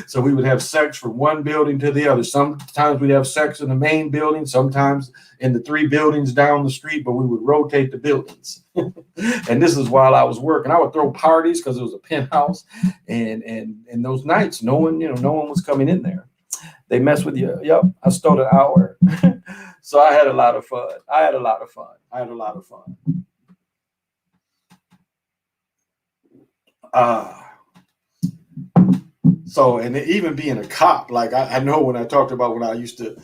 [SPEAKER 1] So we would have sex from one building to the other. Sometimes we'd have sex in the main building, sometimes in the 3 buildings down the street, but we would rotate the buildings. And this is while I was working. I would throw parties because it was a penthouse, and those nights, no one was coming in there. They mess with you. Yep, I stole an hour. So I had a lot of fun. So, and even being a cop, like I know when I talked about when I used to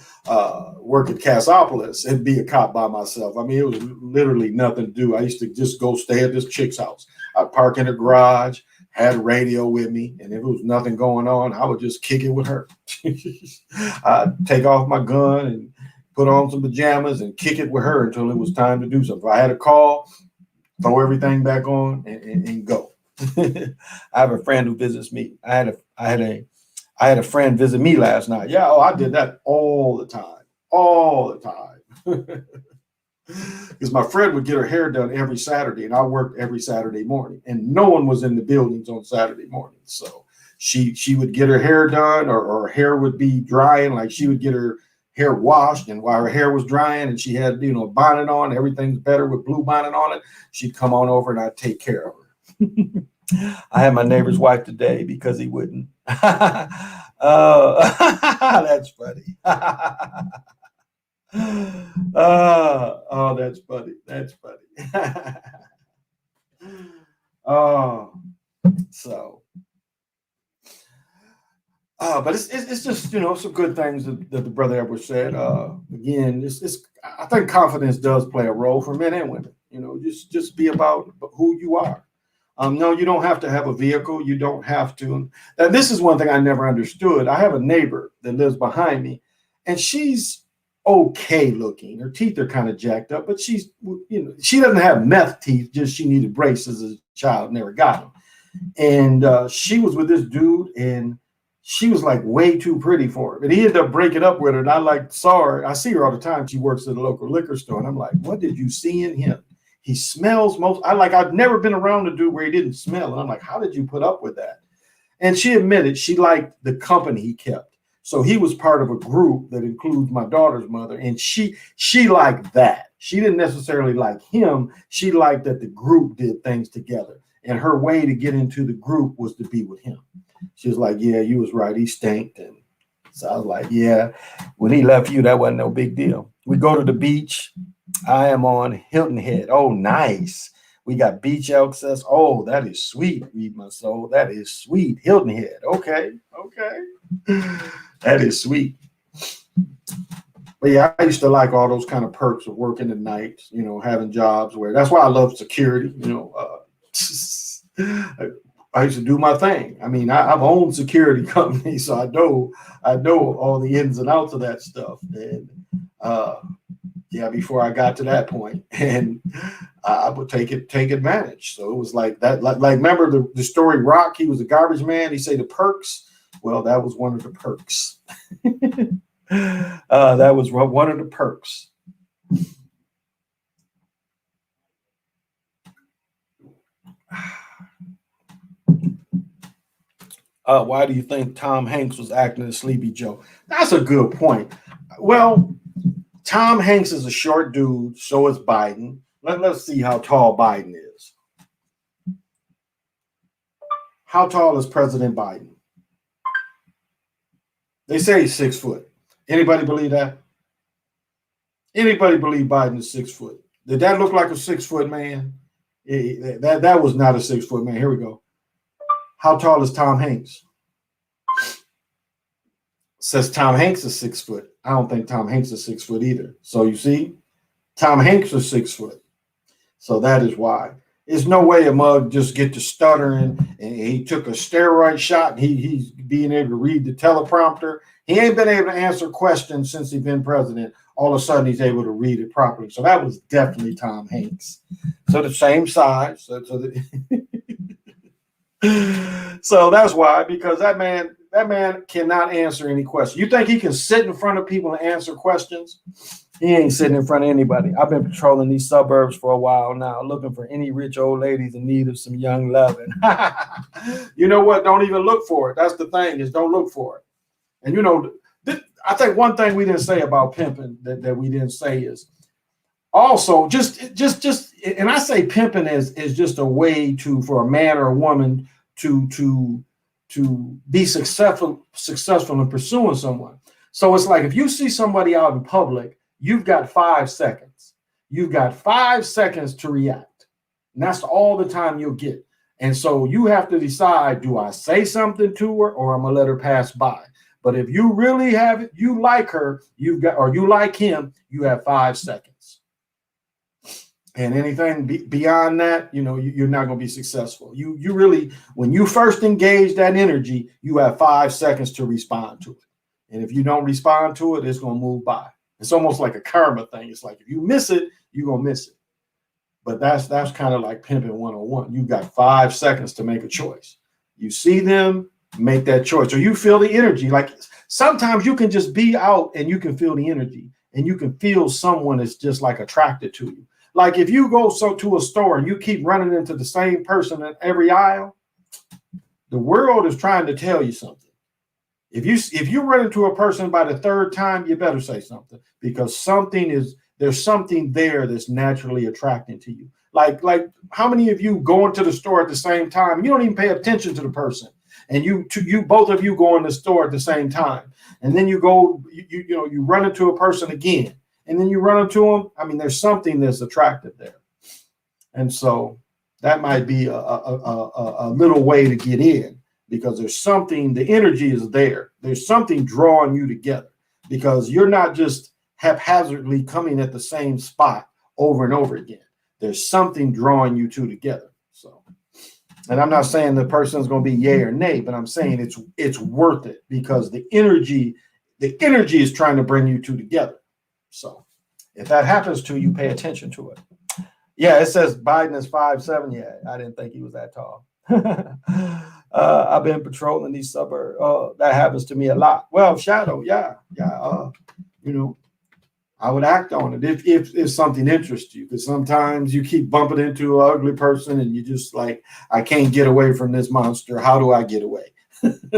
[SPEAKER 1] work at Cassopolis and be a cop by myself. I mean, it was literally nothing to do. I used to just go stay at this chick's house. I'd park in the garage, had a radio with me, and if it was nothing going on, I would just kick it with her. I'd take off my gun and put on some pajamas and kick it with her until it was time to do something. If I had a call, throw everything back on and go. I have a friend who visits me. I had a friend visit me last night. Yeah, oh, I did that all the time. Because my friend would get her hair done every Saturday, and I worked every Saturday morning, and no one was in the buildings on Saturday mornings. So she would get her hair done, or her hair would be drying. Like she would get her hair washed, and while her hair was drying, and she had a bonnet on, everything's better with blue bonnet on it. She'd come on over, and I'd take care of her. I had my neighbor's wife today because he wouldn't. That's funny. Oh, that's funny. That's funny. Oh, so. But it's just some good things that the brother Edward said. Again, I think confidence does play a role for men and women. Just be about who you are. No, you don't have to have a vehicle. You don't have to. And this is one thing I never understood. I have a neighbor that lives behind me, and she's okay looking. Her teeth are kind of jacked up, but she doesn't have meth teeth. Just she needed braces as a child, never got them. And she was with this dude, and she was like way too pretty for him. And he ended up breaking up with her. And I saw her. I see her all the time. She works at a local liquor store, and I'm like, what did you see in him? He smells I've never been around a dude where he didn't smell. And I'm like, how did you put up with that? And she admitted she liked the company he kept. So he was part of a group that includes my daughter's mother. And she liked that. She didn't necessarily like him. She liked that the group did things together. And her way to get into the group was to be with him. She was like, yeah, you was right. He stank. And so I was like, yeah, when he left you, that wasn't no big deal. We go to the beach. I am on Hilton Head. Oh, nice. We got beach access. Oh, that is sweet. Read my soul. That is sweet. Hilton Head. Okay. That is sweet. But yeah, I used to like all those kind of perks of working at night, having jobs where that's why I love security. I used to do my thing. I mean, I've owned security companies, so I know all the ins and outs of that stuff. And before I got to that point, and I would take advantage. So it was like that. Like remember the story Rock? He was a garbage man. He said the perks. Well, that was one of the perks. That was one of the perks. Why do you think Tom Hanks was acting as Sleepy Joe? That's a good point. Well, Tom Hanks is a short dude, so is Biden. Let's see how tall Biden is. How tall is President Biden? They say he's 6 foot. Anybody believe that? Anybody believe Biden is 6 foot? Did that look like a 6 foot man? That was not a 6 foot man. Here we go. How tall is Tom Hanks? Says Tom Hanks is 6 foot. I don't think Tom Hanks is 6 foot either. So you see, Tom Hanks is 6 foot. So that is why. There's no way a mug just get to stuttering and he took a steroid shot and he's being able to read the teleprompter. He ain't been able to answer questions since he's been president. All of a sudden he's able to read it properly. So that was definitely Tom Hanks. So the same size. So that's why, because that man cannot answer any questions. You think he can sit in front of people and answer questions? He ain't sitting in front of anybody. I've been patrolling these suburbs for a while now, looking for any rich old ladies in need of some young loving. You know what? Don't even look for it. That's the thing, is don't look for it. And I think one thing we didn't say about pimping that we didn't say is also just and I say pimping is just a way for a man or a woman to be successful in pursuing someone. So it's like if you see somebody out in public, you've got 5 seconds. You've got 5 seconds to react. And that's all the time you'll get. And so you have to decide, do I say something to her or I'm going to let her pass by? But if you really have it, you like her, you've got, or you like him, you have 5 seconds. And anything beyond that, you know, you're not going to be successful. You really, when you first engage that energy, you have 5 seconds to respond to it. And if you don't respond to it, it's going to move by. It's almost like a karma thing. It's like if you miss it, you're going to miss it. But that's kind of like pimping 101. You've got 5 seconds to make a choice. You see them, make that choice. Or you feel the energy. Like sometimes you can just be out and you can feel the energy. And you can feel someone is just like attracted to you. Like if you go to a store and you keep running into the same person in every aisle, the world is trying to tell you something. If you run into a person by the 3rd time, you better say something, because there's something there that's naturally attracting to you. Like how many of you go into the store at the same time and you don't even pay attention to the person, and you both of you go in the store at the same time, and then you run into a person again, and then you run into them. I mean, there's something that's attractive there. And so that might be a little way to get in, because there's something, the energy is there. There's something drawing you together, because you're not just haphazardly coming at the same spot over and over again. There's something drawing you two together. So, and I'm not saying the person's going to be yay or nay, but I'm saying it's worth it, because the energy is trying to bring you two together. So if that happens to you, pay attention to it. Yeah, it says Biden is 5'7". Yeah, I didn't think he was that tall. I've been patrolling these suburbs. That happens to me a lot. Well, shadow, yeah. You know, I would act on it if something interests you, because sometimes you keep bumping into an ugly person and you just like, I can't get away from this monster. How do I get away?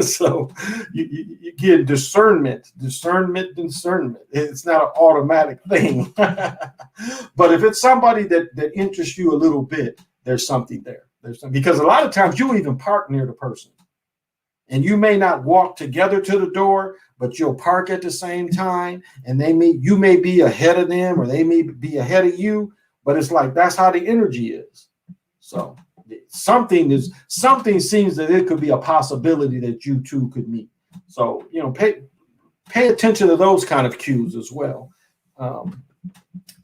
[SPEAKER 1] So you get discernment. It's not an automatic thing. But if it's somebody that interests you a little bit, there's something there. Because a lot of times you even park near the person, and you may not walk together to the door, but you'll park at the same time, and you may be ahead of them, or they may be ahead of you, but it's like, that's how the energy is. So something seems that it could be a possibility that you two could meet. So, you know, pay attention to those kind of cues as well.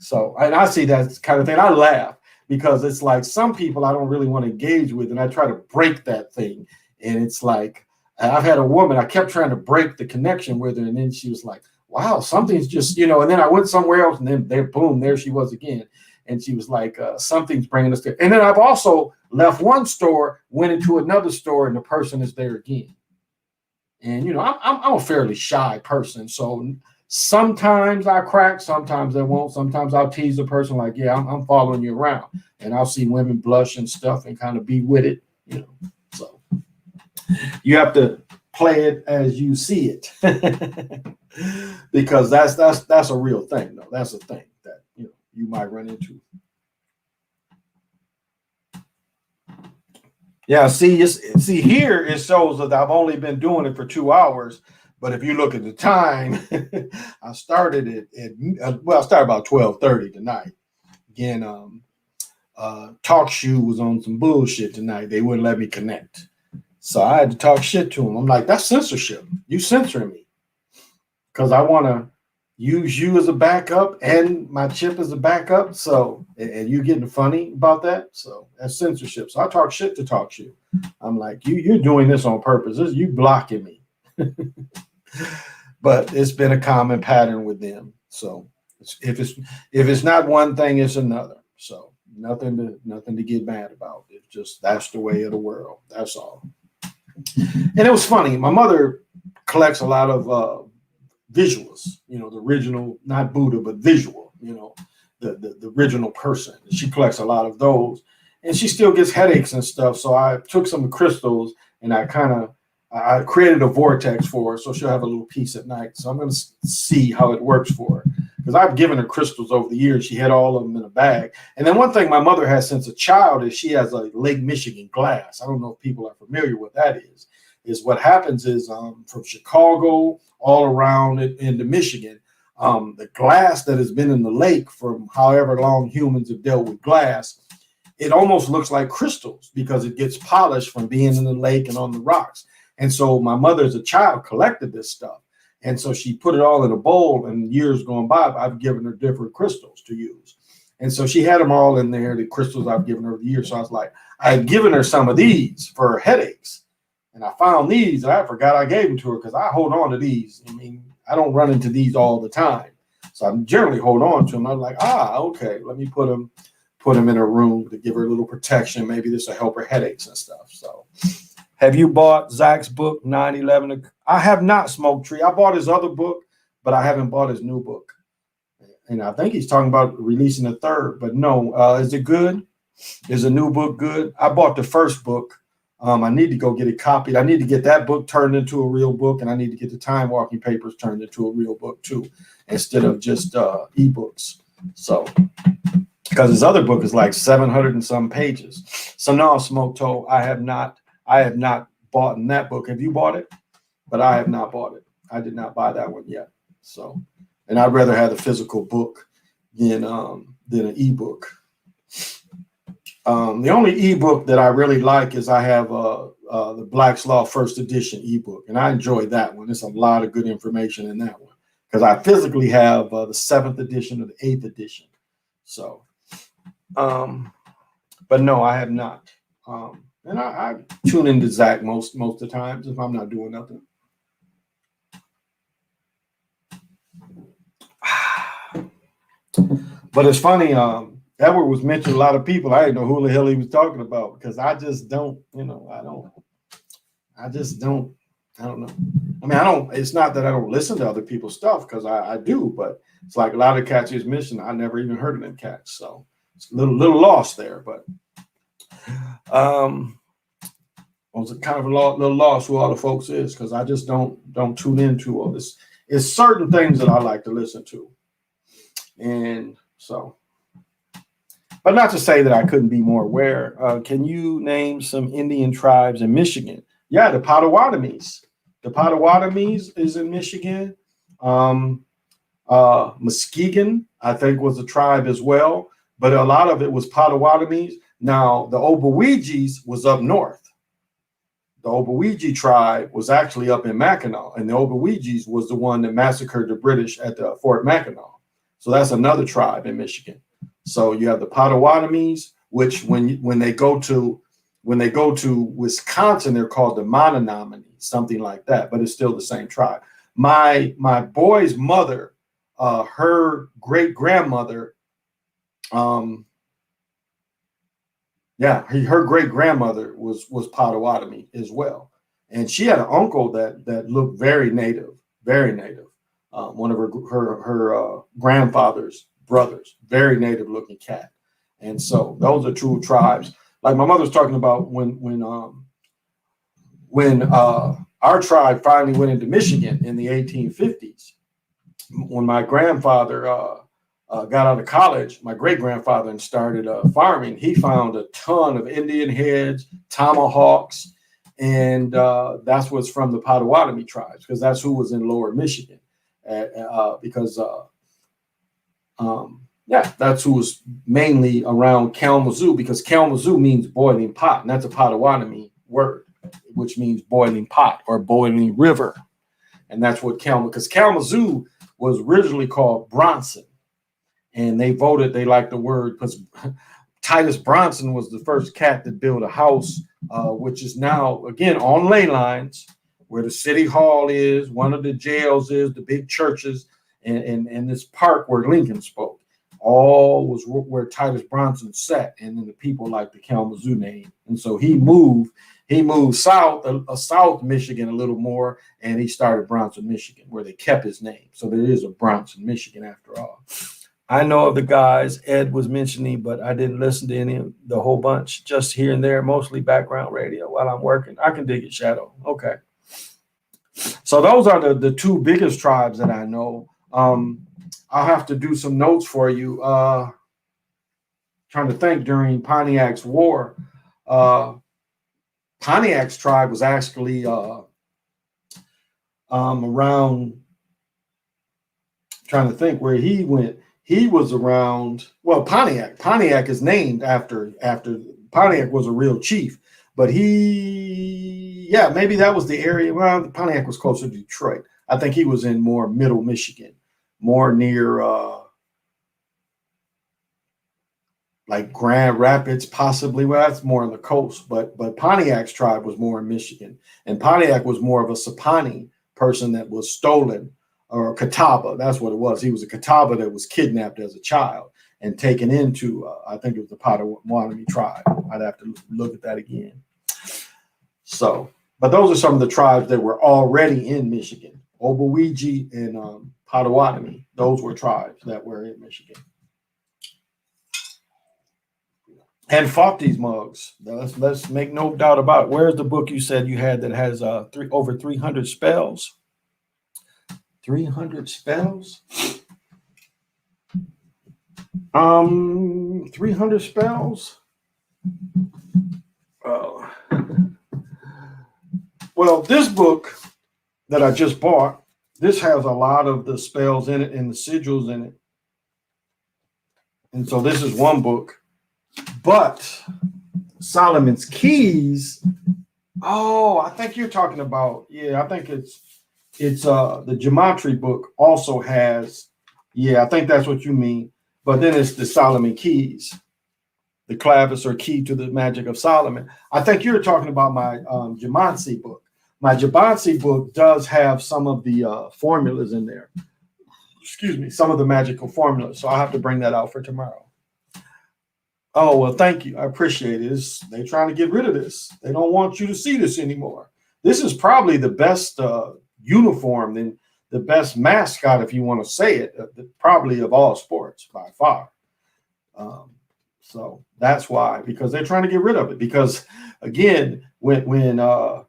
[SPEAKER 1] So I see that kind of thing. I laugh, because it's like some people I don't really want to engage with, and I try to break that thing. And it's like, I've had a woman, I kept trying to break the connection with her, and then she was like, wow, something's just, you know, and then I went somewhere else, and then boom, there she was again. And she was like, something's bringing us there. And then I've also left one store, went into another store, and the person is there again. And, you know, I'm a fairly shy person. So sometimes I crack, sometimes I won't. Sometimes I'll tease the person like, yeah, I'm following you around. And I'll see women blush and stuff and kind of be with it, you know. So you have to play it as you see it. Because that's a real thing, though. That's a thing that, you know, you might run into. Yeah, see here it shows that I've only been doing it for 2 hours, but if you look at the time, I started it I started about 12:30 tonight. Again, Talk Shoe was on some bullshit tonight. They wouldn't let me connect, so I had to talk shit to them. I'm like, that's censorship. You censoring me because I want to use you as a backup and my chip as a backup. So, and you getting funny about that. So that's censorship. So I talk shit to Talk Shoe. I'm like, you're doing this on purpose. You blocking me. But it's been a common pattern with them. So if it's not one thing, it's another. So nothing to get mad about. It's just, that's the way of the world. That's all. And it was funny. My mother collects a lot of visuals, you know, the original, not Buddha, but visual, you know, the original person. She collects a lot of those, and she still gets headaches and stuff. So I took some crystals and I created a vortex for her, so she'll have a little peace at night. So I'm going to see how it works for her, because I've given her crystals over the years. She had all of them in a bag. And then one thing my mother has since a child is she has a Lake Michigan glass. I don't know if people are familiar with that is what happens is from Chicago all around it into Michigan, the glass that has been in the lake from however long humans have dealt with glass, it almost looks like crystals because it gets polished from being in the lake and on the rocks. And so my mother as a child collected this stuff. And so she put it all in a bowl, and years going by, I've given her different crystals to use. And so she had them all in there, the crystals I've given her over the years. So I was like, I had given her some of these for her headaches. And I found these, and I forgot I gave them to her because I hold on to these. I mean, I don't run into these all the time. So I generally hold on to them. I'm like, okay, let me put them in her room to give her a little protection. Maybe this will help her headaches and stuff. So have you bought Zach's book, 9/11? I have not, Smoke Tree. I bought his other book, but I haven't bought his new book. And I think he's talking about releasing a third, but no. Is it good? Is a new book good? I bought the first book. I need to go get it copied. I need to get that book turned into a real book, and I need to get the Time Walking Papers turned into a real book too, instead of just ebooks. So, because his other book is like 700 and some pages. So no, Smoke Toe, I have not bought that book. Have you bought it? But I have not bought it. I did not buy that one yet. So, and I'd rather have the physical book than an ebook. The only ebook that I really like is I have the Black's Law First Edition ebook, and I enjoy that one. There's a lot of good information in that one because I physically have the 7th edition or the 8th edition. So, but no, I have not. And I tune into Zach most of the times if I'm not doing nothing. But it's funny, Edward was mentioning a lot of people. I didn't know who the hell he was talking about because I just don't, I don't know. I mean, it's not that I don't listen to other people's stuff because I do, but it's like a lot of cats he's mentioned. I never even heard of them cats. So it's a little lost there, but I was kind of a little lost who all the folks is because I just don't tune into all this. It's certain things that I like to listen to. And so, but not to say that I couldn't be more aware. Can you name some Indian tribes in Michigan? Yeah, the Potawatomis. The Potawatomis is in Michigan. Muskegon, I think, was a tribe as well, but a lot of it was Potawatomis. Now, the Obaweges was up north. The Obaweje tribe was actually up in Mackinac, and the Obaweges was the one that massacred the British at the Fort Mackinac. So that's another tribe in Michigan. So you have the Potawatomis, which when they go to Wisconsin, they're called the Menominee, something like that, but it's still the same tribe. My boy's mother, her great grandmother, her great grandmother was Potawatomi as well, and she had an uncle that looked very native. One of her grandfather's brothers, very native looking cat. And so those are true tribes. Like my mother's talking about when our tribe finally went into Michigan in the 1850s. When my grandfather got out of college, my great grandfather, and started farming, he found a ton of Indian heads, tomahawks, and that's what's from the Potawatomi tribes because that's who was in Lower Michigan. That's who was mainly around Kalamazoo because Kalamazoo means boiling pot, and that's a Potawatomi word, which means boiling pot or boiling river. And that's what because Kalamazoo was originally called Bronson, and they liked the word because Titus Bronson was the first cat that built a house, which is now, again, on ley lines, where the city hall is, one of the jails is, the big churches, and this park where Lincoln spoke. All was where Titus Bronson sat, and then the people liked the Kalamazoo name. And so he moved south Michigan a little more, and he started Bronson, Michigan, where they kept his name. So there is a Bronson, Michigan after all. I know of the guys Ed was mentioning, but I didn't listen to any of the whole bunch, just here and there, mostly background radio while I'm working. I can dig it, Shadow. Okay. So those are the two biggest tribes that I know. I'll have to do some notes for you. Trying to think during Pontiac's war. Pontiac's tribe was actually around, trying to think where he went. he was around. Well, Pontiac. Pontiac is named after Pontiac was a real chief, but yeah, maybe that was the area. Well, Pontiac was closer to Detroit. I think he was in more middle Michigan, more near like Grand Rapids, possibly. Well, that's more on the coast, but Pontiac's tribe was more in Michigan, and Pontiac was more of a Sapani person that was stolen, or Catawba. That's what it was. He was a Catawba that was kidnapped as a child and taken into, I think it was the Potawatomi tribe. I'd have to look at that again. So, but those are some of the tribes that were already in Michigan. Obaweji and Potawatomi. Those were tribes that were in Michigan. And fought these mugs. Let's make no doubt about it. Where's the book you said you had that has over 300 spells? 300 spells? 300 spells? Oh. Well, this book that I just bought, this has a lot of the spells in it and the sigils in it. And so this is one book. But Solomon's Keys, oh, I think you're talking about, yeah, I think it's the geometry book also has, yeah, I think that's what you mean. But then it's the Solomon Keys, the clavis or key to the magic of Solomon. I think you're talking about my geomancy book. My geomancy book does have some of the formulas in there. Excuse me, some of the magical formulas. So I'll have to bring that out for tomorrow. Oh, well, thank you. I appreciate it. They're trying to get rid of this. They don't want you to see this anymore. This is probably the best uniform and the best mascot, if you want to say it, probably of all sports by far. So that's why, because they're trying to get rid of it. Because again, and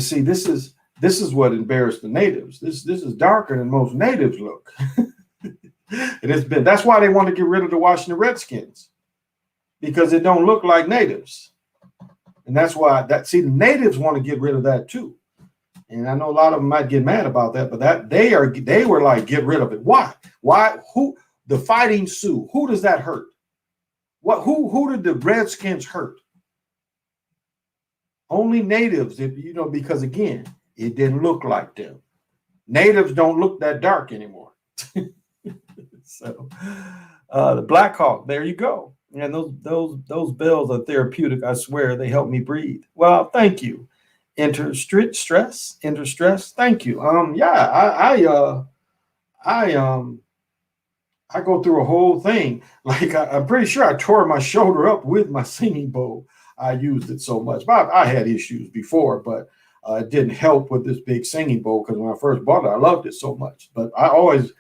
[SPEAKER 1] see, this is what embarrassed the natives. This is darker than most natives look. That's why they want to get rid of the Washington Redskins, because it don't look like natives. And that's why the natives want to get rid of that too. And I know a lot of them might get mad about that, but they were like, get rid of it. Why? Who? The Fighting Sioux. Who does that hurt? Who did the Redskins hurt? Only natives, because again, it didn't look like them. Natives don't look that dark anymore. So the Black Hawk, there you go. And those bells are therapeutic. I swear they help me breathe. Well, thank you. Interstress. Thank you. I go through a whole thing. Like I'm pretty sure I tore my shoulder up with my singing bowl. I used it so much. But I had issues before, but it didn't help with this big singing bowl, because when I first bought it, I loved it so much. But I always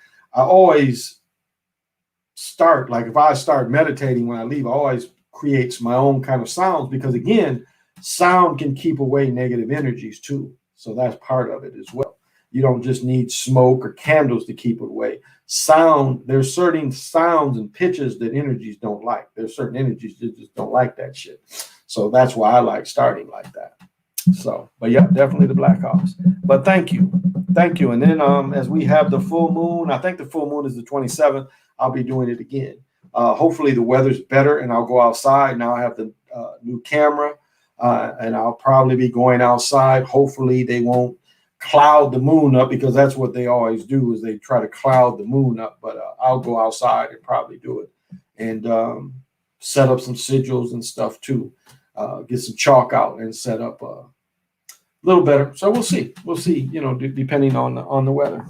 [SPEAKER 1] start, like if I start meditating when I leave, I always creates my own kind of sounds, because again, sound can keep away negative energies too. So that's part of it as well. You don't just need smoke or candles to keep it away. Sound, there's certain sounds and pitches that energies don't like. There's certain energies that just don't like that shit. So that's why I like starting like that. So, but yeah, definitely the Blackhawks. But thank you. And then as we have the full moon, I think the full moon is the 27th. I'll be doing it again. Hopefully the weather's better and I'll go outside. Now I have the new camera and I'll probably be going outside. Hopefully they won't cloud the moon up, because that's what they always do, is they try to cloud the moon up. But I'll go outside and probably do it and set up some sigils and stuff too. Get some chalk out and set up a little better. So we'll see, depending on the weather.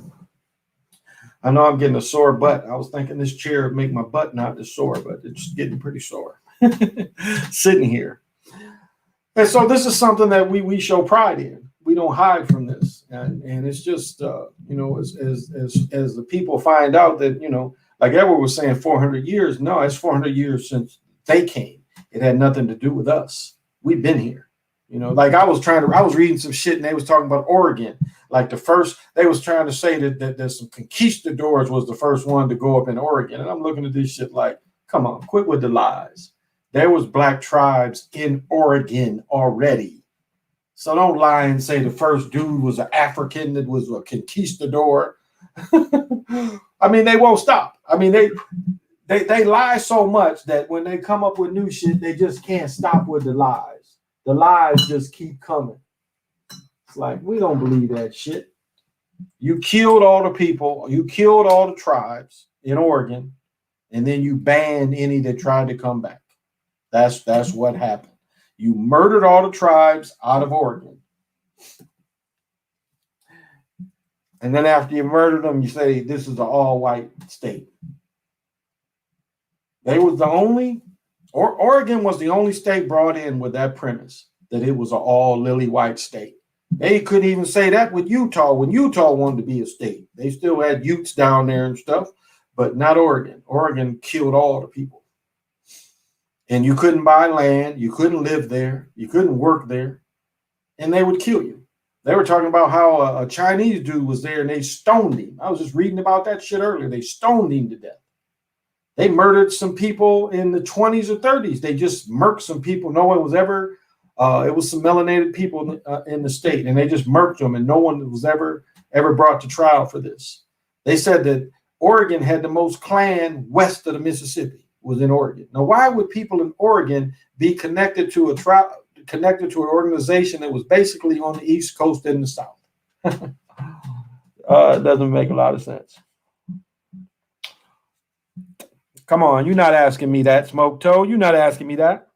[SPEAKER 1] I know I'm getting a sore butt. I was thinking this chair would make my butt not as sore, but it's getting pretty sore sitting here. And so this is something that we show pride in. We don't hide from this. And it's just, as the people find out that, like Edward was saying, 400 years. No, it's 400 years since they came. It had nothing to do with us. We've been here. Like I was reading some shit and they was talking about Oregon. Like they was trying to say that some conquistadors was the first one to go up in Oregon. And I'm looking at this shit like, come on, quit with the lies. There was black tribes in Oregon already. So don't lie and say the first dude was an African that was a conquistador. I mean, they won't stop. I mean, they lie so much that when they come up with new shit, they just can't stop with the lies. The lies just keep coming. It's like, we don't believe that shit. You killed all the people, you killed all the tribes in Oregon, and then you banned any that tried to come back. That's what happened. You murdered all the tribes out of Oregon. And then after you murdered them, you say this is an all-white state. They was the only, Oregon was the only state brought in with that premise that it was an all lily white state. They couldn't even say that with Utah when Utah wanted to be a state. They still had Utes down there and stuff, but not Oregon. Oregon killed all the people. And you couldn't buy land, you couldn't live there, you couldn't work there, and they would kill you. They were talking about how a Chinese dude was there and they stoned him. I was just reading about that shit earlier. They stoned him to death. They murdered some people in the 20s or 30s. They just murked some people. No one was ever, it was some melanated people in the state, and they just murked them, and no one was ever brought to trial for this. They said that Oregon had the most clan west of the Mississippi was in Oregon. Now, why would people in Oregon be connected to an organization that was basically on the East Coast and the South? It doesn't make a lot of sense. Come on, you're not asking me that, Smoke Toe. You're not asking me that.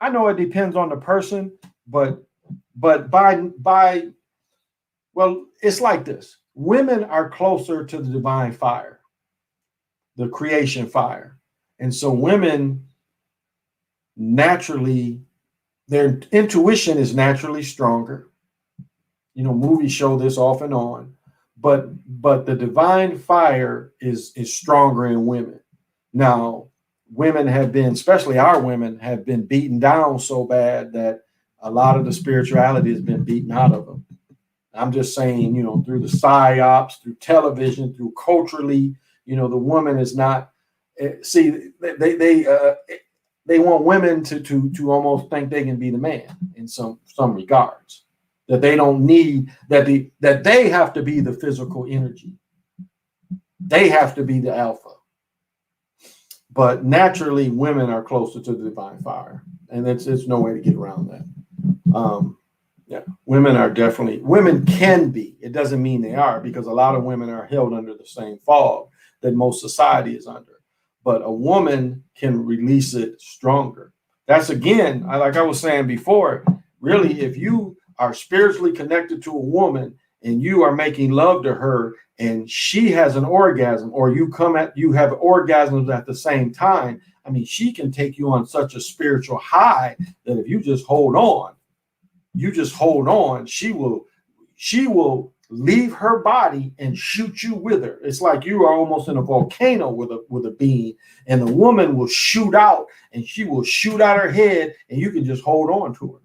[SPEAKER 1] I know it depends on the person, but by well, it's like this. Women are closer to the divine fire, the creation fire. And so women naturally, their intuition is naturally stronger. You know, movies show this off and on, but the divine fire is stronger in women. Now, women have been, especially our women, have been beaten down so bad that a lot of the spirituality has been beaten out of them. I'm just saying, you know, through the psyops, through television, through culturally, you know, the woman is not. See, they want women to almost think they can be the man in some regards, that they don't need that they have to be the physical energy. They have to be the alpha. But naturally, women are closer to the divine fire, and it's no way to get around that. Yeah, women can be. It doesn't mean they are, because a lot of women are held under the same fog that most society is under. But a woman can release it stronger. That's, again, like I was saying before, really, if you are spiritually connected to a woman and you are making love to her and she has an orgasm, or you have orgasms at the same time, I mean, she can take you on such a spiritual high that if you just hold on, she will leave her body and shoot you with her. It's like you are almost in a volcano with a being, and the woman will shoot out, and she will shoot out her head, and you can just hold on to her.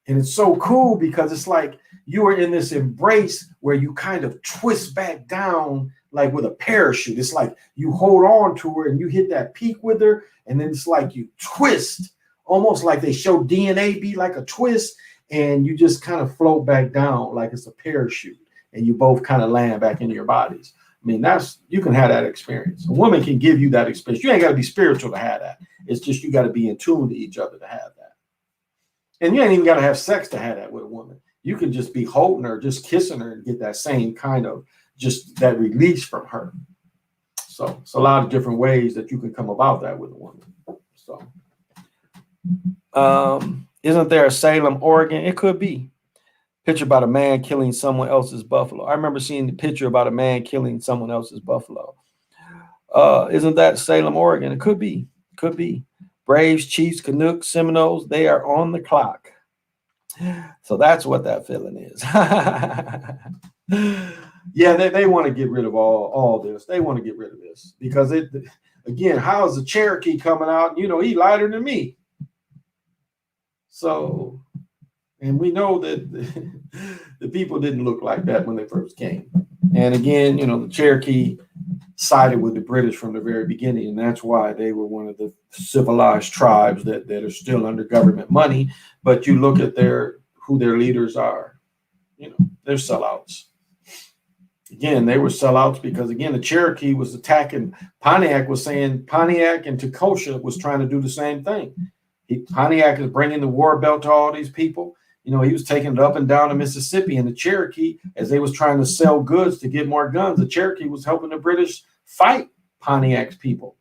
[SPEAKER 1] And it's so cool because it's like you are in this embrace where you kind of twist back down like with a parachute. It's like you hold on to her and you hit that peak with her, and then it's like you twist, almost like they show DNA be like a twist, and you just kind of float back down like it's a parachute, and you both kind of land back into your bodies. I mean, you can have that experience. A woman can give you that experience. You ain't got to be spiritual to have that. It's just you got to be in tune to each other to have that. And you ain't even got to have sex to have that with a woman. You can just be holding her, just kissing her, and get that same kind of just that release from her. So it's a lot of different ways that you can come about that with a woman. So, isn't there a Salem, Oregon? It could be. Picture about a man killing someone else's buffalo. I remember seeing the picture about a man killing someone else's buffalo. Isn't that Salem, Oregon? It could be. Could be. Braves, Chiefs, Canucks, Seminoles, they are on the clock. So that's what that feeling is. Yeah, they want to get rid of all this. They want to get rid of this because again, how is the Cherokee coming out? You know, he lighter than me. So, and we know that the people didn't look like that when they first came. And again, you know, the Cherokee sided with the British from the very beginning, and that's why they were one of the civilized tribes that are still under government money. But you look at who their leaders are, you know, they're sellouts. Again, they were sellouts because, again, the Cherokee was attacking. Pontiac was saying Pontiac and Tecumseh was trying to do the same thing. Pontiac is bringing the war belt to all these people. You know, he was taking it up and down the Mississippi, and the Cherokee, as they was trying to sell goods to get more guns, the Cherokee was helping the British fight Pontiac's people,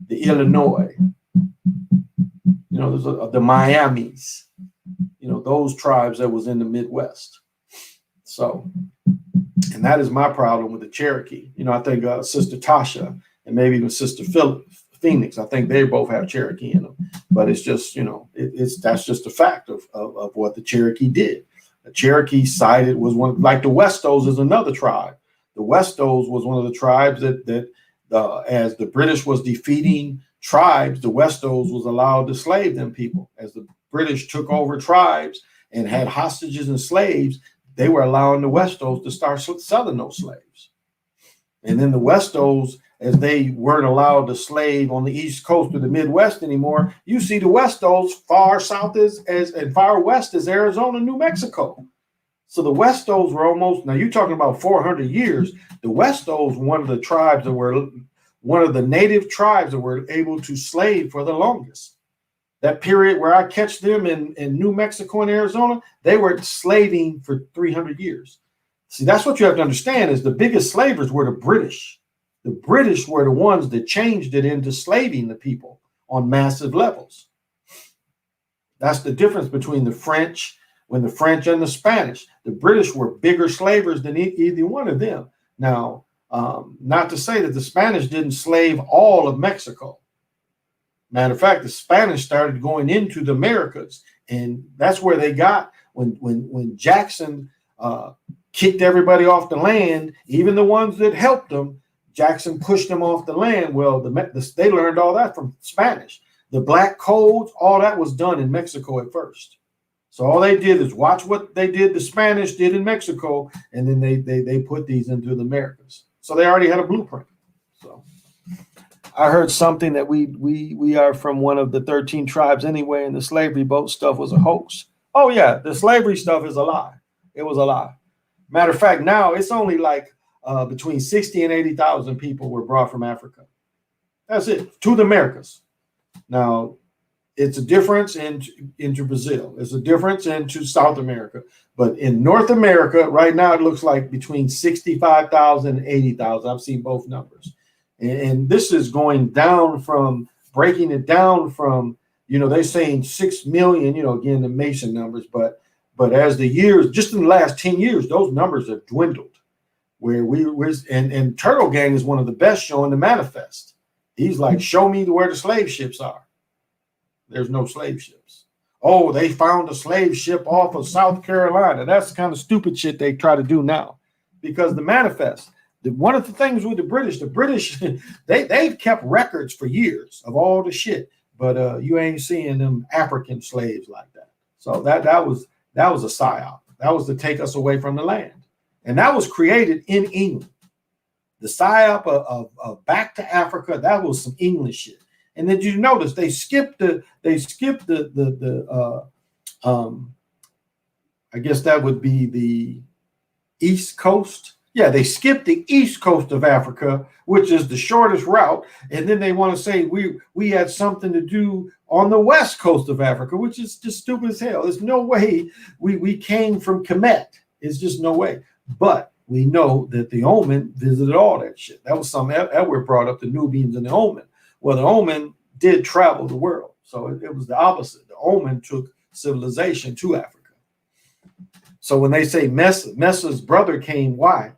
[SPEAKER 1] the Illinois, you know, the Miamis, you know, those tribes that was in the Midwest. So, and that is my problem with the Cherokee. You know, I think Sister Tasha and maybe even Sister Phoenix, I think they both have Cherokee in them. But it's just, you know, that's just a fact of what the Cherokee did. The Cherokee sided was one, like the Westos is another tribe. The Westos was one of the tribes that as the British was defeating tribes, the Westos was allowed to slave them people. As the British took over tribes and had hostages and slaves, they were allowing the Westos to start selling those slaves. And then the Westos, as they weren't allowed to slave on the East Coast or the Midwest anymore, you see the Westos far south and far west as Arizona, New Mexico. So the Westos were almost, now you're talking about 400 years. The Westos were one of the tribes that were one of the native tribes that were able to slave for the longest. That period where I catch them in New Mexico and Arizona, they were slaving for 300 years. See, that's what you have to understand is the biggest slavers were the British. The British were the ones that changed it into slaving the people on massive levels. That's the difference between the French, when the French and the Spanish. The British were bigger slavers than either one of them. Now, not to say that the Spanish didn't slave all of Mexico. Matter of fact, the Spanish started going into the Americas, and that's where they got when Jackson kicked everybody off the land, even the ones that helped them. Jackson pushed them off the land. Well, they learned all that from Spanish. The black codes, all that was done in Mexico at first. So all they did is watch what they did, the Spanish did in Mexico, and then they put these into the Americas. So they already had a blueprint. So I heard something that we are from one of the 13 tribes anyway, and the slavery boat stuff was a hoax. Oh yeah, the slavery stuff is a lie. It was a lie. Matter of fact, now it's only like between 60 and 80,000 people were brought from Africa. That's it, to the Americas. Now, it's a difference into Brazil. It's a difference into South America. But in North America, right now, it looks like between 65,000 and 80,000. I've seen both numbers. And this is going down from, breaking it down from, you know, they're saying 6 million, you know, again, the Mason numbers. But as the years, just in the last 10 years, those numbers have dwindled. And Turtle Gang is one of the best showing the manifest. He's like, show me where the slave ships are. There's no slave ships. Oh, they found a slave ship off of South Carolina. That's the kind of stupid shit they try to do now. Because the manifest, one of the things with the British, they've kept records for years of all the shit. But you ain't seeing them African slaves like that. So that was a psyop. That was to take us away from the land. And that was created in England. The psyop of back to Africa, that was some English shit. And then you notice they skipped I guess that would be the East Coast. Yeah, they skipped the East Coast of Africa, which is the shortest route. And then they want to say we had something to do on the West Coast of Africa, which is just stupid as hell. There's no way we came from Kemet. It's just no way. But we know that the Omen visited all that shit. That was something Edward brought up, the Nubians and the Omen. Well, the Omen did travel the world. So it was the opposite. The Omen took civilization to Africa. So when they say Messa's brother came, why?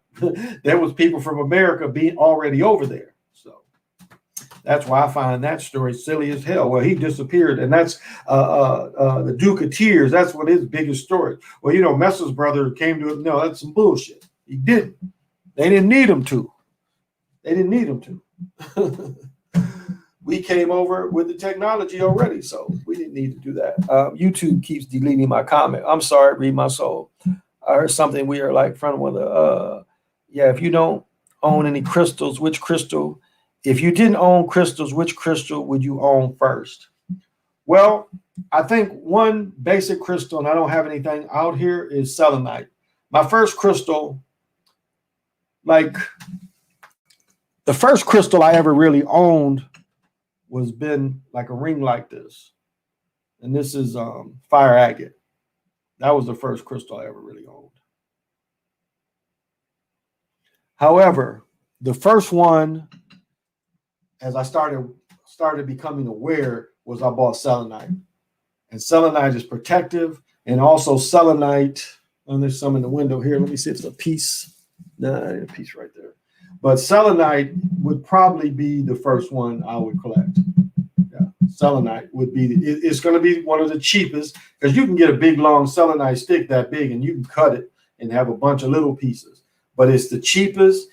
[SPEAKER 1] There was people from America being already over there. So that's why I find that story silly as hell. Well, he disappeared, and that's the Duke of Tears. That's what his biggest story. Well, you know, Messa's brother came to it. No, that's some bullshit. He didn't. They didn't need him to. They didn't need him to. We came over with the technology already, so we didn't need to do that. YouTube keeps deleting my comment. I'm sorry, read my soul. I heard something weird like from one of the, if you don't own any crystals, which crystal? If you didn't own crystals, which crystal would you own first? Well, I think one basic crystal, and I don't have anything out here, is selenite. My first crystal,
[SPEAKER 3] like the first crystal I ever really owned was been like a ring like this. And this is fire agate. That was the first crystal I ever really owned. However, the first one, as I started becoming aware, was I bought selenite. And selenite is protective, and also selenite, and there's some in the window here. Let me see if it's a piece. No, a piece right there. But selenite would probably be the first one I would collect. Yeah, selenite would be, it's going to be one of the cheapest, because you can get a big, long selenite stick that big, and you can cut it and have a bunch of little pieces. But it's the cheapest.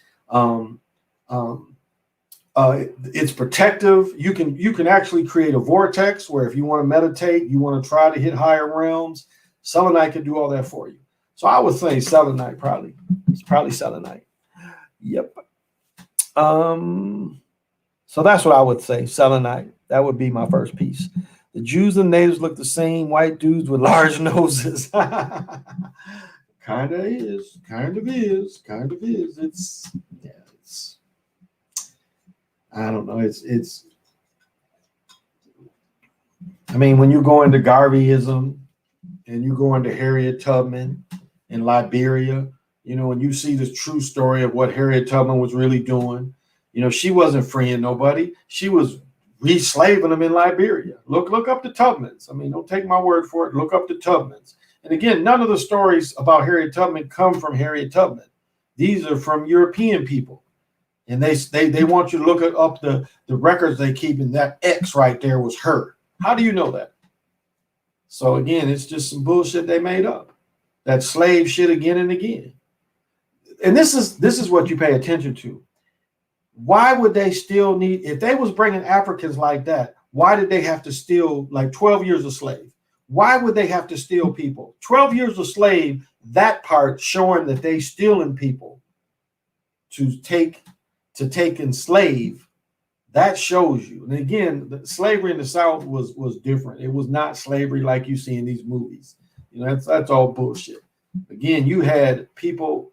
[SPEAKER 3] It's protective. You can actually create a vortex where if you want to meditate, you want to try to hit higher realms, selenite can do all that for you. So I would say selenite probably. It's probably selenite. Yep. So that's what I would say, selenite. That would be my first piece. The Jews and natives look the same, white dudes with large noses. Kind of is. It's I don't know. I mean, when you go into Garveyism and you go into Harriet Tubman in Liberia, you know, and you see the true story of what Harriet Tubman was really doing, you know, she wasn't freeing nobody. She was re-slaving them in Liberia. Look up the Tubmans. I mean, don't take my word for it. Look up the Tubmans. And again, none of the stories about Harriet Tubman come from Harriet Tubman. These are from European people. And they want you to look up the records they keep, and that X right there was her. How do you know that? So again, it's just some bullshit they made up. That slave shit again and again. And this is what you pay attention to. Why would they still need, if they was bringing Africans like that, why did they have to steal like 12 years a slave? Why would they have to steal people? 12 years a slave, that part showing that they stealing people to take enslave, that shows you. And again, the slavery in the South was different. It was not slavery like you see in these movies. You know, that's all bullshit. Again, you had people,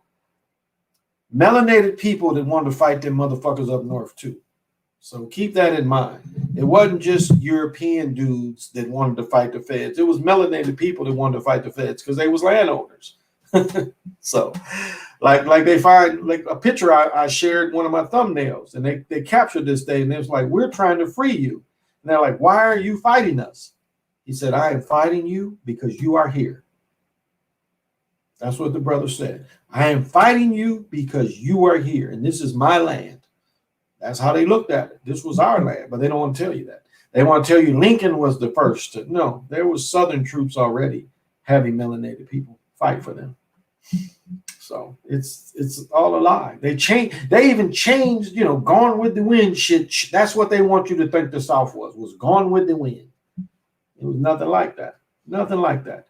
[SPEAKER 3] melanated people that wanted to fight them motherfuckers up north too. So keep that in mind. It wasn't just European dudes that wanted to fight the feds. It was melanated people that wanted to fight the feds because they was landowners. So like they find like a picture I shared one of my thumbnails, and they captured this day, and it was like, we're trying to free you. And they're like, why are you fighting us? He said, I am fighting you because you are here. That's what the brother said. I am fighting you because you are here, and this is my land. That's how they looked at it. This was our land, but they don't want to tell you that. They want to tell you Lincoln was the first. No, there was Southern troops already having melanated people fight for them. So it's all a lie. They even changed, you know, Gone with the Wind shit. That's what they want you to think the South was Gone with the Wind. It was nothing like that. Nothing like that.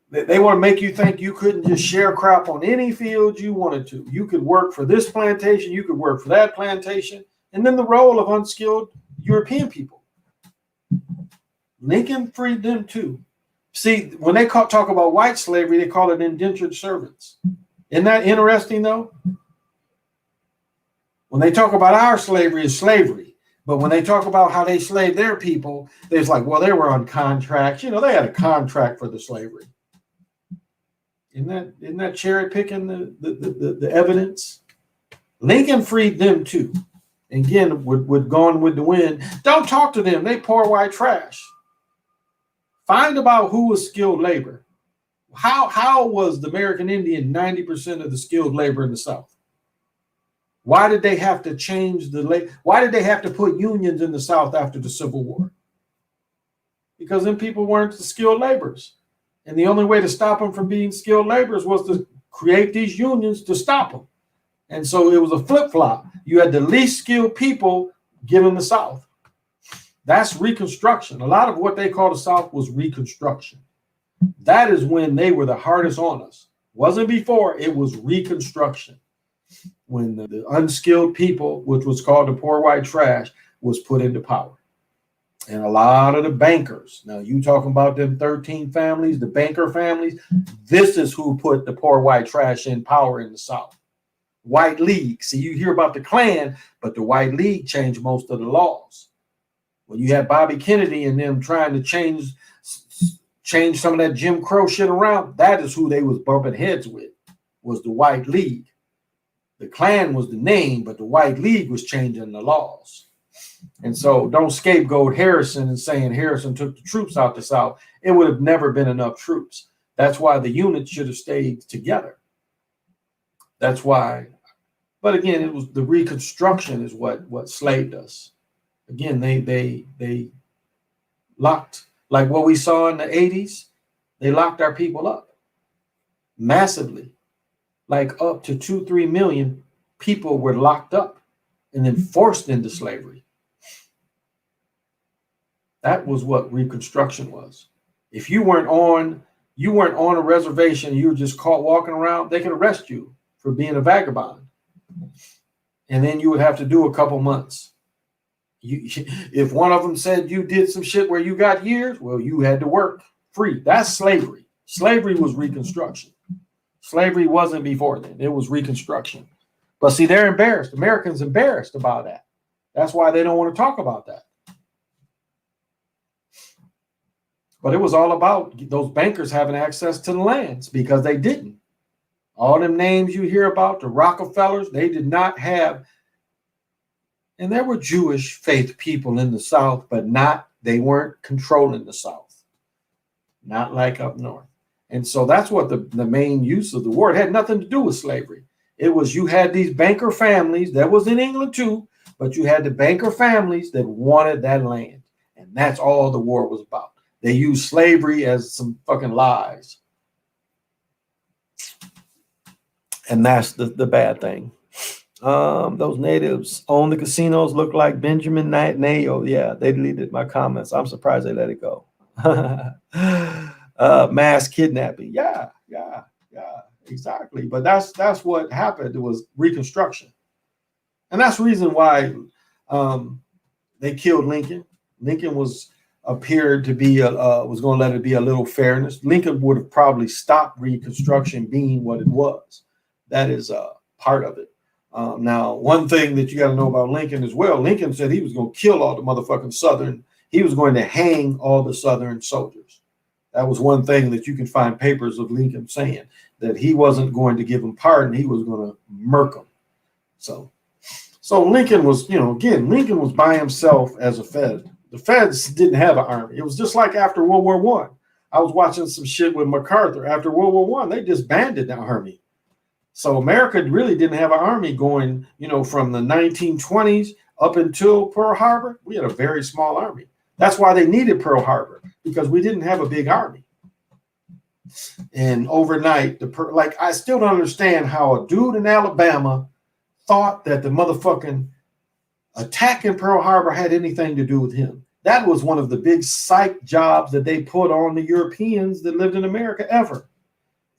[SPEAKER 3] They want to make you think you couldn't just sharecrop on any field you wanted to. You could work for this plantation, you could work for that plantation, and then the role of unskilled European people. Lincoln freed them too. See, when they talk about white slavery, they call it indentured servants. Isn't that interesting, though? When they talk about our slavery, it's slavery. But when they talk about how they slaved their people, it's like, well, they were on contracts. You know, they had a contract for the slavery. Isn't that cherry picking the evidence? Lincoln freed them too. Again, with Gone with the Wind. Don't talk to them. They poor white trash. Find about who was skilled labor. How was the American Indian 90% of the skilled labor in the South? Why did they have to change why did they have to put unions in the South after the Civil War? Because then people weren't the skilled laborers. And the only way to stop them from being skilled laborers was to create these unions to stop them. And so it was a flip-flop. You had the least skilled people get in the South. That's Reconstruction. A lot of what they call the South was Reconstruction. That is when they were the hardest on us. Wasn't before, it was Reconstruction. When the unskilled people, which was called the poor white trash, was put into power. And a lot of the bankers. Now, you talking about them 13 families, the banker families. This is who put the poor white trash in power in the South. White League. See, you hear about the Klan, but the White League changed most of the laws. When you had Bobby Kennedy and them trying to change some of that Jim Crow shit around, that is who they was bumping heads with, was the White League. The Klan was the name, but the White League was changing the laws. And so don't scapegoat Harrison and saying Harrison took the troops out the South. It would have never been enough troops. That's why the units should have stayed together. That's why. But again, it was the Reconstruction is what slaved us. Again, they locked, like what we saw in the 80s, they locked our people up massively. Like up to 2-3 million people were locked up and then forced into slavery. That was what Reconstruction was. If you weren't on a reservation, you were just caught walking around, they could arrest you for being a vagabond. And then you would have to do a couple months. If one of them said you did some shit where you got years, well, you had to work free. That's slavery. Slavery was Reconstruction. Slavery wasn't before then. It was Reconstruction. But see, they're embarrassed. Americans embarrassed about that. That's why they don't want to talk about that. But it was all about those bankers having access to the lands because they didn't. All them names you hear about, the Rockefellers, they did not have. And there were Jewish faith people in the South, but they weren't controlling the South. Not like up north. And so that's what the main use of the word had nothing to do with slavery. It was you had these banker families, that was in England too, but you had the banker families that wanted that land. And that's all the war was about. They used slavery as some fucking lies. And that's the bad thing. Those natives own the casinos, look like Benjamin Nayo. Yeah, they deleted my comments. I'm surprised they let it go. Mass kidnapping. Yeah, exactly. But that's what happened. It was Reconstruction. And that's the reason why they killed Lincoln. Lincoln appeared to be was going to let it be a little fairness. Lincoln would have probably stopped Reconstruction being what it was. That is part of it. Now, one thing that you got to know about Lincoln as well, Lincoln said he was going to kill all the motherfucking Southern. He was going to hang all the Southern soldiers. That was one thing that you can find papers of Lincoln saying, that he wasn't going to give them pardon. He was going to murk them. So Lincoln was, again, Lincoln was by himself as a Fed. The Feds didn't have an army. It was just like after World War I. I was watching some shit with MacArthur. After World War I, they disbanded the army. So America really didn't have an army going, from the 1920s up until Pearl Harbor. We had a very small army. That's why they needed Pearl Harbor, because we didn't have a big army. And overnight, I still don't understand how a dude in Alabama thought that the motherfucking attack in Pearl Harbor had anything to do with him. That was one of the big psych jobs that they put on the Europeans that lived in America ever,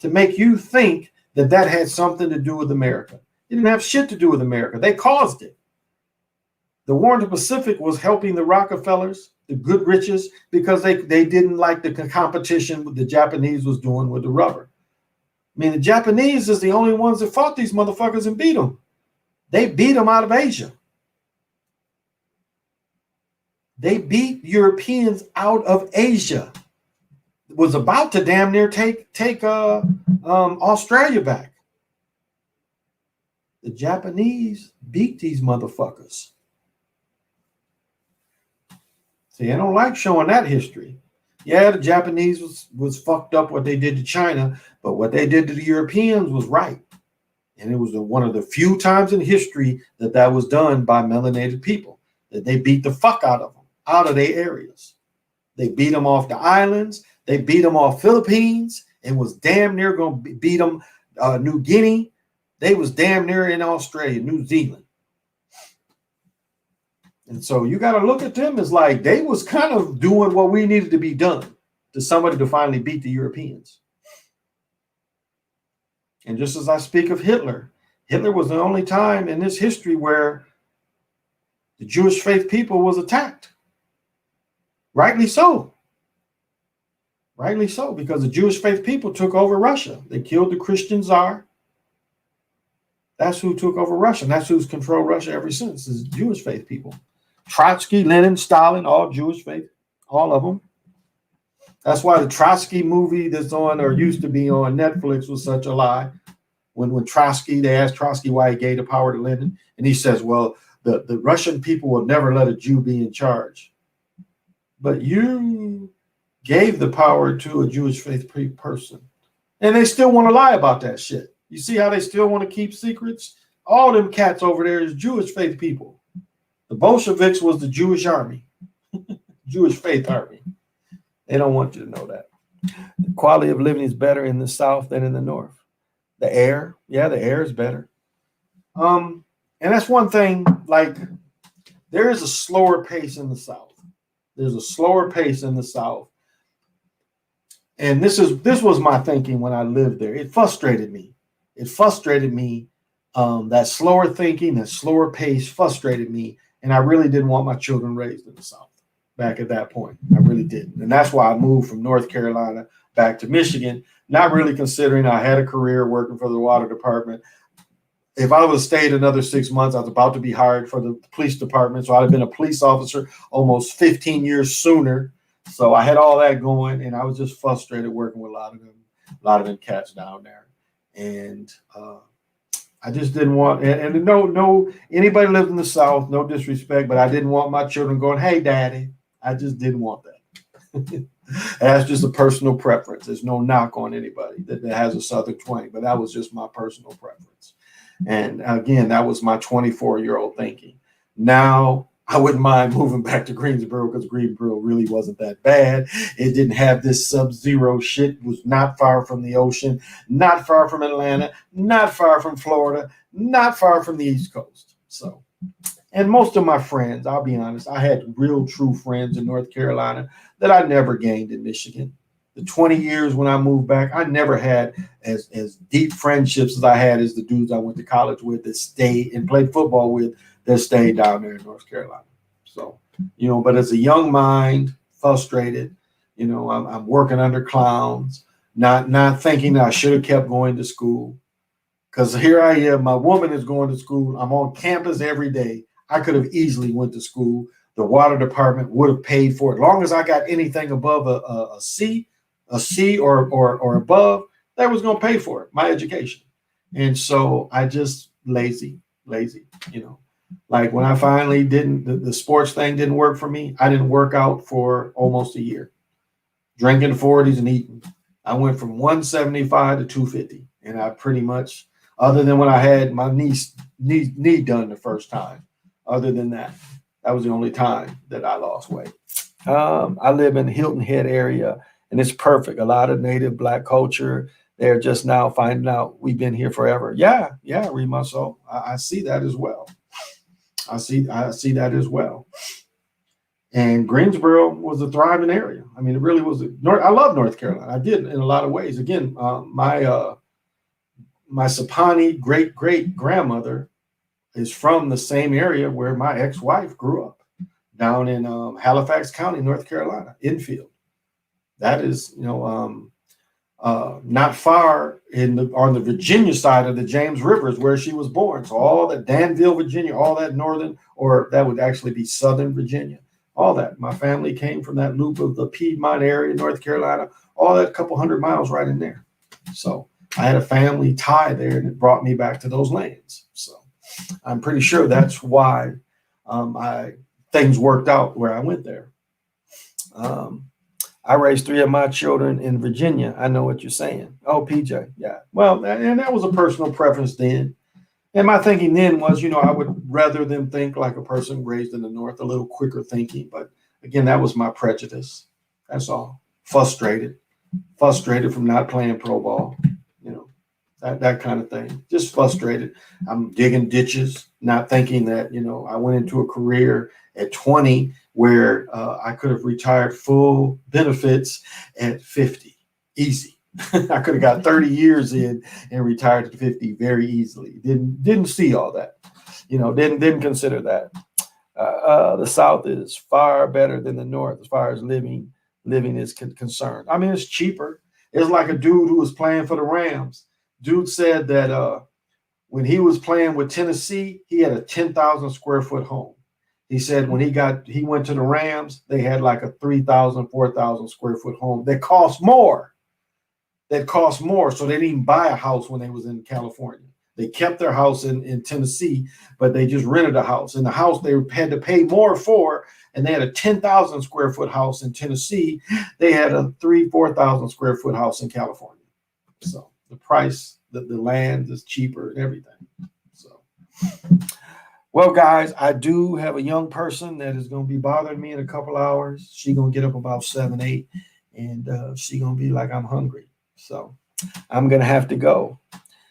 [SPEAKER 3] to make you think that had something to do with America. It didn't have shit to do with America. They caused it. The war in the Pacific was helping the Rockefellers, the good riches, because they didn't like the competition the Japanese was doing with the rubber. I mean, the Japanese is the only ones that fought these motherfuckers and beat them. They beat them out of Asia. They beat Europeans out of Asia. Was about to damn near take Australia back. The Japanese beat these motherfuckers. See, I don't like showing that history. Yeah, the Japanese was fucked up what they did to China, but what they did to the Europeans was right. And it was one of the few times in history that was done by melanated people, that they beat the fuck out of them, out of their areas. They beat them off the islands. They beat them off Philippines and was damn near going to beat them New Guinea. They was damn near in Australia, New Zealand. And so you got to look at them as like they was kind of doing what we needed to be done to somebody to finally beat the Europeans. And just as I speak of Hitler, Hitler was the only time in this history where the Jewish faith people was attacked. Rightly so. Rightly so, because the Jewish faith people took over Russia. They killed the Christian czar. That's who took over Russia. And that's who's controlled Russia ever since, is Jewish faith people. Trotsky, Lenin, Stalin, all Jewish faith, all of them. That's why the Trotsky movie that's on, or used to be on Netflix, was such a lie. When Trotsky, they asked Trotsky why he gave the power to Lenin, and he says, well, the Russian people will never let a Jew be in charge. But you gave the power to a Jewish faith person. And they still want to lie about that shit. You see how they still want to keep secrets? All them cats over there is Jewish faith people. The Bolsheviks was the Jewish army, Jewish faith army. They don't want you to know that. The quality of living is better in the South than in the North. The air, the air is better. And that's one thing, like, there is a slower pace in the South. There's a slower pace in the South. And this was my thinking when I lived there. It frustrated me. That slower thinking, that slower pace frustrated me. And I really didn't want my children raised in the South back at that point. I really didn't. And that's why I moved from North Carolina back to Michigan, not really considering I had a career working for the water department. If I would have stayed another 6 months, I was about to be hired for the police department. So I'd have been a police officer almost 15 years sooner. So I had all that going, and I was just frustrated working with a lot of them cats down there. And I just didn't want, and no, anybody lived in the South, no disrespect, but I didn't want my children going, hey, daddy. I just didn't want that. That's just a personal preference. There's no knock on anybody that has a Southern twang, but that was just my personal preference. And again, that was my 24-year-old thinking. Now, I wouldn't mind moving back to Greensboro, because Greensboro really wasn't that bad. It didn't have this sub-zero shit. It was not far from the ocean, not far from Atlanta, not far from Florida, not far from the East Coast. So, and most of my friends, I'll be honest, I had real true friends in North Carolina that I never gained in Michigan. The 20 years when I moved back, I never had as deep friendships as I had as the dudes I went to college with that stayed and played football with that stayed down there in North Carolina. So, but as a young mind, frustrated, I'm working under clowns, not thinking that I should have kept going to school. Because here I am, my woman is going to school. I'm on campus every day. I could have easily went to school. The water department would have paid for it. As long as I got anything above a C or above, they was going to pay for it, my education. And so I just lazy, like when I finally the sports thing didn't work for me. I didn't work out for almost a year, drinking 40s and eating. I went from 175 to 250. And I pretty much, other than when I had my knee done the first time, other than that, that was the only time that I lost weight. I live in the Hilton Head area, and it's perfect. A lot of native Black culture. They're just now finding out we've been here forever. Yeah, read my soul. I see that as well. I see that as well. And Greensboro was a thriving area. I mean, it really was. I love North Carolina. I did in a lot of ways. Again, my Sapani great grandmother is from the same area where my ex-wife grew up, down in Halifax County, North Carolina, Enfield. That is, not far on the Virginia side of the James River is where she was born. So all that Danville, Virginia, all that northern, or that would actually be southern Virginia, all that. My family came from that loop of the Piedmont area, North Carolina, all that couple hundred miles right in there. So I had a family tie there, and it brought me back to those lands. So I'm pretty sure that's why things worked out where I went there. I raised 3 of my children in Virginia. I know what you're saying. Oh, PJ. Yeah. Well, and that was a personal preference then. And my thinking then was, I would rather them think like a person raised in the North, a little quicker thinking. But again, that was my prejudice. That's all. Frustrated from not playing pro ball, that kind of thing. Just frustrated. I'm digging ditches, not thinking that, I went into a career at 20 where I could have retired full benefits at 50. Easy. I could have got 30 years in and retired at 50 very easily. Didn't see all that. Didn't consider that. the South is far better than the North as far as living is concerned. I mean, it's cheaper. It's like a dude who was playing for the Rams. Dude said that when he was playing with Tennessee, he had a 10,000 square foot home. He said when he went to the Rams, they had like a 3,000, 4,000 square foot home that cost more. So they didn't buy a house when they was in California. They kept their house in Tennessee, but they just rented a house. And the house they had to pay more for, and they had a 10,000 square foot house in Tennessee. They had a 4,000 square foot house in California. So the price, the land is cheaper and everything. So, well, guys, I do have a young person that is going to be bothering me in a couple hours. She's going to get up about 7, 8, and she's going to be like, I'm hungry. So I'm going to have to go.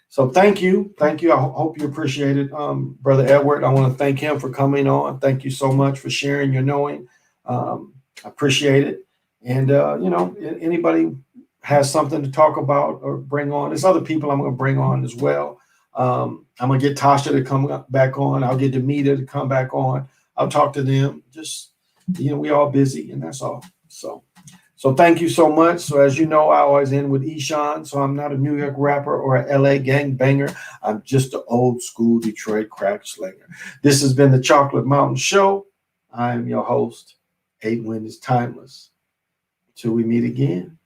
[SPEAKER 3] So thank you. I hope you appreciate it, Brother Edward. I want to thank him for coming on. Thank you so much for sharing your knowing. I appreciate it. And, anybody has something to talk about or bring on, there's other people I'm going to bring on as well. I'm going to get Tasha to come back on. I'll get Demita to come back on. I'll talk to them. Just, we all busy, and that's all. So thank you so much. So as you know, I always end with Eshan. So I'm not a New York rapper or a LA gang banger. I'm just an old school Detroit crack slinger. This has been the Chocolate Mountain Show. I am your host. 8 Wind is timeless. Till we meet again.